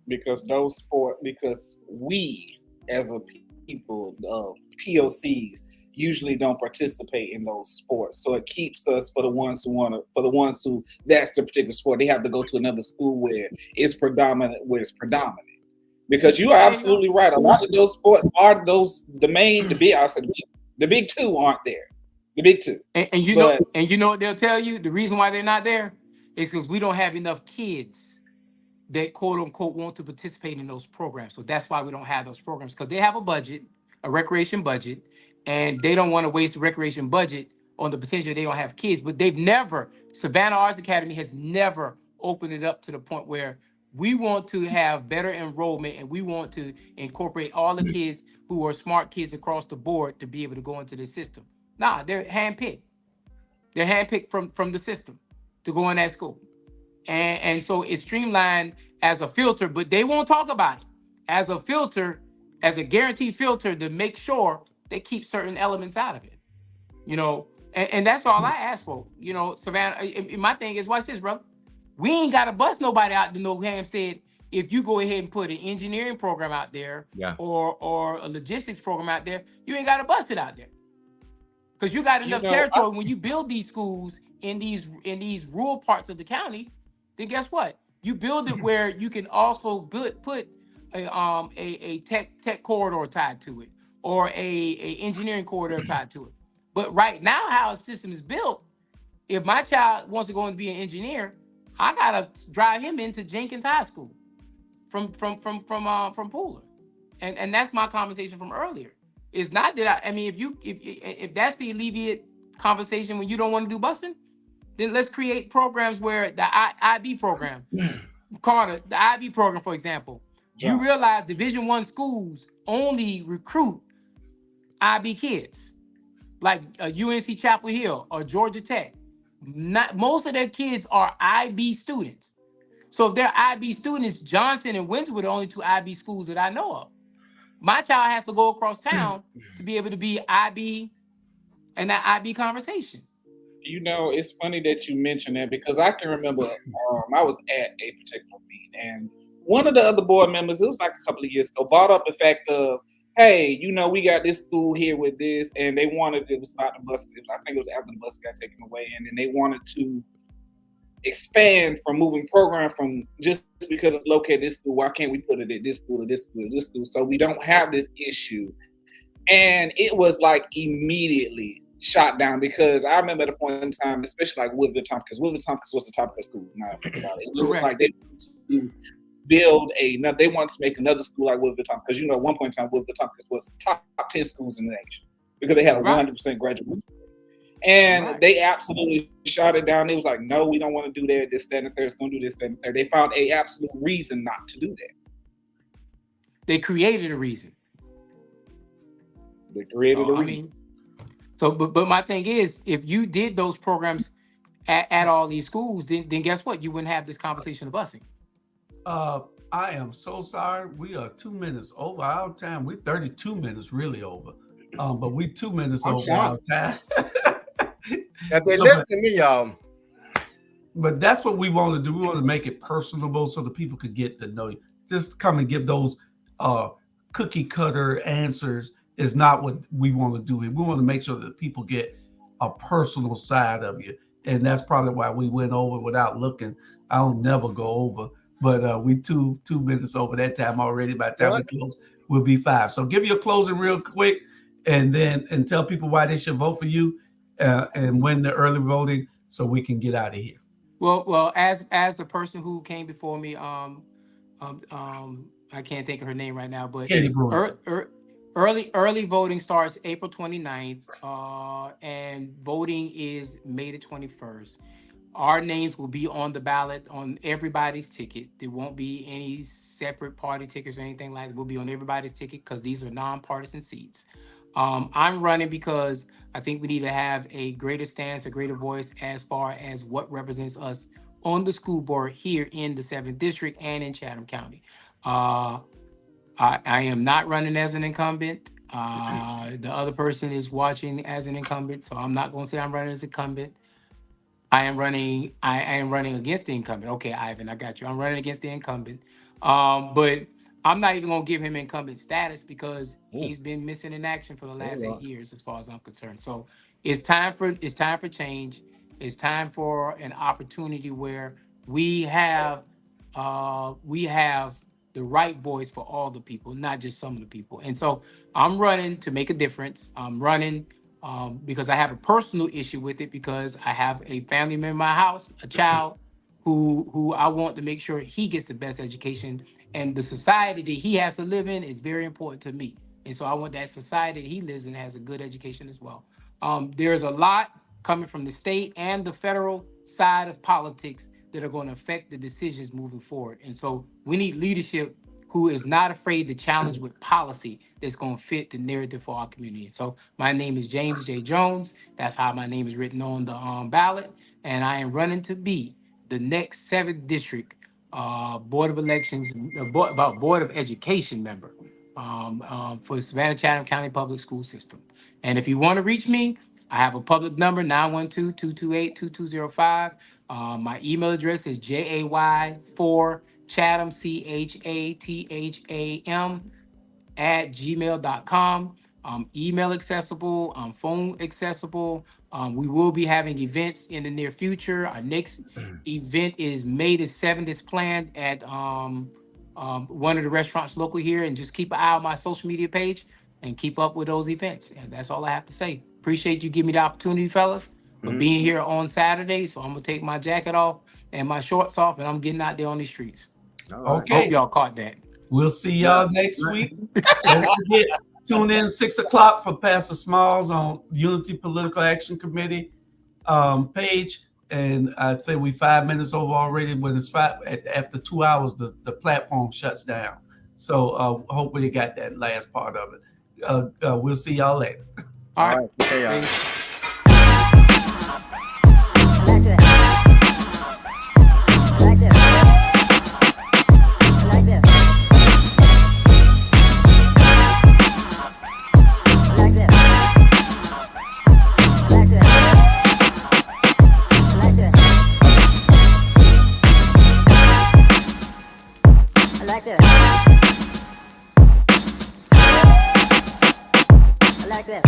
S4: Because we as a people, POCs, usually don't participate in those sports. So it keeps us for the ones who that's the particular sport. They have to go to another school where it's predominant. Because you are absolutely right. A lot of those sports are the big two aren't there. The big two.
S7: And you know what they'll tell you? The reason why they're not there is because we don't have enough kids that quote unquote want to participate in those programs. So that's why we don't have those programs, because they have a recreation budget, and they don't want to waste the recreation budget on the potential they don't have kids. But Savannah Arts Academy has never opened it up to the point where we want to have better enrollment, and we want to incorporate all the kids who are smart kids across the board to be able to go into the system. Nah, they're handpicked. They're handpicked from the system to go in that school. And so it's streamlined as a filter, but they won't talk about it as a filter, as a guaranteed filter, to make sure they keep certain elements out of it. And that's all I ask for. Savannah, my thing is, watch this, brother. We ain't got to bust nobody out to know Hampstead. If you go ahead and put an engineering program out there, or a logistics program out there, you ain't got to bust it out there. Because you got enough territory. When you build these schools in these rural parts of the county, then guess what? You build it where you can also put a tech corridor tied to it, or a engineering corridor tied to it. But right now, how a system is built, if my child wants to go and be an engineer, I gotta drive him into Jenkins High School from Pooler, and that's my conversation from earlier. It's not that if that's the alleviate conversation when you don't want to do busing, then let's create programs where the IB program, Carter, the IB program, for example, you realize Division I schools only recruit IB kids, like UNC Chapel Hill or Georgia Tech. Most of their kids are IB students. So if they're IB students, Johnson and Windsor are the only two IB schools that I know of. My child has to go across town to be able to be IB and that IB conversation.
S4: It's funny that you mentioned that, because I can remember I was at a particular meeting, and one of the other board members, it was like a couple of years ago, brought up the fact of, hey, we got this school here with this, and it was about the bus. I think it was after the bus got taken away, and then they wanted to expand from moving program from just because it's located at this school. Why can't we put it at this school or this school or this school, so we don't have this issue? And it was like immediately shot down because I remember at a point in time, especially like Woodville Tompkins. Woodville Tompkins was the top of school. Now I think about it. It was like they build they wanted to make another school like Woodville Tompkins because at one point in time Woodville Tompkins was top 10 schools in the nation because they had a 100% graduation. And they absolutely shot it down. They was like, no, we don't want to do that. This, that, and the third. It's going to do this, that, and the third. They found a absolute reason not to do that.
S7: They created a reason.
S4: They created a reason.
S7: But my thing is, if you did those programs at all these schools, then guess what? You wouldn't have this conversation of busing.
S2: I am so sorry. We are 2 minutes over our time. We're 32 minutes really over. But we 2 minutes over our time.
S1: If they listen to me, y'all.
S2: But that's what we want to do. We want to make it personable so the people could get to know you. Just come and give those cookie cutter answers is not what we want to do. We want to make sure that people get a personal side of you. And that's probably why we went over without looking. I'll never go over. But we two minutes over that time already. By the time we close, we'll be 5. So give your closing real quick and tell people why they should vote for you and win the early voting so we can get out of here.
S7: Well, as the person who came before me, I can't think of her name right now, but early voting starts April 29th, and voting is May the 21st. Our names will be on the ballot on everybody's ticket. There won't be any separate party tickets or anything like that. We'll be on everybody's ticket because these are nonpartisan seats. I'm running because I think we need to have a greater stance, a greater voice as far as what represents us on the school board here in the 7th District and in Chatham County. I am not running as an incumbent. The other person is watching as an incumbent, so I'm not going to say I'm running as incumbent. I am running against the incumbent. Okay, Ivan, I got you. I'm running against the incumbent. But I'm not even going to give him incumbent status because he's been missing in action for the last 8 years, as far as I'm concerned. So it's time for change. It's time for an opportunity where we have the right voice for all the people, not just some of the people. And so I'm running to make a difference. I'm running because I have a personal issue with it because I have a family member in my house, a child who I want to make sure he gets the best education. And the society that he has to live in is very important to me. And so I want that society that he lives in has a good education as well. There's a lot coming from the state and the federal side of politics that are going to affect the decisions moving forward. And so we need leadership who is not afraid to challenge with policy that's going to fit the narrative for our community. And so my name is James J. Jones. That's how my name is written on the ballot. And I am running to be the next 7th District Board of Elections, Board of Education member for the Savannah Chatham County Public School System. And if you want to reach me, I have a public number, 912-228-2205. My email address is jay4chatham, CHATHAM @gmail.com. Email accessible, phone accessible. We will be having events in the near future. Our next event is May the 7th. It's planned at one of the restaurants local here. And just keep an eye on my social media page and keep up with those events. And that's all I have to say. Appreciate you giving me the opportunity, fellas, for being here on Saturday. So I'm going to take my jacket off and my shorts off, and I'm getting out there on these streets.
S2: Okay.
S7: Hope y'all caught that.
S2: We'll see y'all next week. Don't forget, tune in 6 o'clock for Pastor Smalls on Unity Political Action Committee page. And I'd say we 5 minutes over already. When it's after 2 hours, the platform shuts down. So hopefully you got that last part of it. We'll see y'all later.
S7: All right.
S1: See y'all.
S9: Like this.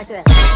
S9: back to that.